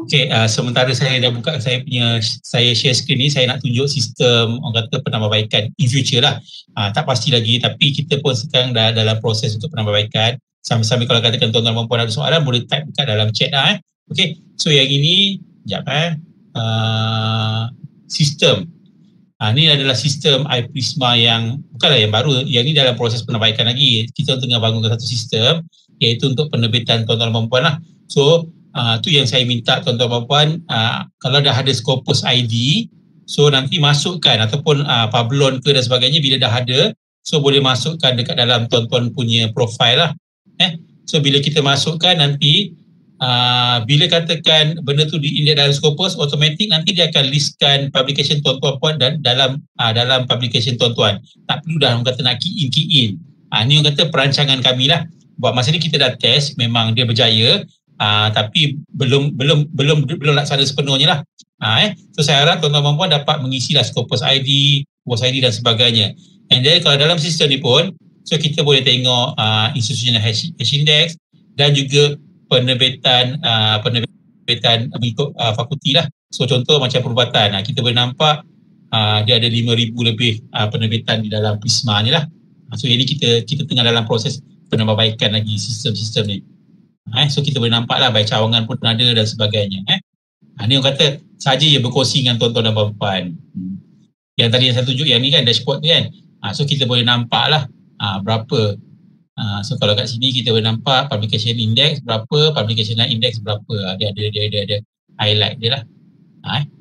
Okey, sementara saya dah buka saya share screen ni, saya nak tunjuk sistem orang kata penambahbaikan in future lah. Tak pasti lagi, tapi kita pun sekarang dah dalam proses untuk penambahbaikan. Sambil-sambil kalau katakan tuan-tuan dan puan ada soalan, boleh type dekat dalam chat lah. Okey, so yang ini sekejap sistem. Ini adalah sistem iPrisma yang bukanlah yang baru, yang ini dalam proses penambahbaikan lagi. Kita tengah bangunkan satu sistem iaitu untuk penerbitan tuan-tuan dan puan lah. So tu yang saya minta tuan-tuan dan puan, kalau dah ada Scopus ID, so nanti masukkan ataupun Pablon ke dan sebagainya, bila dah ada, so boleh masukkan dekat dalam tuan-tuan punya profile lah. So bila kita masukkan nanti bila katakan benda tu diinjek dalam Scopus, automatik nanti dia akan listkan publication tuan-tuan puan dan dalam publication tuan-tuan. Tak perlu dah orang kata nak key in. Ni orang kata perancangan kami lah. Buat masa ni kita dah test, memang dia berjaya. tapi belum laksana sepenuhnya lah. So saya harap tuan-tuan dan puan dapat mengisilah Scopus ID, WOS ID dan sebagainya. And then kalau dalam sistem ni pun, so kita boleh tengok institutional hash index dan juga penerbitan mengikut fakulti lah. So contoh macam perubatan, kita boleh nampak dia ada 5,000 lebih penerbitan di dalam Prisma ni lah. So ini kita tengah dalam proses penambahbaikan lagi sistem-sistem ni. So kita boleh nampak lah baik cawangan pun ada dan sebagainya. Ni orang kata saja yang berkongsi dengan tuan-tuan dan puan-puan. Yang tadi yang saya tunjuk yang ni kan dashboard tu kan. So kita boleh nampak lah berapa. So kalau kat sini kita boleh nampak publication index berapa, publication index berapa. Dia ada highlight dia lah.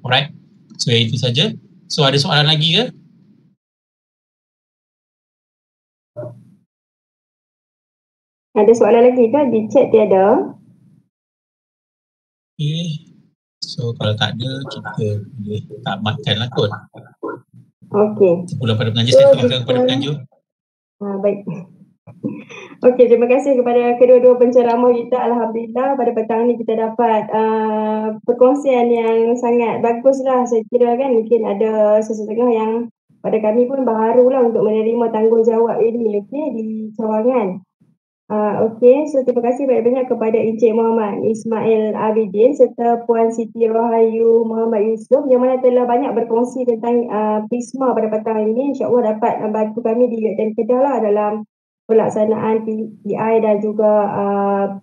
Alright. So yang itu saja. So ada soalan lagi ke? Ada soalan lagi ke? Di chat tiada. Okay. So kalau tak ada, kita boleh tamatkan lah kot. Okey. Sebelum pada penganjur, saya tuangkan kepada penganjur. Baik. Okey, terima kasih kepada kedua-dua penceramah kita. Alhamdulillah pada petang ni kita dapat perkongsian yang sangat bagus lah. Saya kira kan mungkin ada sesetengah yang pada kami pun baru lah untuk menerima tanggungjawab ini di cawangan. Okey, so terima kasih banyak-banyak kepada Encik Muhammad Ismail Abidin serta Puan Siti Rohayu Muhammad Yusof yang mana telah banyak berkongsi tentang Prisma pada petang ini. InsyaAllah dapat membantu kami di UiTM Kedah lah dalam pelaksanaan PI dan juga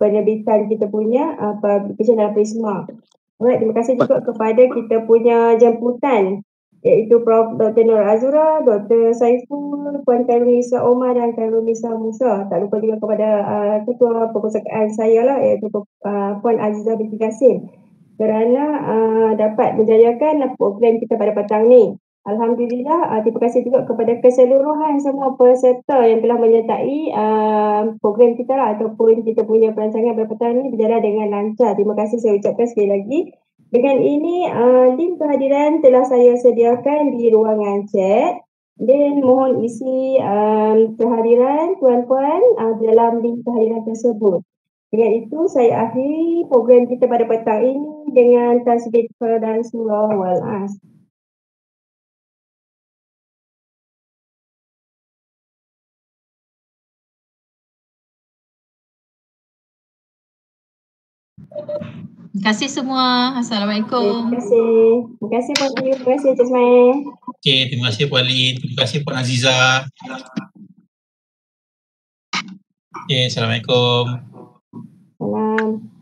penerbitan kita punya publication dalam Prisma. Alright, terima kasih juga kepada kita punya jemputan iaitu Prof. Dr. Nur Azura, Dr. Saiful, Puan Khairunisa Omar dan Khairunisa Musa. Tak lupa juga kepada ketua perpustakaan saya lah iaitu Puan Azizah binti Kasim kerana dapat menjayakan program kita pada petang ni. Alhamdulillah, terima kasih juga kepada keseluruhan semua peserta yang telah menyertai program kita lah ataupun kita punya perancangan pada petang ni berjalan dengan lancar. Terima kasih saya ucapkan sekali lagi. Dengan ini, link kehadiran telah saya sediakan di ruangan chat dan mohon isi kehadiran tuan-puan dalam link kehadiran tersebut. Dengan itu, saya akhiri program kita pada petang ini dengan tasbih dan surah Wal-Asr. Terima kasih semua. Assalamualaikum. Terima kasih. Terima kasih Puan Ayu. Terima kasih Encik Ismail. Okay, terima kasih Puan Lin. Terima kasih Puan Azizah. Okay, Assalamualaikum. Salam.